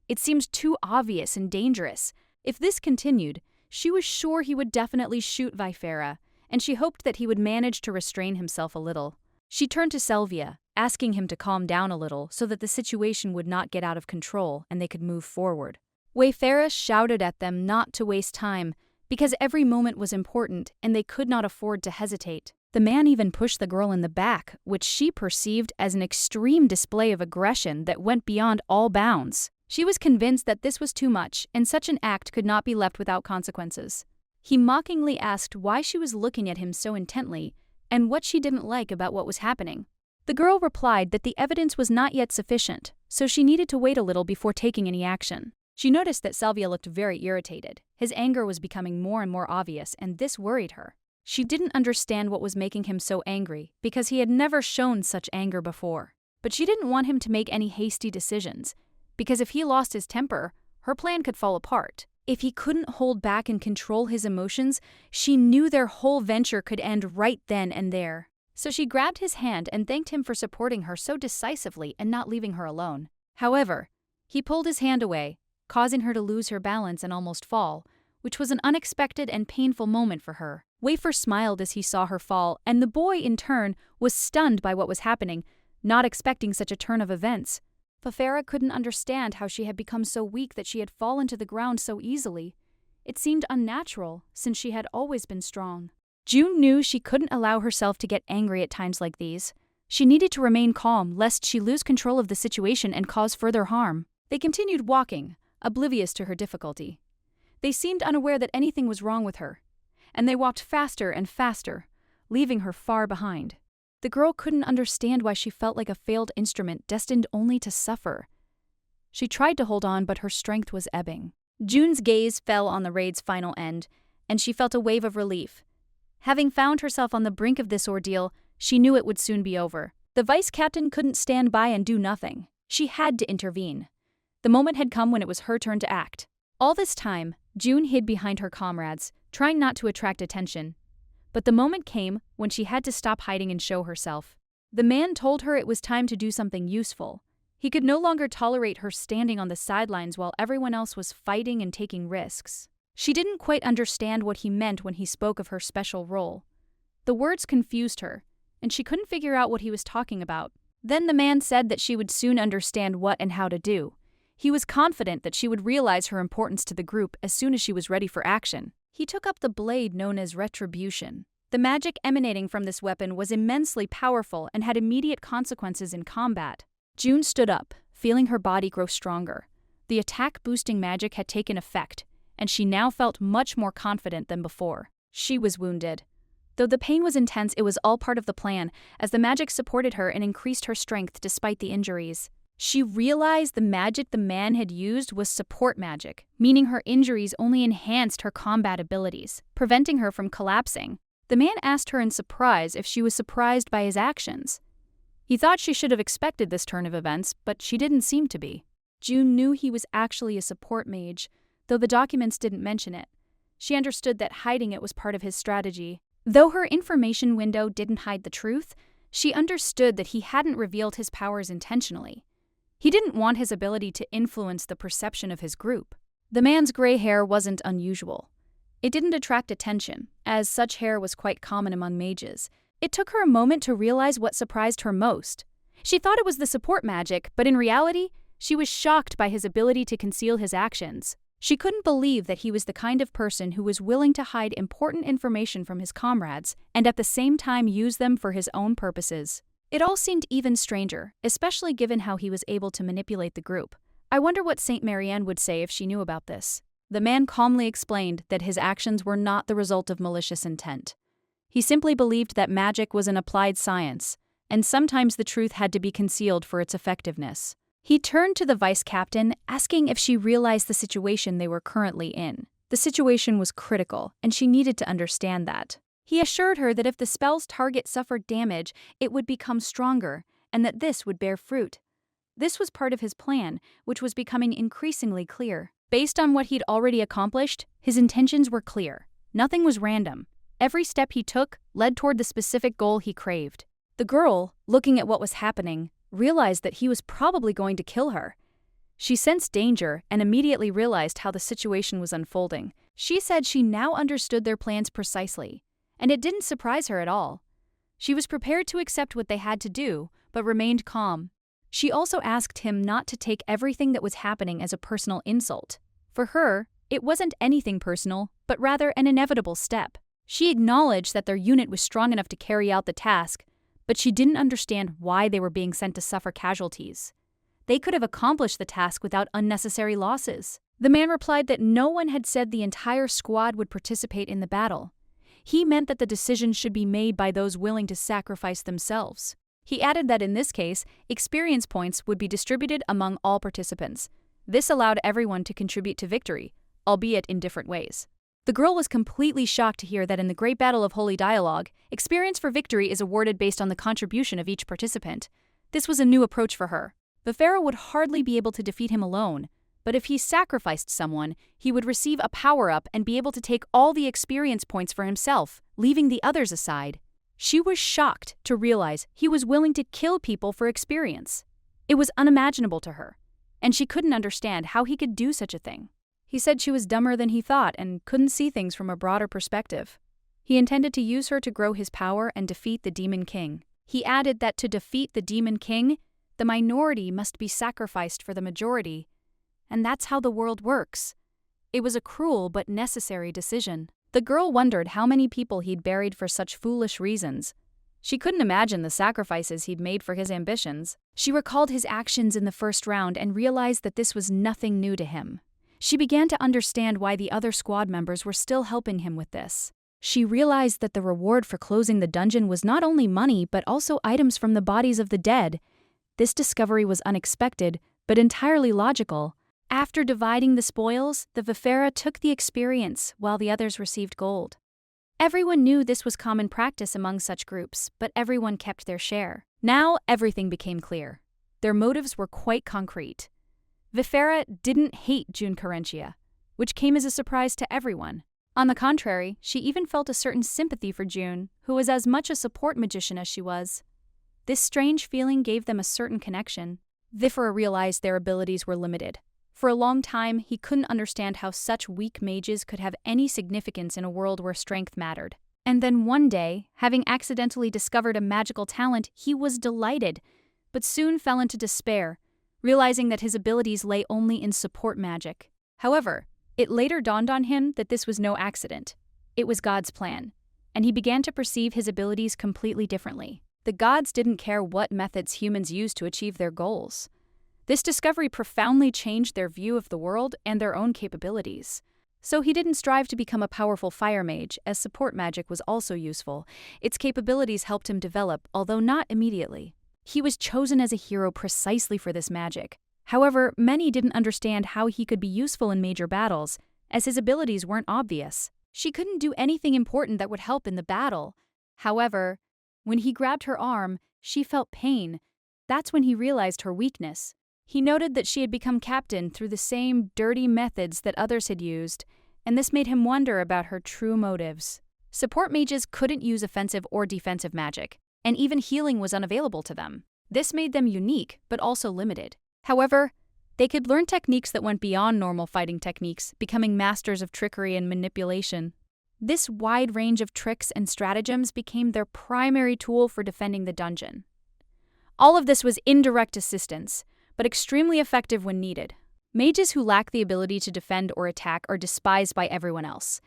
It seemed too obvious and dangerous. If this continued, she was sure he would definitely shoot Vifera, and she hoped that he would manage to restrain himself a little. She turned to Selvia, asking him to calm down a little so that the situation would not get out of control and they could move forward. Vifera shouted at them not to waste time, because every moment was important and they could not afford to hesitate. The man even pushed the girl in the back, which she perceived as an extreme display of aggression that went beyond all bounds. She was convinced that this was too much, and such an act could not be left without consequences. He mockingly asked why she was looking at him so intently, and what she didn't like about what was happening. The girl replied that the evidence was not yet sufficient, so she needed to wait a little before taking any action. She noticed that Selvia looked very irritated. His anger was becoming more and more obvious, and this worried her. She didn't understand what was making him so angry, because he had never shown such anger before. But she didn't want him to make any hasty decisions, because if he lost his temper, her plan could fall apart. If he couldn't hold back and control his emotions, she knew their whole venture could end right then and there. So she grabbed his hand and thanked him for supporting her so decisively and not leaving her alone. However, he pulled his hand away, causing her to lose her balance and almost fall, which was an unexpected and painful moment for her. Wafer smiled as he saw her fall, and the boy, in turn, was stunned by what was happening, not expecting such a turn of events. Vifera couldn't understand how she had become so weak that she had fallen to the ground so easily. It seemed unnatural, since she had always been strong. June knew she couldn't allow herself to get angry at times like these. She needed to remain calm, lest she lose control of the situation and cause further harm. They continued walking, oblivious to her difficulty. They seemed unaware that anything was wrong with her, and they walked faster and faster, leaving her far behind. The girl couldn't understand why she felt like a failed instrument destined only to suffer. She tried to hold on, but her strength was ebbing. June's gaze fell on the raid's final end, and she felt a wave of relief. Having found herself on the brink of this ordeal, she knew it would soon be over. The vice captain couldn't stand by and do nothing. She had to intervene. The moment had come when it was her turn to act. All this time, June hid behind her comrades, trying not to attract attention. But the moment came when she had to stop hiding and show herself. The man told her it was time to do something useful. He could no longer tolerate her standing on the sidelines while everyone else was fighting and taking risks. She didn't quite understand what he meant when he spoke of her special role. The words confused her, and she couldn't figure out what he was talking about. Then the man said that she would soon understand what and how to do. He was confident that she would realize her importance to the group as soon as she was ready for action. He took up the blade known as Retribution. The magic emanating from this weapon was immensely powerful and had immediate consequences in combat. June stood up, feeling her body grow stronger. The attack-boosting magic had taken effect, and she now felt much more confident than before. She was wounded. Though the pain was intense, it was all part of the plan, as the magic supported her and increased her strength despite the injuries. She realized the magic the man had used was support magic, meaning her injuries only enhanced her combat abilities, preventing her from collapsing. The man asked her in surprise if she was surprised by his actions. He thought she should have expected this turn of events, but she didn't seem to be. June knew he was actually a support mage, though the documents didn't mention it. She understood that hiding it was part of his strategy. Though her information window didn't hide the truth, she understood that he hadn't revealed his powers intentionally. He didn't want his ability to influence the perception of his group. The man's gray hair wasn't unusual. It didn't attract attention, as such hair was quite common among mages, It took her a moment to realize what surprised her most. She thought it was the support magic, but in reality, she was shocked by his ability to conceal his actions. She couldn't believe that he was the kind of person who was willing to hide important information from his comrades and at the same time use them for his own purposes. It all seemed even stranger, especially given how he was able to manipulate the group. I wonder what Saint Marianne would say if she knew about this. The man calmly explained that his actions were not the result of malicious intent. He simply believed that magic was an applied science, and sometimes the truth had to be concealed for its effectiveness. He turned to the vice captain, asking if she realized the situation they were currently in. The situation was critical, and she needed to understand that. He assured her that if the spell's target suffered damage, it would become stronger, and that this would bear fruit. This was part of his plan, which was becoming increasingly clear. Based on what he'd already accomplished, his intentions were clear. Nothing was random. Every step he took led toward the specific goal he craved. The girl, looking at what was happening, realized that he was probably going to kill her. She sensed danger and immediately realized how the situation was unfolding. She said she now understood their plans precisely, and it didn't surprise her at all. She was prepared to accept what they had to do, but remained calm. She also asked him not to take everything that was happening as a personal insult. For her, it wasn't anything personal, but rather an inevitable step. She acknowledged that their unit was strong enough to carry out the task, but she didn't understand why they were being sent to suffer casualties. They could have accomplished the task without unnecessary losses. The man replied that no one had said the entire squad would participate in the battle. He meant that the decision should be made by those willing to sacrifice themselves. He added that in this case, experience points would be distributed among all participants. This allowed everyone to contribute to victory, albeit in different ways. The girl was completely shocked to hear that in the Great Battle of Holy Dialogue, experience for victory is awarded based on the contribution of each participant. This was a new approach for her. Vifera would hardly be able to defeat him alone, but if he sacrificed someone, he would receive a power-up and be able to take all the experience points for himself, leaving the others aside. She was shocked to realize he was willing to kill people for experience. It was unimaginable to her, and she couldn't understand how he could do such a thing. He said she was dumber than he thought and couldn't see things from a broader perspective. He intended to use her to grow his power and defeat the Demon King. He added that to defeat the Demon King, the minority must be sacrificed for the majority. And that's how the world works. It was a cruel but necessary decision. The girl wondered how many people he'd buried for such foolish reasons. She couldn't imagine the sacrifices he'd made for his ambitions. She recalled his actions in the first round and realized that this was nothing new to him. She began to understand why the other squad members were still helping him with this. She realized that the reward for closing the dungeon was not only money but also items from the bodies of the dead. This discovery was unexpected, but entirely logical. After dividing the spoils, the Vifera took the experience while the others received gold. Everyone knew this was common practice among such groups, but everyone kept their share. Now everything became clear. Their motives were quite concrete. Vifera didn't hate June Carentia, which came as a surprise to everyone. On the contrary, she even felt a certain sympathy for June, who was as much a support magician as she was. This strange feeling gave them a certain connection. Vifera realized their abilities were limited. For a long time, he couldn't understand how such weak mages could have any significance in a world where strength mattered. And then one day, having accidentally discovered a magical talent, he was delighted, but soon fell into despair, realizing that his abilities lay only in support magic. However, it later dawned on him that this was no accident. It was God's plan, and he began to perceive his abilities completely differently. The gods didn't care what methods humans used to achieve their goals. This discovery profoundly changed their view of the world and their own capabilities. So he didn't strive to become a powerful fire mage, as support magic was also useful. Its capabilities helped him develop, although not immediately. He was chosen as a hero precisely for this magic. However, many didn't understand how he could be useful in major battles, as his abilities weren't obvious. She couldn't do anything important that would help in the battle. However, when he grabbed her arm, she felt pain. That's when he realized her weakness. He noted that she had become captain through the same dirty methods that others had used, and this made him wonder about her true motives. Support mages couldn't use offensive or defensive magic, and even healing was unavailable to them. This made them unique, but also limited. However, they could learn techniques that went beyond normal fighting techniques, becoming masters of trickery and manipulation. This wide range of tricks and stratagems became their primary tool for defending the dungeon. All of this was indirect assistance, but extremely effective when needed. Mages who lack the ability to defend or attack are despised by everyone else.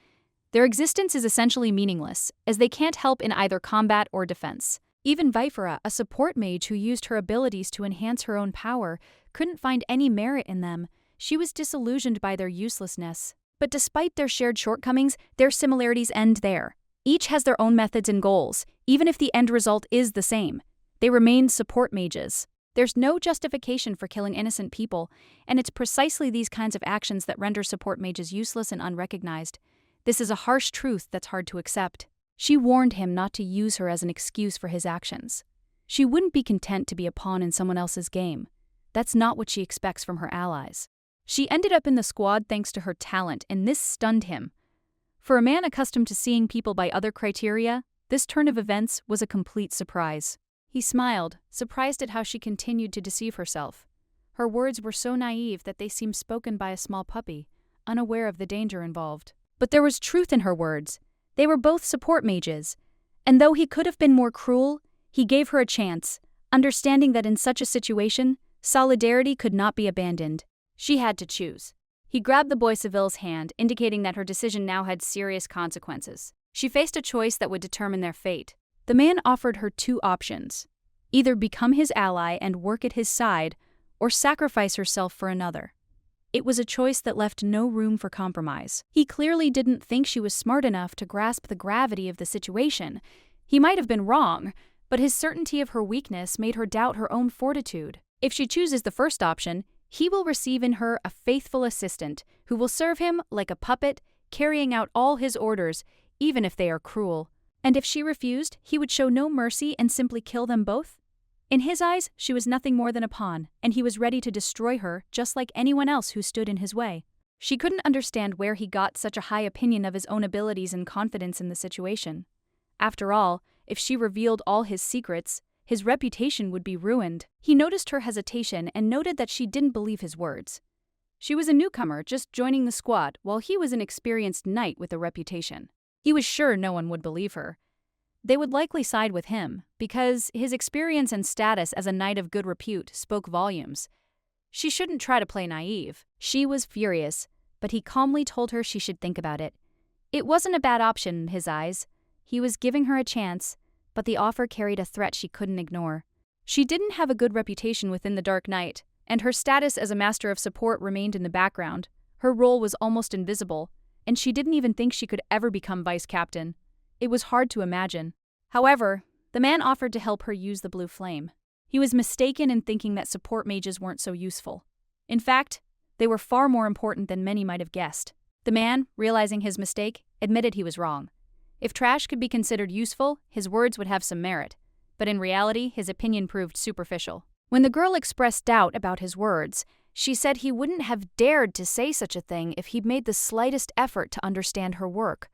Their existence is essentially meaningless, as they can't help in either combat or defense. Even Vipera, a support mage who used her abilities to enhance her own power, couldn't find any merit in them. She was disillusioned by their uselessness. But despite their shared shortcomings, their similarities end there. Each has their own methods and goals, even if the end result is the same. They remain support mages. There's no justification for killing innocent people, and it's precisely these kinds of actions that render support mages useless and unrecognized. This is a harsh truth that's hard to accept. She warned him not to use her as an excuse for his actions. She wouldn't be content to be a pawn in someone else's game. That's not what she expects from her allies. She ended up in the squad thanks to her talent, and this stunned him. For a man accustomed to seeing people by other criteria, this turn of events was a complete surprise. He smiled, surprised at how she continued to deceive herself. Her words were so naive that they seemed spoken by a small puppy, unaware of the danger involved. But there was truth in her words. They were both support mages, and though he could have been more cruel, he gave her a chance, understanding that in such a situation, solidarity could not be abandoned. She had to choose. He grabbed the boy Seville's hand, indicating that her decision now had serious consequences. She faced a choice that would determine their fate. The man offered her two options: either become his ally and work at his side, or sacrifice herself for another. It was a choice that left no room for compromise. He clearly didn't think she was smart enough to grasp the gravity of the situation. He might have been wrong, but his certainty of her weakness made her doubt her own fortitude. If she chooses the first option, he will receive in her a faithful assistant who will serve him like a puppet, carrying out all his orders, even if they are cruel. And if she refused, he would show no mercy and simply kill them both? In his eyes, she was nothing more than a pawn, and he was ready to destroy her just like anyone else who stood in his way. She couldn't understand where he got such a high opinion of his own abilities and confidence in the situation. After all, if she revealed all his secrets, his reputation would be ruined. He noticed her hesitation and noted that she didn't believe his words. She was a newcomer just joining the squad, while he was an experienced knight with a reputation. He was sure no one would believe her. They would likely side with him, because his experience and status as a knight of good repute spoke volumes. She shouldn't try to play naive. She was furious, but he calmly told her she should think about it. It wasn't a bad option in his eyes. He was giving her a chance, but the offer carried a threat she couldn't ignore. She didn't have a good reputation within the Dark Knight, and her status as a master of support remained in the background. Her role was almost invisible, and she didn't even think she could ever become vice captain. It was hard to imagine. However, the man offered to help her use the blue flame. He was mistaken in thinking that support mages weren't so useful. In fact, they were far more important than many might have guessed. The man, realizing his mistake, admitted he was wrong. If trash could be considered useful, his words would have some merit. But in reality, his opinion proved superficial. When the girl expressed doubt about his words, she said he wouldn't have dared to say such a thing if he'd made the slightest effort to understand her work.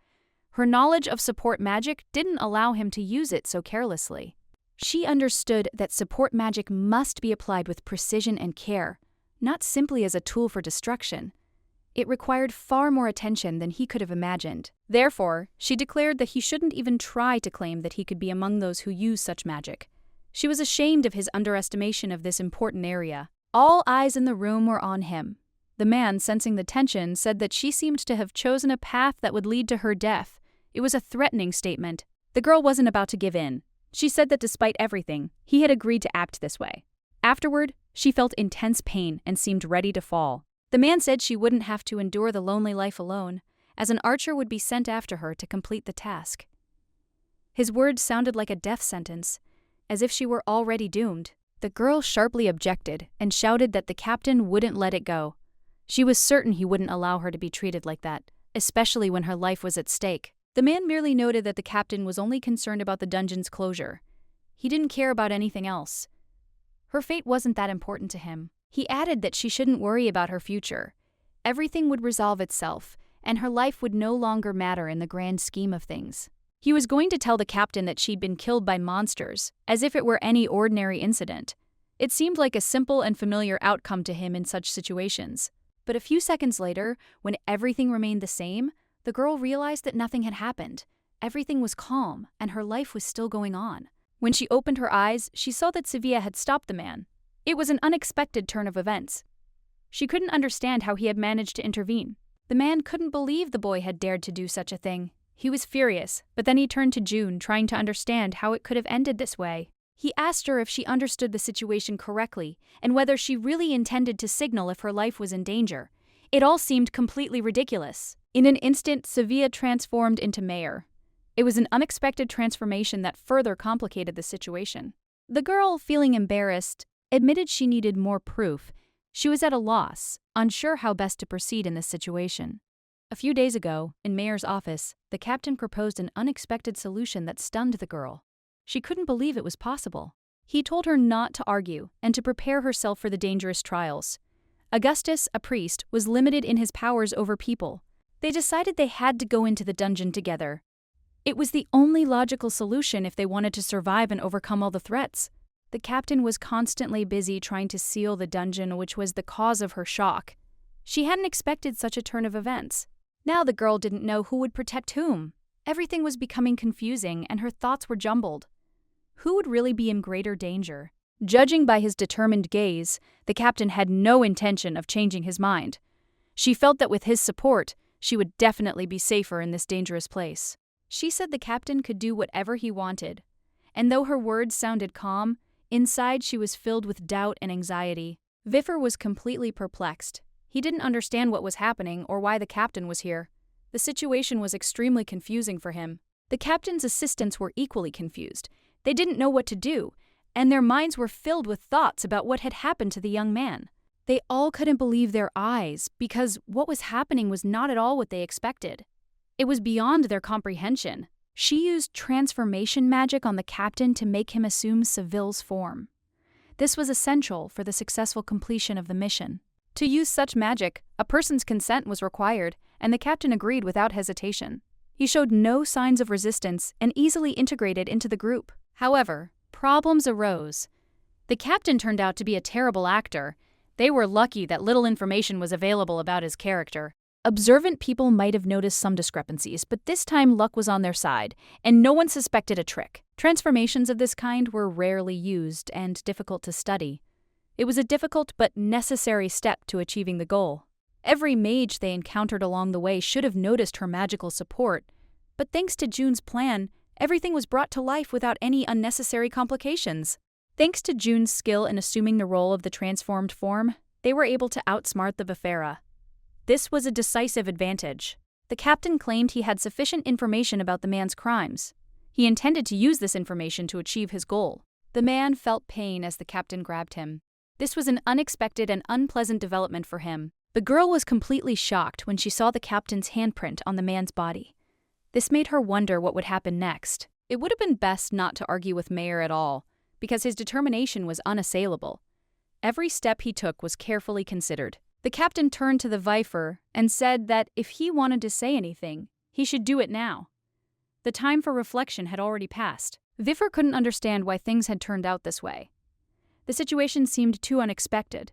Her knowledge of support magic didn't allow him to use it so carelessly. She understood that support magic must be applied with precision and care, not simply as a tool for destruction. It required far more attention than he could have imagined. Therefore, she declared that he shouldn't even try to claim that he could be among those who use such magic. She was ashamed of his underestimation of this important area. All eyes in the room were on him. The man, sensing the tension, said that she seemed to have chosen a path that would lead to her death. It was a threatening statement. The girl wasn't about to give in. She said that despite everything, he had agreed to act this way. Afterward, she felt intense pain and seemed ready to fall. The man said she wouldn't have to endure the lonely life alone, as an archer would be sent after her to complete the task. His words sounded like a death sentence, as if she were already doomed. The girl sharply objected and shouted that the captain wouldn't let it go. She was certain he wouldn't allow her to be treated like that, especially when her life was at stake. The man merely noted that the captain was only concerned about the dungeon's closure. He didn't care about anything else. Her fate wasn't that important to him. He added that she shouldn't worry about her future. Everything would resolve itself, and her life would no longer matter in the grand scheme of things. He was going to tell the captain that she'd been killed by monsters, as if it were any ordinary incident. It seemed like a simple and familiar outcome to him in such situations. But a few seconds later, when everything remained the same, the girl realized that nothing had happened. Everything was calm, and her life was still going on. When she opened her eyes, she saw that Sevilla had stopped the man. It was an unexpected turn of events. She couldn't understand how he had managed to intervene. The man couldn't believe the boy had dared to do such a thing. He was furious, but then he turned to June, trying to understand how it could have ended this way. He asked her if she understood the situation correctly, and whether she really intended to signal if her life was in danger. It all seemed completely ridiculous. In an instant, Sevilla transformed into Mayor. It was an unexpected transformation that further complicated the situation. The girl, feeling embarrassed, admitted she needed more proof. She was at a loss, unsure how best to proceed in this situation. A few days ago, in Mayor's office, the captain proposed an unexpected solution that stunned the girl. She couldn't believe it was possible. He told her not to argue and to prepare herself for the dangerous trials. Augustus, a priest, was limited in his powers over people. They decided they had to go into the dungeon together. It was the only logical solution if they wanted to survive and overcome all the threats. The captain was constantly busy trying to seal the dungeon, which was the cause of her shock. She hadn't expected such a turn of events. Now the girl didn't know who would protect whom. Everything was becoming confusing, and her thoughts were jumbled. Who would really be in greater danger? Judging by his determined gaze, the captain had no intention of changing his mind. She felt that with his support, she would definitely be safer in this dangerous place. She said the captain could do whatever he wanted. And though her words sounded calm, inside she was filled with doubt and anxiety. Viffer was completely perplexed. He didn't understand what was happening or why the captain was here. The situation was extremely confusing for him. The captain's assistants were equally confused. They didn't know what to do, and their minds were filled with thoughts about what had happened to the young man. They all couldn't believe their eyes, because what was happening was not at all what they expected. It was beyond their comprehension. She used transformation magic on the captain to make him assume Seville's form. This was essential for the successful completion of the mission. To use such magic, a person's consent was required, and the captain agreed without hesitation. He showed no signs of resistance and easily integrated into the group. However, problems arose. The captain turned out to be a terrible actor. They were lucky that little information was available about his character. Observant people might have noticed some discrepancies, but this time luck was on their side, and no one suspected a trick. Transformations of this kind were rarely used and difficult to study. It was a difficult but necessary step to achieving the goal. Every mage they encountered along the way should have noticed her magical support, but thanks to June's plan, everything was brought to life without any unnecessary complications. Thanks to June's skill in assuming the role of the transformed form, they were able to outsmart the Vifera. This was a decisive advantage. The captain claimed he had sufficient information about the man's crimes. He intended to use this information to achieve his goal. The man felt pain as the captain grabbed him. This was an unexpected and unpleasant development for him. The girl was completely shocked when she saw the captain's handprint on the man's body. This made her wonder what would happen next. It would have been best not to argue with Mayor at all, because his determination was unassailable. Every step he took was carefully considered. The captain turned to the Viffer and said that if he wanted to say anything, he should do it now. The time for reflection had already passed. Viffer couldn't understand why things had turned out this way. The situation seemed too unexpected,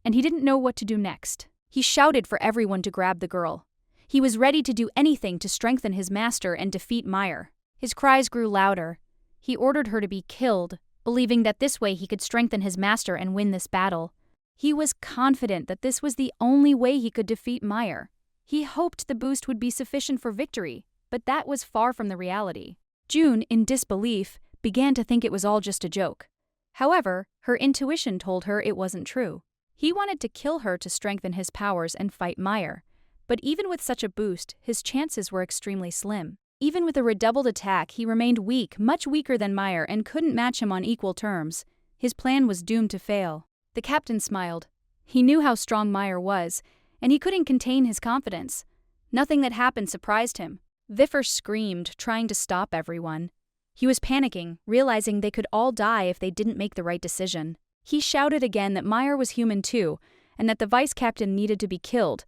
and he didn't know what to do next. He shouted for everyone to grab the girl. He was ready to do anything to strengthen his master and defeat Meyer. His cries grew louder. He ordered her to be killed, believing that this way he could strengthen his master and win this battle. He was confident that this was the only way he could defeat Meyer. He hoped the boost would be sufficient for victory, but that was far from the reality. June, in disbelief, began to think it was all just a joke. However, her intuition told her it wasn't true. He wanted to kill her to strengthen his powers and fight Meyer. But even with such a boost, his chances were extremely slim. Even with a redoubled attack, he remained weak, much weaker than Meyer, and couldn't match him on equal terms. His plan was doomed to fail. The captain smiled. He knew how strong Meyer was, and he couldn't contain his confidence. Nothing that happened surprised him. Viffer screamed, trying to stop everyone. He was panicking, realizing they could all die if they didn't make the right decision. He shouted again that Meyer was human too, and that the vice captain needed to be killed.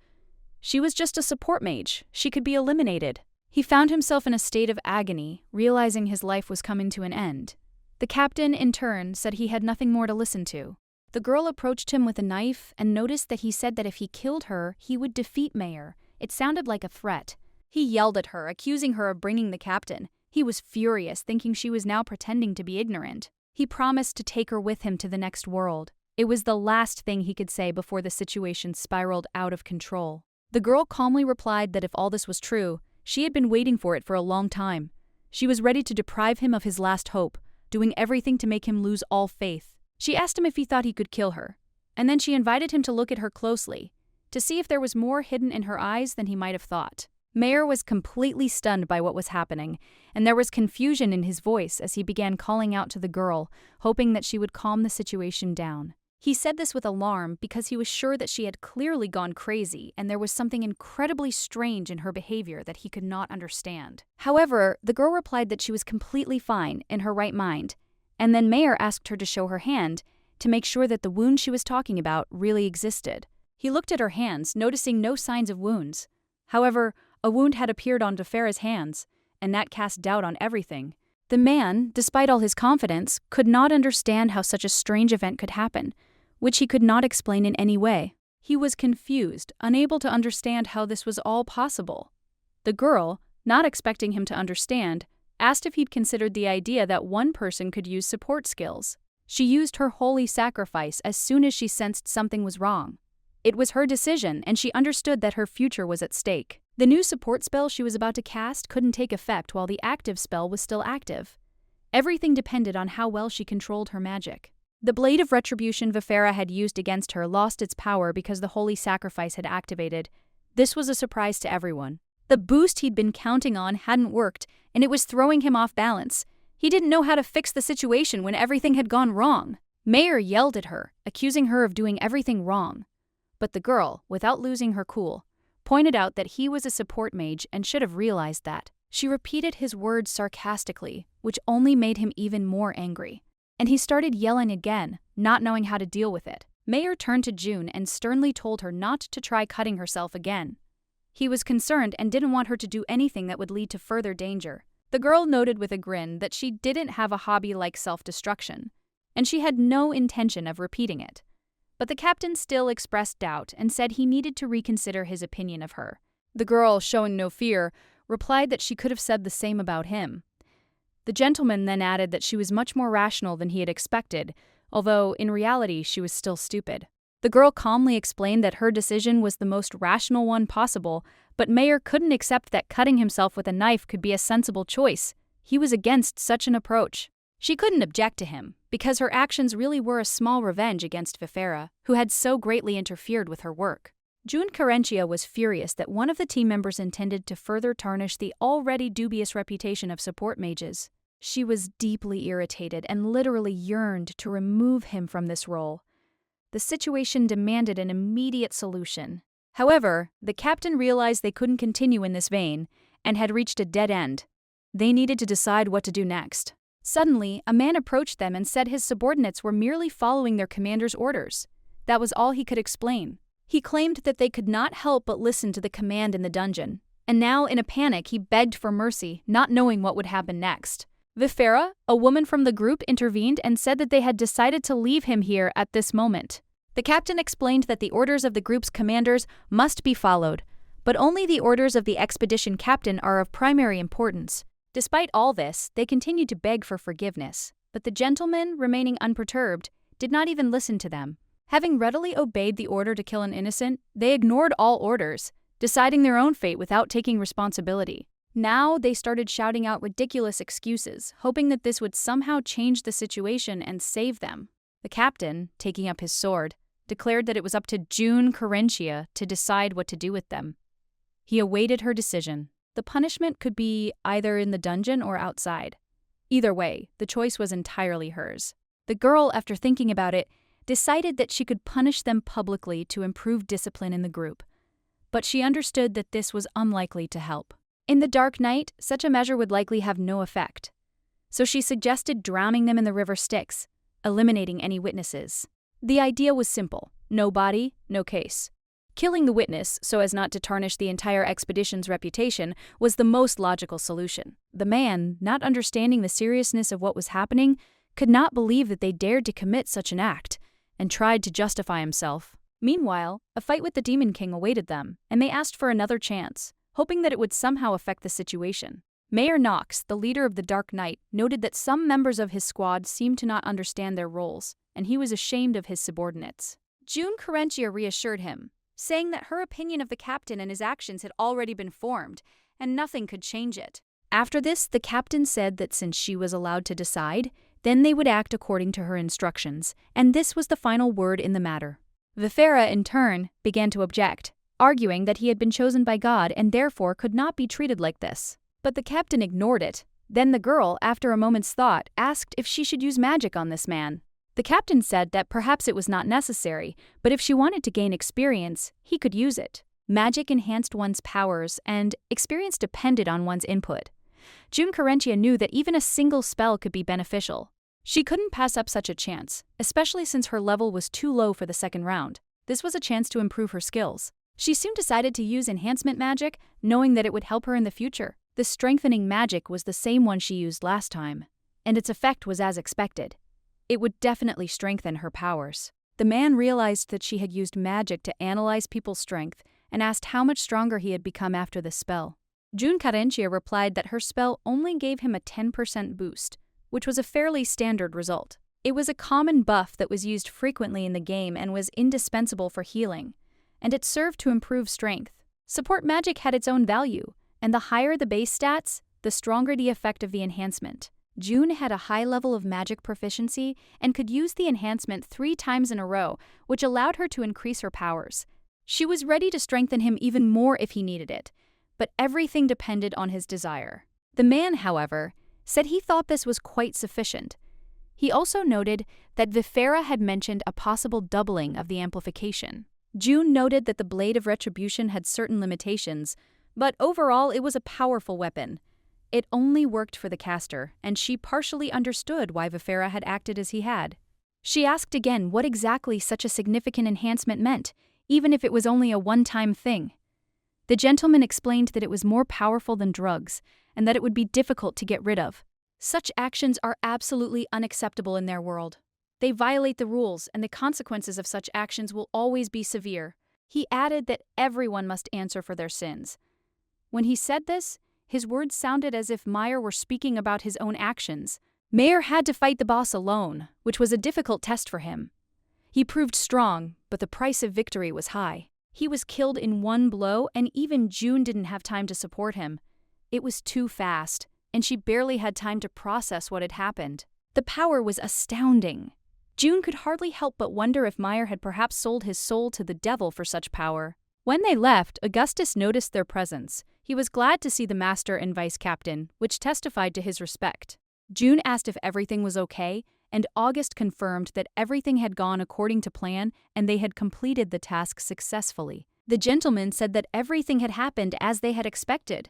She was just a support mage. She could be eliminated. He found himself in a state of agony, realizing his life was coming to an end. The captain, in turn, said he had nothing more to listen to. The girl approached him with a knife and noticed that he said that if he killed her, he would defeat Meyer. It sounded like a threat. He yelled at her, accusing her of bringing the captain. He was furious, thinking she was now pretending to be ignorant. He promised to take her with him to the next world. It was the last thing he could say before the situation spiraled out of control. The girl calmly replied that if all this was true, she had been waiting for it for a long time. She was ready to deprive him of his last hope, doing everything to make him lose all faith. She asked him if he thought he could kill her, and then she invited him to look at her closely, to see if there was more hidden in her eyes than he might have thought. Mayer was completely stunned by what was happening, and there was confusion in his voice as he began calling out to the girl, hoping that she would calm the situation down. He said this with alarm because he was sure that she had clearly gone crazy and there was something incredibly strange in her behavior that he could not understand. However, the girl replied that she was completely fine, in her right mind, and then Mayer asked her to show her hand to make sure that the wound she was talking about really existed. He looked at her hands, noticing no signs of wounds. However, a wound had appeared on Vefera's hands, and that cast doubt on everything. The man, despite all his confidence, could not understand how such a strange event could happen, which he could not explain in any way. He was confused, unable to understand how this was all possible. The girl, not expecting him to understand, asked if he'd considered the idea that one person could use support skills. She used her holy sacrifice as soon as she sensed something was wrong. It was her decision, and she understood that her future was at stake. The new support spell she was about to cast couldn't take effect while the active spell was still active. Everything depended on how well she controlled her magic. The Blade of Retribution Vefera had used against her lost its power because the holy sacrifice had activated. This was a surprise to everyone. The boost he'd been counting on hadn't worked, and it was throwing him off balance. He didn't know how to fix the situation when everything had gone wrong. Mayer yelled at her, accusing her of doing everything wrong. But the girl, without losing her cool, pointed out that he was a support mage and should have realized that. She repeated his words sarcastically, which only made him even more angry. And he started yelling again, not knowing how to deal with it. Mayer turned to June and sternly told her not to try cutting herself again. He was concerned and didn't want her to do anything that would lead to further danger. The girl noted with a grin that she didn't have a hobby like self-destruction, and she had no intention of repeating it. But the captain still expressed doubt and said he needed to reconsider his opinion of her. The girl, showing no fear, replied that she could have said the same about him. The gentleman then added that she was much more rational than he had expected, although in reality she was still stupid. The girl calmly explained that her decision was the most rational one possible, but Mayer couldn't accept that cutting himself with a knife could be a sensible choice. He was against such an approach. She couldn't object to him, because her actions really were a small revenge against Vefera, who had so greatly interfered with her work. June Carentia was furious that one of the team members intended to further tarnish the already dubious reputation of support mages. She was deeply irritated and literally yearned to remove him from this role. The situation demanded an immediate solution. However, the captain realized they couldn't continue in this vein and had reached a dead end. They needed to decide what to do next. Suddenly, a man approached them and said his subordinates were merely following their commander's orders. That was all he could explain. He claimed that they could not help but listen to the command in the dungeon, and now in a panic he begged for mercy, not knowing what would happen next. Vefera, a woman from the group, intervened and said that they had decided to leave him here at this moment. The captain explained that the orders of the group's commanders must be followed, but only the orders of the expedition captain are of primary importance. Despite all this, they continued to beg for forgiveness, but the gentleman, remaining unperturbed, did not even listen to them. Having readily obeyed the order to kill an innocent, they ignored all orders, deciding their own fate without taking responsibility. Now they started shouting out ridiculous excuses, hoping that this would somehow change the situation and save them. The captain, taking up his sword, declared that it was up to June Carentia to decide what to do with them. He awaited her decision. The punishment could be either in the dungeon or outside. Either way, the choice was entirely hers. The girl, after thinking about it, decided that she could punish them publicly to improve discipline in the group. But she understood that this was unlikely to help. In the dark night, such a measure would likely have no effect. So she suggested drowning them in the river Styx, eliminating any witnesses. The idea was simple: no body, no case. Killing the witness, so as not to tarnish the entire expedition's reputation, was the most logical solution. The man, not understanding the seriousness of what was happening, could not believe that they dared to commit such an act, and tried to justify himself. Meanwhile, a fight with the Demon King awaited them, and they asked for another chance, hoping that it would somehow affect the situation. Mayor Knox, the leader of the Dark Knight, noted that some members of his squad seemed to not understand their roles, and he was ashamed of his subordinates. June Carentia reassured him, saying that her opinion of the captain and his actions had already been formed, and nothing could change it. After this, the captain said that since she was allowed to decide, then they would act according to her instructions, and this was the final word in the matter. Vifera, in turn, began to object, arguing that he had been chosen by God and therefore could not be treated like this. But the captain ignored it. Then the girl, after a moment's thought, asked if she should use magic on this man. The captain said that perhaps it was not necessary, but if she wanted to gain experience, he could use it. Magic enhanced one's powers, and experience depended on one's input. June Carentia knew that even a single spell could be beneficial. She couldn't pass up such a chance, especially since her level was too low for the second round. This was a chance to improve her skills. She soon decided to use enhancement magic, knowing that it would help her in the future. The strengthening magic was the same one she used last time, and its effect was as expected. It would definitely strengthen her powers. The man realized that she had used magic to analyze people's strength and asked how much stronger he had become after the spell. June Carentia replied that her spell only gave him a 10% boost, which was a fairly standard result. It was a common buff that was used frequently in the game and was indispensable for healing, and it served to improve strength. Support magic had its own value, and the higher the base stats, the stronger the effect of the enhancement. June had a high level of magic proficiency and could use the enhancement 3 times in a row, which allowed her to increase her powers. She was ready to strengthen him even more if he needed it, but everything depended on his desire. The man, however, said he thought this was quite sufficient. He also noted that Vifera had mentioned a possible doubling of the amplification. June noted that the Blade of Retribution had certain limitations, but overall it was a powerful weapon. It only worked for the caster, and she partially understood why Vifera had acted as he had. She asked again what exactly such a significant enhancement meant, even if it was only a one-time thing. The gentleman explained that it was more powerful than drugs, and that it would be difficult to get rid of. Such actions are absolutely unacceptable in their world. They violate the rules, and the consequences of such actions will always be severe. He added that everyone must answer for their sins. When he said this, his words sounded as if Meyer were speaking about his own actions. Mayer had to fight the boss alone, which was a difficult test for him. He proved strong, but the price of victory was high. He was killed in one blow, and even June didn't have time to support him. It was too fast, and she barely had time to process what had happened. The power was astounding. June could hardly help but wonder if Meyer had perhaps sold his soul to the devil for such power. When they left, Augustus noticed their presence. He was glad to see the master and vice captain, which testified to his respect. June asked if everything was okay, and August confirmed that everything had gone according to plan and they had completed the task successfully. The gentleman said that everything had happened as they had expected.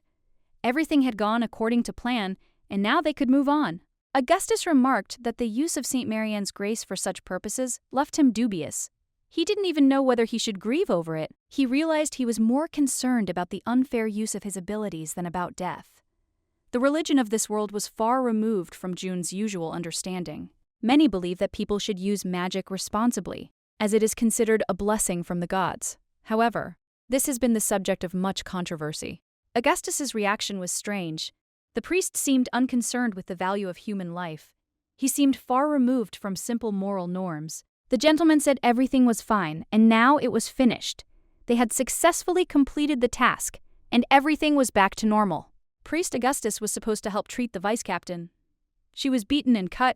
Everything had gone according to plan, and now they could move on. Augustus remarked that the use of St. Marianne's grace for such purposes left him dubious. He didn't even know whether he should grieve over it. He realized he was more concerned about the unfair use of his abilities than about death. The religion of this world was far removed from June's usual understanding. Many believe that people should use magic responsibly, as it is considered a blessing from the gods. However, this has been the subject of much controversy. Augustus's reaction was strange. The priest seemed unconcerned with the value of human life. He seemed far removed from simple moral norms. The gentleman said everything was fine, and now it was finished. They had successfully completed the task, and everything was back to normal. Priest Augustus was supposed to help treat the vice captain. She was beaten and cut,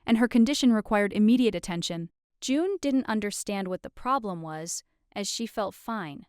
and her condition required immediate attention. June didn't understand what the problem was, as she felt fine.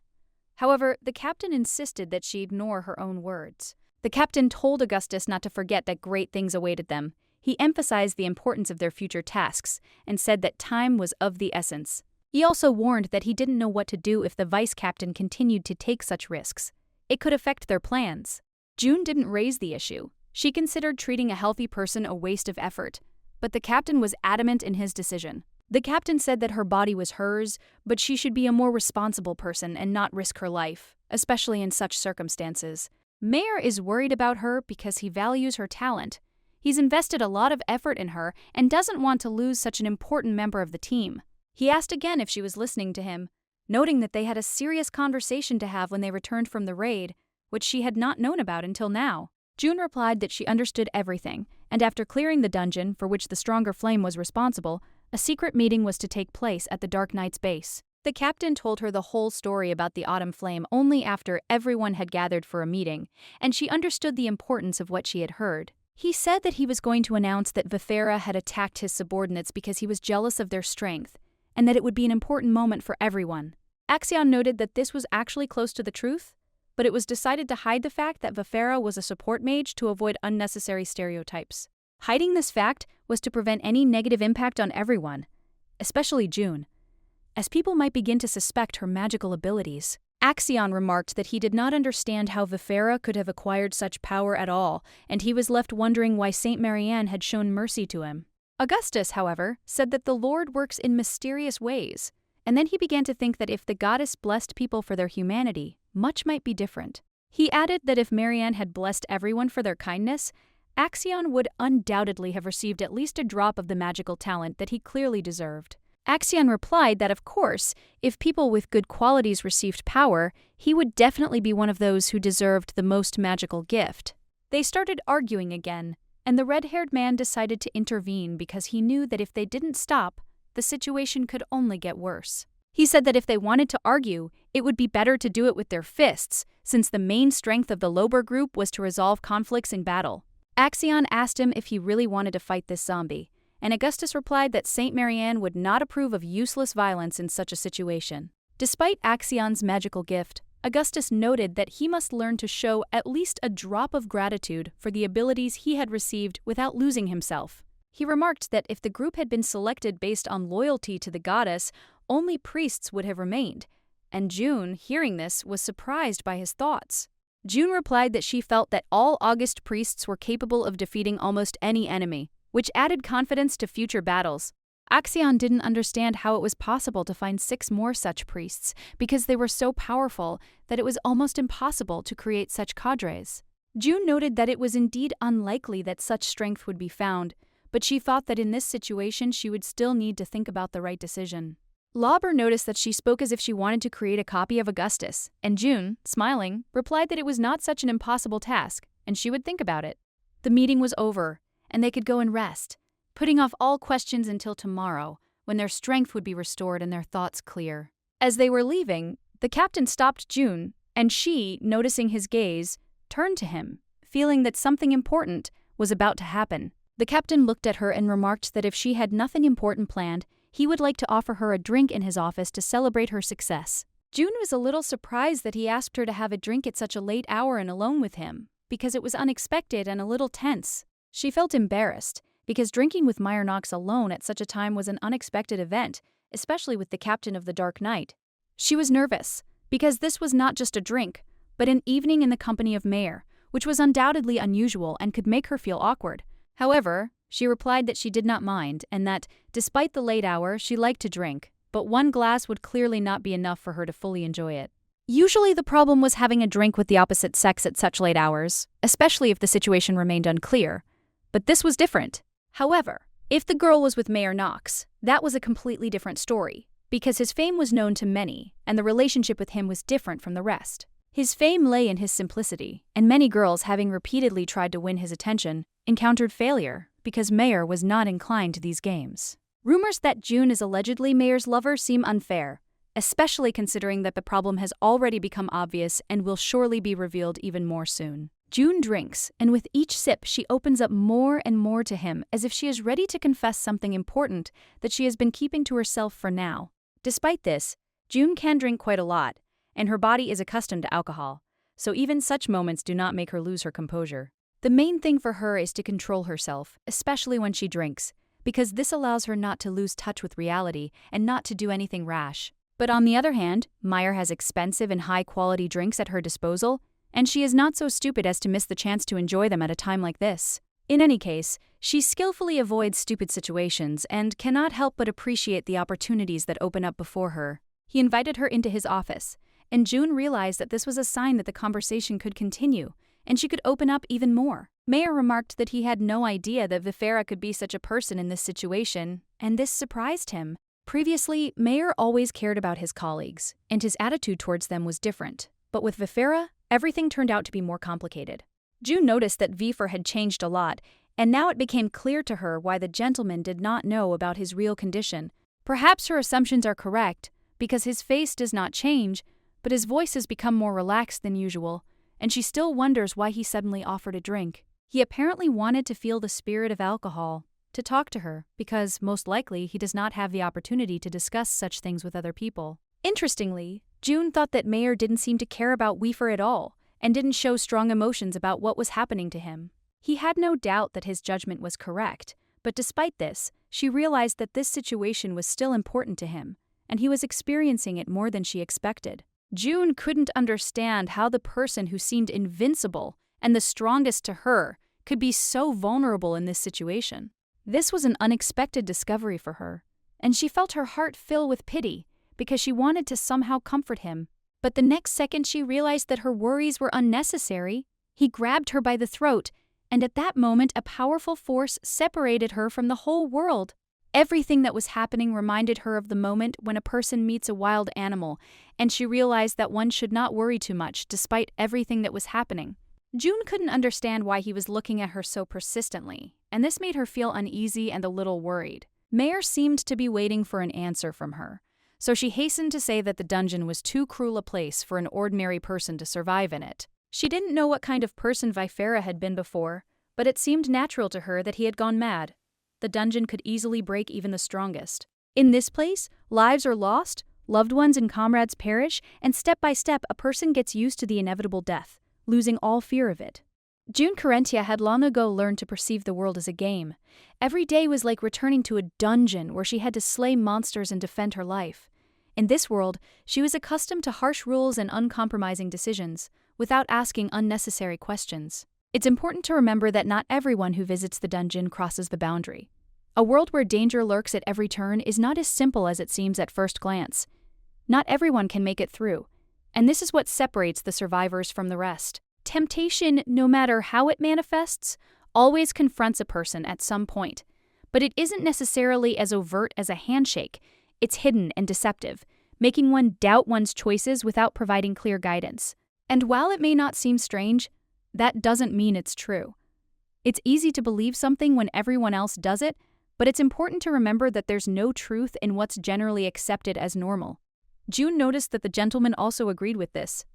However, the captain insisted that she ignore her own words. The captain told Augustus not to forget that great things awaited them. He emphasized the importance of their future tasks and said that time was of the essence. He also warned that he didn't know what to do if the vice captain continued to take such risks. It could affect their plans. June didn't raise the issue. She considered treating a healthy person a waste of effort, but the captain was adamant in his decision. The captain said that her body was hers, but she should be a more responsible person and not risk her life, especially in such circumstances. Mayer is worried about her because he values her talent. He's invested a lot of effort in her and doesn't want to lose such an important member of the team. He asked again if she was listening to him, noting that they had a serious conversation to have when they returned from the raid, which she had not known about until now. June replied that she understood everything, and after clearing the dungeon for which the stronger flame was responsible, a secret meeting was to take place at the Dark Knight's base. The captain told her the whole story about the Autumn Flame only after everyone had gathered for a meeting, and she understood the importance of what she had heard. He said that he was going to announce that Vifera had attacked his subordinates because he was jealous of their strength, and that it would be an important moment for everyone. Axion noted that this was actually close to the truth, but it was decided to hide the fact that Vifera was a support mage to avoid unnecessary stereotypes. Hiding this fact was to prevent any negative impact on everyone, especially June, as people might begin to suspect her magical abilities. Axion remarked that he did not understand how Vifera could have acquired such power at all, and he was left wondering why Saint Marianne had shown mercy to him. Augustus, however, said that the Lord works in mysterious ways, and then he began to think that if the goddess blessed people for their humanity, much might be different. He added that if Marianne had blessed everyone for their kindness, Axion would undoubtedly have received at least a drop of the magical talent that he clearly deserved. Axion replied that, of course, if people with good qualities received power, he would definitely be one of those who deserved the most magical gift. They started arguing again, and the red-haired man decided to intervene because he knew that if they didn't stop, the situation could only get worse. He said that if they wanted to argue, it would be better to do it with their fists, since the main strength of the Lober group was to resolve conflicts in battle. Axion asked him if he really wanted to fight this zombie, and Augustus replied that Saint Marianne would not approve of useless violence in such a situation. Despite Axion's magical gift, Augustus noted that he must learn to show at least a drop of gratitude for the abilities he had received without losing himself. He remarked that if the group had been selected based on loyalty to the goddess, only priests would have remained, and June, hearing this, was surprised by his thoughts. June replied that she felt that all August priests were capable of defeating almost any enemy, which added confidence to future battles. Axion didn't understand how it was possible to find 6 more such priests, because they were so powerful that it was almost impossible to create such cadres. June noted that it was indeed unlikely that such strength would be found, but she thought that in this situation she would still need to think about the right decision. Lauber noticed that she spoke as if she wanted to create a copy of Augustus, and June, smiling, replied that it was not such an impossible task, and she would think about it. The meeting was over, and they could go and rest, putting off all questions until tomorrow, when their strength would be restored and their thoughts clear. As they were leaving, the captain stopped June, and she, noticing his gaze, turned to him, feeling that something important was about to happen. The captain looked at her and remarked that if she had nothing important planned, he would like to offer her a drink in his office to celebrate her success. June was a little surprised that he asked her to have a drink at such a late hour and alone with him, because it was unexpected and a little tense. She felt embarrassed, because drinking with Meyer Knox alone at such a time was an unexpected event, especially with the captain of the Dark Knight. She was nervous, because this was not just a drink, but an evening in the company of Mayer, which was undoubtedly unusual and could make her feel awkward. However, she replied that she did not mind, and that, despite the late hour, she liked to drink, but 1 glass would clearly not be enough for her to fully enjoy it. Usually the problem was having a drink with the opposite sex at such late hours, especially if the situation remained unclear. But this was different. However, if the girl was with Mayer Knox, that was a completely different story, because his fame was known to many, and the relationship with him was different from the rest. His fame lay in his simplicity, and many girls, having repeatedly tried to win his attention, encountered failure because Mayer was not inclined to these games. Rumors that June is allegedly Mayer's lover seem unfair, especially considering that the problem has already become obvious and will surely be revealed even more soon. June drinks, and with each sip she opens up more and more to him, as if she is ready to confess something important that she has been keeping to herself for now. Despite this, June can drink quite a lot, and her body is accustomed to alcohol, so even such moments do not make her lose her composure. The main thing for her is to control herself, especially when she drinks, because this allows her not to lose touch with reality and not to do anything rash. But on the other hand, Meyer has expensive and high-quality drinks at her disposal, and she is not so stupid as to miss the chance to enjoy them at a time like this. In any case, she skillfully avoids stupid situations and cannot help but appreciate the opportunities that open up before her. He invited her into his office, and June realized that this was a sign that the conversation could continue, and she could open up even more. Mayer remarked that he had no idea that Vifera could be such a person in this situation, and this surprised him. Previously, Mayer always cared about his colleagues, and his attitude towards them was different. But with Vifera, everything turned out to be more complicated. June noticed that Vifer had changed a lot, and now it became clear to her why the gentleman did not know about his real condition. Perhaps her assumptions are correct, because his face does not change, but his voice has become more relaxed than usual, and she still wonders why he suddenly offered a drink. He apparently wanted to feel the spirit of alcohol, to talk to her, because, most likely, he does not have the opportunity to discuss such things with other people. Interestingly, June thought that Mayer didn't seem to care about Weaver at all, and didn't show strong emotions about what was happening to him. He had no doubt that his judgment was correct, but despite this, she realized that this situation was still important to him, and he was experiencing it more than she expected. June couldn't understand how the person who seemed invincible and the strongest to her could be so vulnerable in this situation. This was an unexpected discovery for her, and she felt her heart fill with pity because she wanted to somehow comfort him. But the next second she realized that her worries were unnecessary. He grabbed her by the throat, and at that moment a powerful force separated her from the whole world. Everything that was happening reminded her of the moment when a person meets a wild animal, and she realized that one should not worry too much despite everything that was happening. June couldn't understand why he was looking at her so persistently, and this made her feel uneasy and a little worried. Mayer seemed to be waiting for an answer from her, so she hastened to say that the dungeon was too cruel a place for an ordinary person to survive in it. She didn't know what kind of person Vifera had been before, but it seemed natural to her that he had gone mad. The dungeon could easily break even the strongest. In this place, lives are lost, loved ones and comrades perish, and step by step a person gets used to the inevitable death, losing all fear of it. June Carentia had long ago learned to perceive the world as a game. Every day was like returning to a dungeon where she had to slay monsters and defend her life. In this world, she was accustomed to harsh rules and uncompromising decisions, without asking unnecessary questions. It's important to remember that not everyone who visits the dungeon crosses the boundary. A world where danger lurks at every turn is not as simple as it seems at first glance. Not everyone can make it through, and this is what separates the survivors from the rest. Temptation, no matter how it manifests, always confronts a person at some point, but it isn't necessarily as overt as a handshake. It's hidden and deceptive, making one doubt one's choices without providing clear guidance. And while it may not seem strange, that doesn't mean it's true. It's easy to believe something when everyone else does it, but it's important to remember that there's no truth in what's generally accepted as normal. June noticed that the gentleman also agreed with this.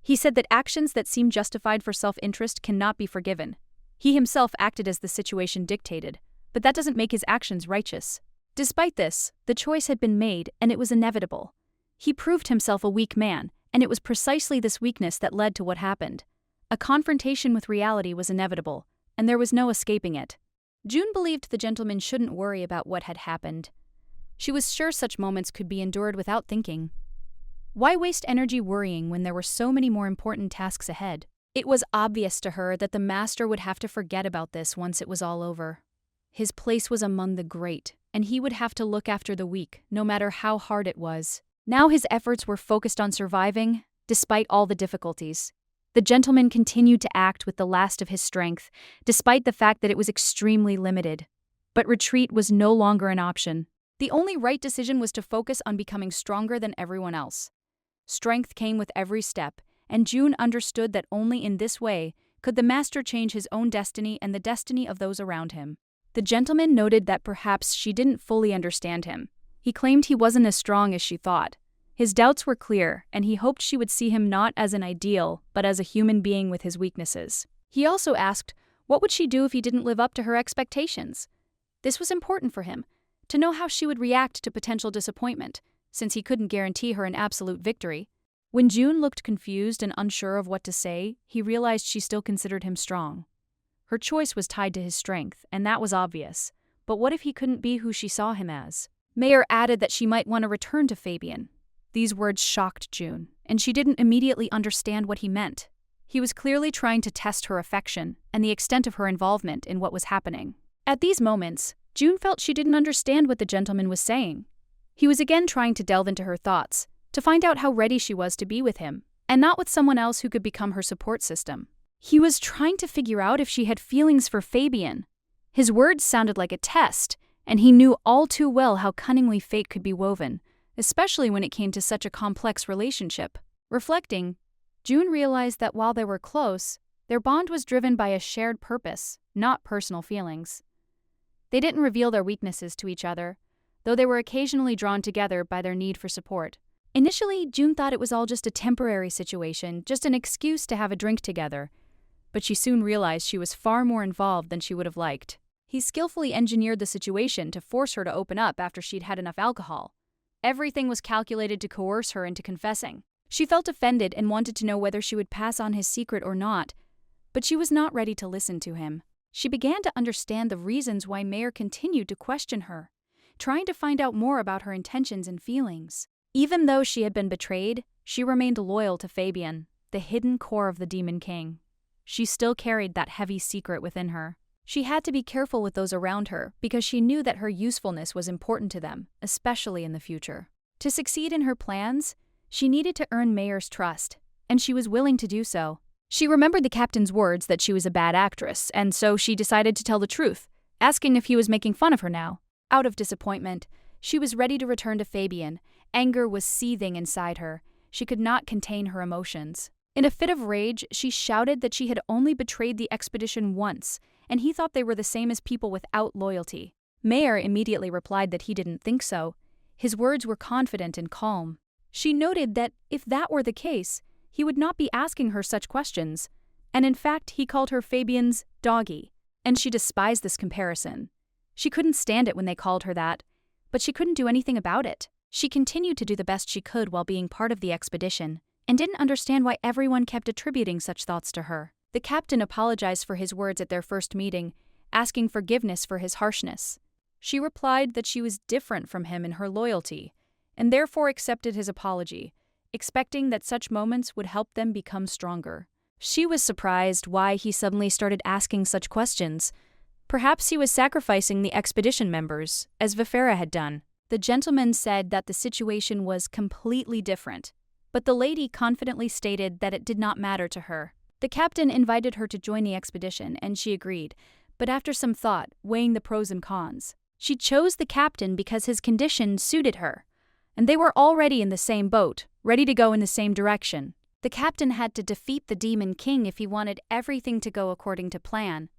He said that actions that seem justified for self-interest cannot be forgiven. He himself acted as the situation dictated, but that doesn't make his actions righteous. Despite this, the choice had been made, and it was inevitable. He proved himself a weak man, and it was precisely this weakness that led to what happened. A confrontation with reality was inevitable, and there was no escaping it. June believed the gentleman shouldn't worry about what had happened. She was sure such moments could be endured without thinking. Why waste energy worrying when there were so many more important tasks ahead? It was obvious to her that the master would have to forget about this once it was all over. His place was among the great, and he would have to look after the weak, no matter how hard it was. Now his efforts were focused on surviving, despite all the difficulties. The gentleman continued to act with the last of his strength, despite the fact that it was extremely limited. But retreat was no longer an option. The only right decision was to focus on becoming stronger than everyone else. Strength came with every step, and June understood that only in this way could the master change his own destiny and the destiny of those around him. The gentleman noted that perhaps she didn't fully understand him. He claimed he wasn't as strong as she thought. His doubts were clear, and he hoped she would see him not as an ideal, but as a human being with his weaknesses. He also asked, what would she do if he didn't live up to her expectations? This was important for him, to know how she would react to potential disappointment, since he couldn't guarantee her an absolute victory. When June looked confused and unsure of what to say, he realized she still considered him strong. Her choice was tied to his strength, and that was obvious. But what if he couldn't be who she saw him as? Mayer added that she might want to return to Fabian. These words shocked June, and she didn't immediately understand what he meant. He was clearly trying to test her affection and the extent of her involvement in what was happening. At these moments, June felt she didn't understand what the gentleman was saying. He was again trying to delve into her thoughts, to find out how ready she was to be with him, and not with someone else who could become her support system. He was trying to figure out if she had feelings for Fabian. His words sounded like a test, and he knew all too well how cunningly fate could be woven, especially when it came to such a complex relationship. Reflecting, June realized that while they were close, their bond was driven by a shared purpose, not personal feelings. They didn't reveal their weaknesses to each other, though they were occasionally drawn together by their need for support. Initially, June thought it was all just a temporary situation, just an excuse to have a drink together, but she soon realized she was far more involved than she would have liked. He skillfully engineered the situation to force her to open up after she'd had enough alcohol. Everything was calculated to coerce her into confessing. She felt offended and wanted to know whether she would pass on his secret or not, but she was not ready to listen to him. She began to understand the reasons why Mayer continued to question her, trying to find out more about her intentions and feelings. Even though she had been betrayed, she remained loyal to Fabian, the hidden core of the Demon King. She still carried that heavy secret within her. She had to be careful with those around her because she knew that her usefulness was important to them, especially in the future. To succeed in her plans, she needed to earn Mayer's trust, and she was willing to do so. She remembered the captain's words that she was a bad actress, and so she decided to tell the truth, asking if he was making fun of her now. Out of disappointment, she was ready to return to Fabian. Anger was seething inside her. She could not contain her emotions. In a fit of rage, she shouted that she had only betrayed the expedition once, and he thought they were the same as people without loyalty. Mayer immediately replied that he didn't think so. His words were confident and calm. She noted that if that were the case, he would not be asking her such questions, and in fact he called her Fabian's doggy, and she despised this comparison. She couldn't stand it when they called her that, but she couldn't do anything about it. She continued to do the best she could while being part of the expedition, and didn't understand why everyone kept attributing such thoughts to her. The captain apologized for his words at their first meeting, asking forgiveness for his harshness. She replied that she was different from him in her loyalty, and therefore accepted his apology, expecting that such moments would help them become stronger. She was surprised why he suddenly started asking such questions. Perhaps he was sacrificing the expedition members, as Vifera had done. The gentleman said that the situation was completely different, but the lady confidently stated that it did not matter to her. The captain invited her to join the expedition, and she agreed, but after some thought, weighing the pros and cons. She chose the captain because his condition suited her, and they were already in the same boat, ready to go in the same direction. The captain had to defeat the Demon King if he wanted everything to go according to plan.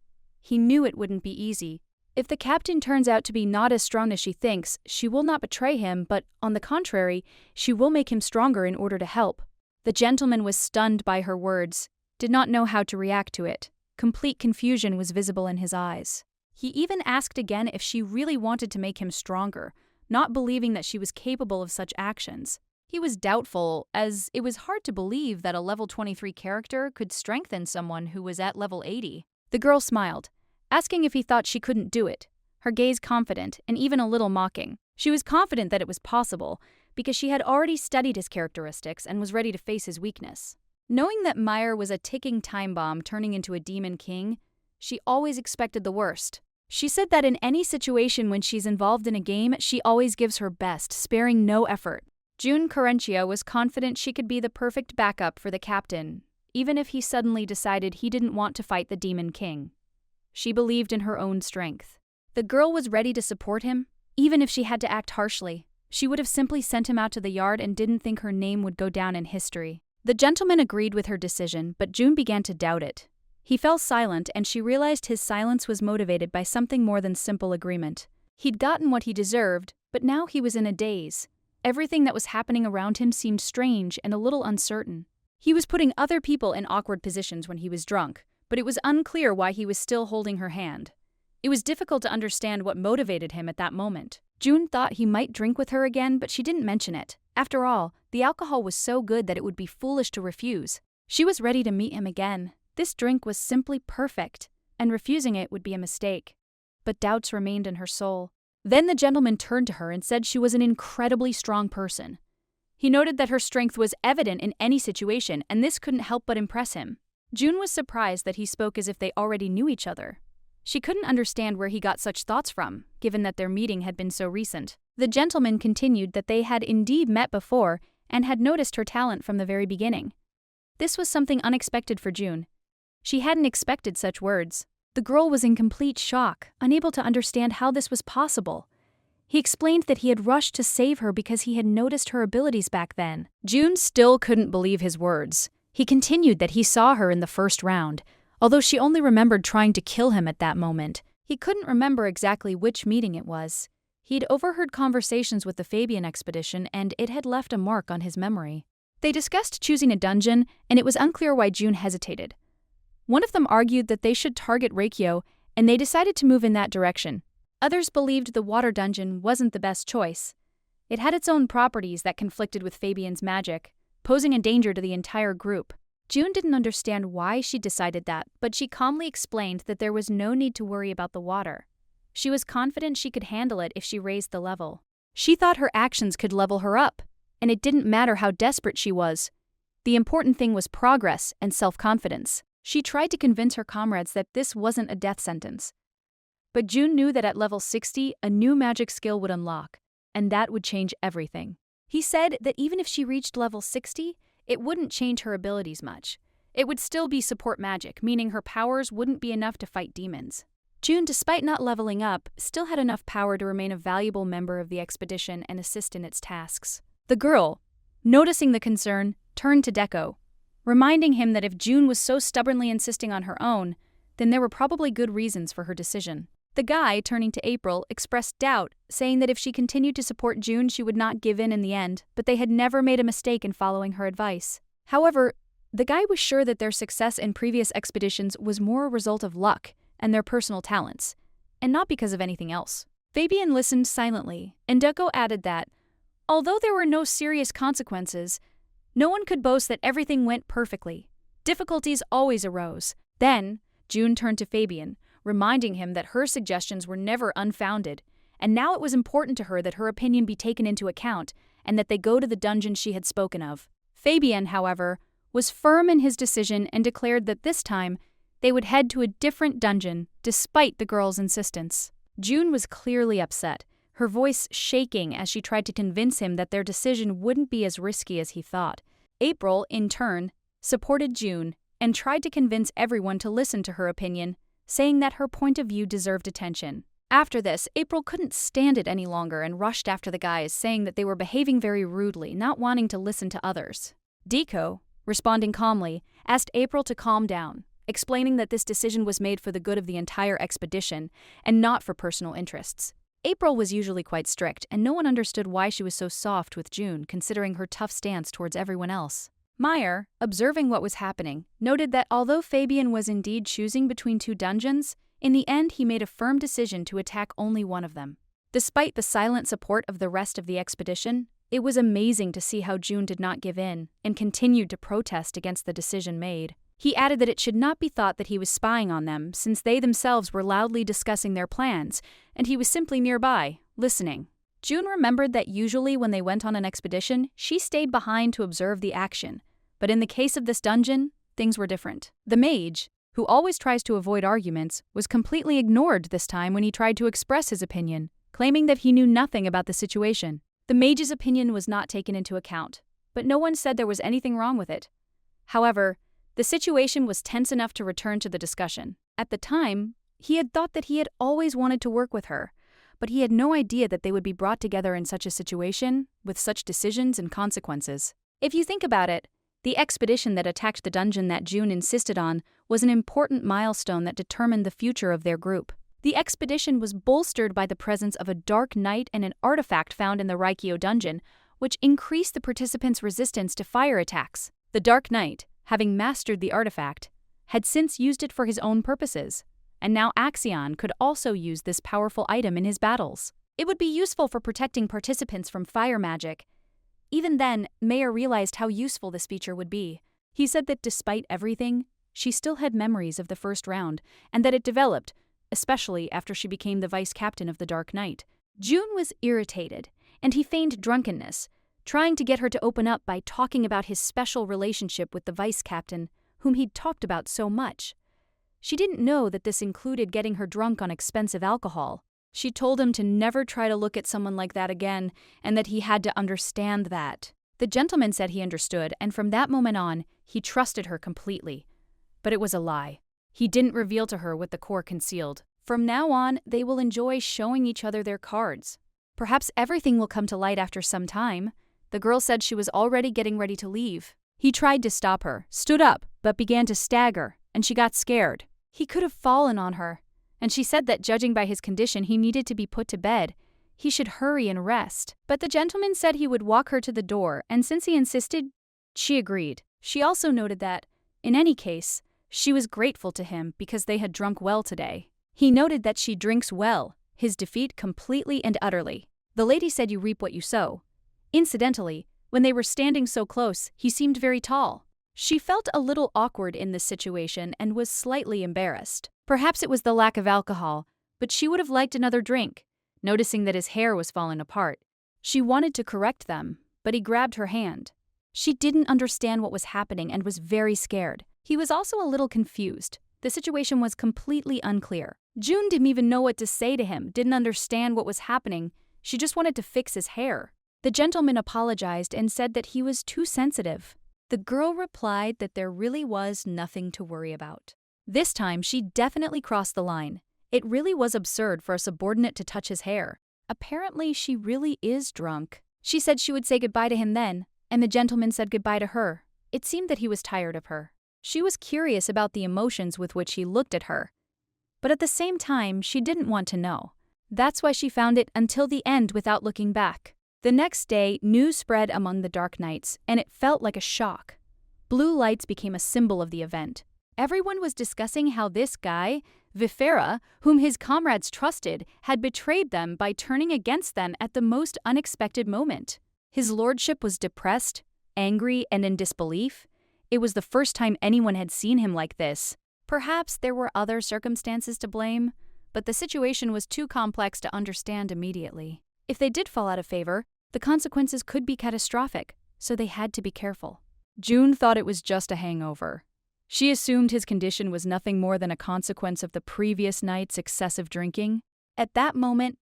He knew it wouldn't be easy. If the captain turns out to be not as strong as she thinks, she will not betray him, but, on the contrary, she will make him stronger in order to help. The gentleman was stunned by her words, did not know how to react to it. Complete confusion was visible in his eyes. He even asked again if she really wanted to make him stronger, not believing that she was capable of such actions. He was doubtful, as it was hard to believe that a level 23 character could strengthen someone who was at level 80. The girl smiled, asking if he thought she couldn't do it, her gaze confident and even a little mocking. She was confident that it was possible, because she had already studied his characteristics and was ready to face his weakness. Knowing that Mayer was a ticking time bomb turning into a Demon King, she always expected the worst. She said that in any situation when she's involved in a game, she always gives her best, sparing no effort. June Carentia was confident she could be the perfect backup for the captain, even if he suddenly decided he didn't want to fight the Demon King. She believed in her own strength. The girl was ready to support him, even if she had to act harshly. She would have simply sent him out to the yard and didn't think her name would go down in history. The gentleman agreed with her decision, but June began to doubt it. He fell silent, and she realized his silence was motivated by something more than simple agreement. He'd gotten what he deserved, but now he was in a daze. Everything that was happening around him seemed strange and a little uncertain. He was putting other people in awkward positions when he was drunk, but it was unclear why he was still holding her hand. It was difficult to understand what motivated him at that moment. June thought he might drink with her again, but she didn't mention it. After all, the alcohol was so good that it would be foolish to refuse. She was ready to meet him again. This drink was simply perfect, and refusing it would be a mistake. But doubts remained in her soul. Then the gentleman turned to her and said she was an incredibly strong person. He noted that her strength was evident in any situation, and this couldn't help but impress him. June was surprised that he spoke as if they already knew each other. She couldn't understand where he got such thoughts from, given that their meeting had been so recent. The gentleman continued that they had indeed met before and had noticed her talent from the very beginning. This was something unexpected for June. She hadn't expected such words. The girl was in complete shock, unable to understand how this was possible. He explained that he had rushed to save her because he had noticed her abilities back then. June still couldn't believe his words. He continued that he saw her in the first round, although she only remembered trying to kill him at that moment. He couldn't remember exactly which meeting it was. He'd overheard conversations with the Fabian expedition, and it had left a mark on his memory. They discussed choosing a dungeon, and it was unclear why June hesitated. One of them argued that they should target Reikyo, and they decided to move in that direction. Others believed the water dungeon wasn't the best choice. It had its own properties that conflicted with Fabian's magic, posing a danger to the entire group. June didn't understand why she decided that, but she calmly explained that there was no need to worry about the water. She was confident she could handle it if she raised the level. She thought her actions could level her up, and it didn't matter how desperate she was. The important thing was progress and self-confidence. She tried to convince her comrades that this wasn't a death sentence. But June knew that at level 60, a new magic skill would unlock, and that would change everything. He said that even if she reached level 60, it wouldn't change her abilities much. It would still be support magic, meaning her powers wouldn't be enough to fight demons. June, despite not leveling up, still had enough power to remain a valuable member of the expedition and assist in its tasks. The girl, noticing the concern, turned to Deko, reminding him that if June was so stubbornly insisting on her own, then there were probably good reasons for her decision. The guy, turning to April, expressed doubt, saying that if she continued to support June, she would not give in the end, but they had never made a mistake in following her advice. However, the guy was sure that their success in previous expeditions was more a result of luck and their personal talents, and not because of anything else. Fabian listened silently, and Deko added that, although there were no serious consequences, no one could boast that everything went perfectly. Difficulties always arose. Then, June turned to Fabian, reminding him that her suggestions were never unfounded, and now it was important to her that her opinion be taken into account and that they go to the dungeon she had spoken of. Fabian, however, was firm in his decision and declared that this time they would head to a different dungeon, despite the girl's insistence. June was clearly upset, her voice shaking as she tried to convince him that their decision wouldn't be as risky as he thought. April, in turn, supported June and tried to convince everyone to listen to her opinion, saying that her point of view deserved attention. After this, April couldn't stand it any longer and rushed after the guys, saying that they were behaving very rudely, not wanting to listen to others. Deko, responding calmly, asked April to calm down, explaining that this decision was made for the good of the entire expedition and not for personal interests. April was usually quite strict, and no one understood why she was so soft with June, considering her tough stance towards everyone else. Meyer, observing what was happening, noted that although Fabian was indeed choosing between two dungeons, in the end he made a firm decision to attack only one of them. Despite the silent support of the rest of the expedition, it was amazing to see how June did not give in and continued to protest against the decision made. He added that it should not be thought that he was spying on them, since they themselves were loudly discussing their plans, and he was simply nearby, listening. June remembered that usually when they went on an expedition, she stayed behind to observe the action. But in the case of this dungeon, things were different. The mage, who always tries to avoid arguments, was completely ignored this time when he tried to express his opinion, claiming that he knew nothing about the situation. The mage's opinion was not taken into account, but no one said there was anything wrong with it. However, the situation was tense enough to return to the discussion. At the time, he had thought that he had always wanted to work with her, but he had no idea that they would be brought together in such a situation, with such decisions and consequences. If you think about it, the expedition that attacked the dungeon that June insisted on was an important milestone that determined the future of their group. The expedition was bolstered by the presence of a dark knight and an artifact found in the Reikyo dungeon, which increased the participants' resistance to fire attacks. The Dark Knight, having mastered the artifact, had since used it for his own purposes, and now Axion could also use this powerful item in his battles. It would be useful for protecting participants from fire magic. Even then, Meyer realized how useful this feature would be. He said that despite everything, she still had memories of the first round, and that it developed, especially after she became the vice captain of the Dark Knight. June was irritated, and he feigned drunkenness, trying to get her to open up by talking about his special relationship with the vice captain, whom he'd talked about so much. She didn't know that this included getting her drunk on expensive alcohol. She told him to never try to look at someone like that again, and that he had to understand that. The gentleman said he understood, and from that moment on, he trusted her completely. But it was a lie. He didn't reveal to her what the core concealed. From now on, they will enjoy showing each other their cards. Perhaps everything will come to light after some time. The girl said she was already getting ready to leave. He tried to stop her, stood up, but began to stagger, and she got scared. He could have fallen on her, and she said that judging by his condition he needed to be put to bed. He should hurry and rest. But the gentleman said he would walk her to the door, and since he insisted, she agreed. She also noted that, in any case, she was grateful to him because they had drunk well today. He noted that she drinks well, his defeat completely and utterly. The lady said you reap what you sow. Incidentally, when they were standing so close, he seemed very tall. She felt a little awkward in this situation and was slightly embarrassed. Perhaps it was the lack of alcohol, but she would have liked another drink, noticing that his hair was falling apart. She wanted to correct them, but he grabbed her hand. She didn't understand what was happening and was very scared. He was also a little confused. The situation was completely unclear. June didn't even know what to say to him, didn't understand what was happening. She just wanted to fix his hair. The gentleman apologized and said that he was too sensitive. The girl replied that there really was nothing to worry about. This time, she definitely crossed the line. It really was absurd for a subordinate to touch his hair. Apparently, she really is drunk. She said she would say goodbye to him then, and the gentleman said goodbye to her. It seemed that he was tired of her. She was curious about the emotions with which he looked at her. But at the same time, she didn't want to know. That's why she found it until the end without looking back. The next day, news spread among the Dark Knights, and it felt like a shock. Blue lights became a symbol of the event. Everyone was discussing how this guy, Vifera, whom his comrades trusted, had betrayed them by turning against them at the most unexpected moment. His lordship was depressed, angry, and in disbelief. It was the first time anyone had seen him like this. Perhaps there were other circumstances to blame, but the situation was too complex to understand immediately. If they did fall out of favor, the consequences could be catastrophic, so they had to be careful. June thought it was just a hangover. She assumed his condition was nothing more than a consequence of the previous night's excessive drinking. At that moment,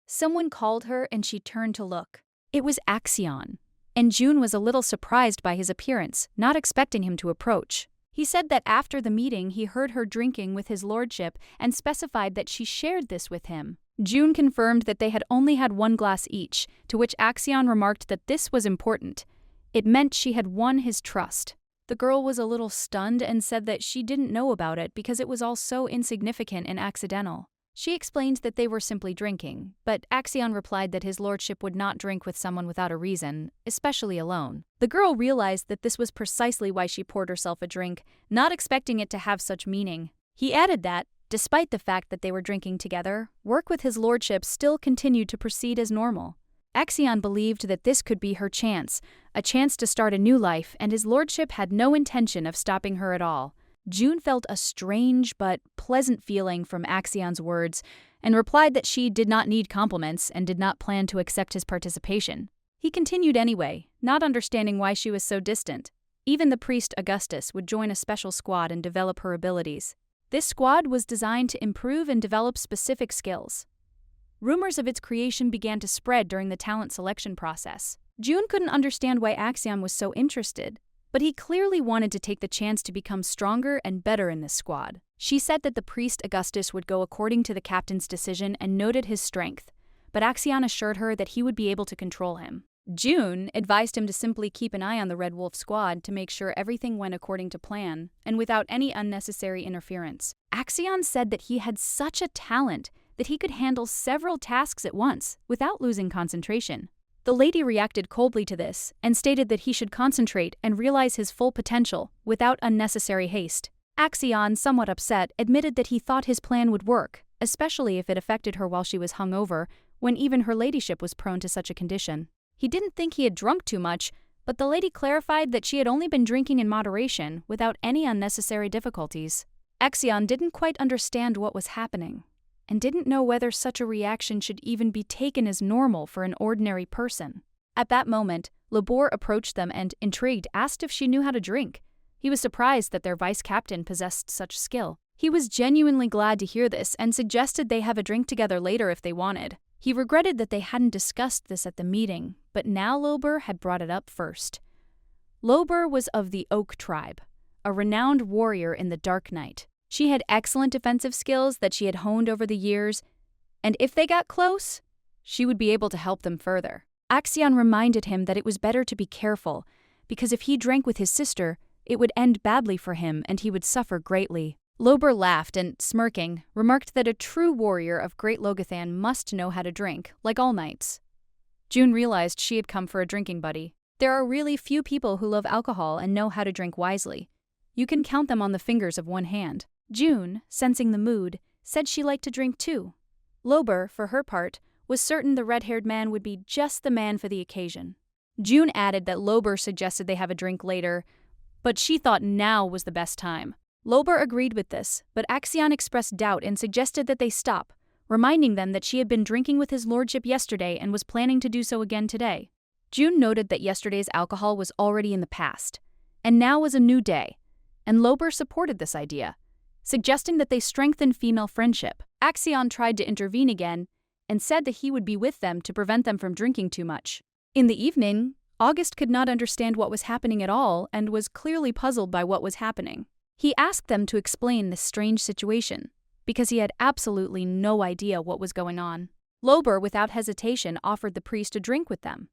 someone called her and she turned to look. It was Axion, and June was a little surprised by his appearance, not expecting him to approach. He said that after the meeting he heard her drinking with his lordship and specified that she shared this with him. June confirmed that they had only had one glass each, to which Axion remarked that this was important. It meant she had won his trust. The girl was a little stunned and said that she didn't know about it because it was all so insignificant and accidental. She explained that they were simply drinking, but Axion replied that his lordship would not drink with someone without a reason, especially alone. The girl realized that this was precisely why she poured herself a drink, not expecting it to have such meaning. He added that, despite the fact that they were drinking together, work with his lordship still continued to proceed as normal. Axion believed that this could be her chance, a chance to start a new life, and his lordship had no intention of stopping her at all. June felt a strange but pleasant feeling from Axion's words and replied that she did not need compliments and did not plan to accept his participation. He continued anyway, not understanding why she was so distant. Even the priest Augustus would join a special squad and develop her abilities. This squad was designed to improve and develop specific skills. Rumors of its creation began to spread during the talent selection process. June couldn't understand why Axion was so interested, but he clearly wanted to take the chance to become stronger and better in this squad. She said that the priest Augustus would go according to the captain's decision and noted his strength, but Axion assured her that he would be able to control him. June advised him to simply keep an eye on the Red Wolf squad to make sure everything went according to plan and without any unnecessary interference. Axion said that he had such a talent that he could handle several tasks at once without losing concentration. The lady reacted coldly to this and stated that he should concentrate and realize his full potential without unnecessary haste. Axion, somewhat upset, admitted that he thought his plan would work, especially if it affected her while she was hungover, when even her ladyship was prone to such a condition. He didn't think he had drunk too much, but the lady clarified that she had only been drinking in moderation without any unnecessary difficulties. Axion didn't quite understand what was happening, and didn't know whether such a reaction should even be taken as normal for an ordinary person. At that moment, Labor approached them and, intrigued, asked if she knew how to drink. He was surprised that their vice-captain possessed such skill. He was genuinely glad to hear this and suggested they have a drink together later if they wanted. He regretted that they hadn't discussed this at the meeting, but now Lober had brought it up first. Lober was of the Oak tribe, a renowned warrior in the Dark Knight. She had excellent defensive skills that she had honed over the years, and if they got close, she would be able to help them further. Axion reminded him that it was better to be careful, because if he drank with his sister, it would end badly for him and he would suffer greatly. Lober laughed and, smirking, remarked that a true warrior of Great Logathan must know how to drink, like all knights. June realized she had come for a drinking buddy. There are really few people who love alcohol and know how to drink wisely. You can count them on the fingers of one hand. June, sensing the mood, said she liked to drink too. Lober, for her part, was certain the red-haired man would be just the man for the occasion. June added that Lober suggested they have a drink later, but she thought now was the best time. Lober agreed with this, but Axion expressed doubt and suggested that they stop, reminding them that she had been drinking with his lordship yesterday and was planning to do so again today. June noted that yesterday's alcohol was already in the past, and now was a new day, and Lober supported this idea, suggesting that they strengthen female friendship. Axion tried to intervene again and said that he would be with them to prevent them from drinking too much. In the evening, August could not understand what was happening at all and was clearly puzzled by what was happening. He asked them to explain this strange situation, because he had absolutely no idea what was going on. Lober, without hesitation, offered the priest a drink with them.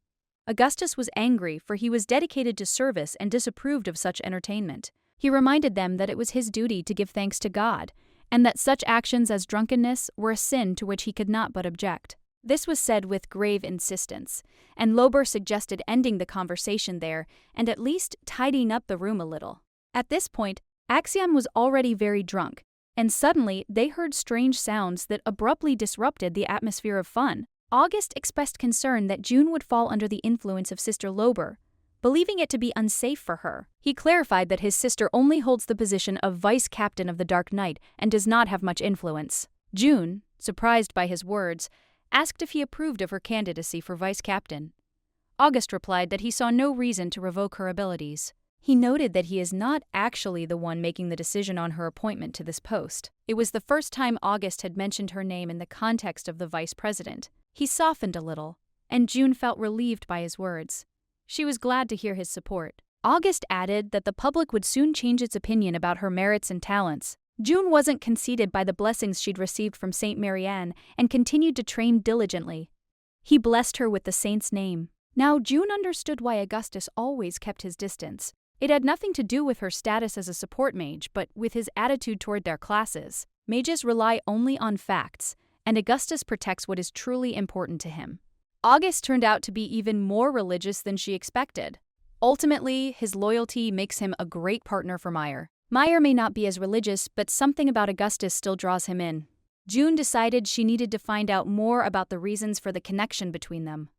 Augustus was angry, for he was dedicated to service and disapproved of such entertainment. He reminded them that it was his duty to give thanks to God, and that such actions as drunkenness were a sin to which he could not but object. This was said with grave insistence, and Lober suggested ending the conversation there and at least tidying up the room a little. At this point, Axion was already very drunk, and suddenly they heard strange sounds that abruptly disrupted the atmosphere of fun. August expressed concern that June would fall under the influence of Sister Lober, believing it to be unsafe for her. He clarified that his sister only holds the position of vice captain of the Dark Knight and does not have much influence. June, surprised by his words, asked if he approved of her candidacy for vice captain. August replied that he saw no reason to revoke her abilities. He noted that he is not actually the one making the decision on her appointment to this post. It was the first time August had mentioned her name in the context of the vice president. He softened a little, and June felt relieved by his words. She was glad to hear his support. August added that the public would soon change its opinion about her merits and talents. June wasn't conceited by the blessings she'd received from Saint Marianne and continued to train diligently. He blessed her with the saint's name. Now June understood why Augustus always kept his distance. It had nothing to do with her status as a support mage, but with his attitude toward their classes. Mages rely only on facts, and Augustus protects what is truly important to him. August turned out to be even more religious than she expected. Ultimately, his loyalty makes him a great partner for Meyer. Meyer may not be as religious, but something about Augustus still draws him in. June decided she needed to find out more about the reasons for the connection between them.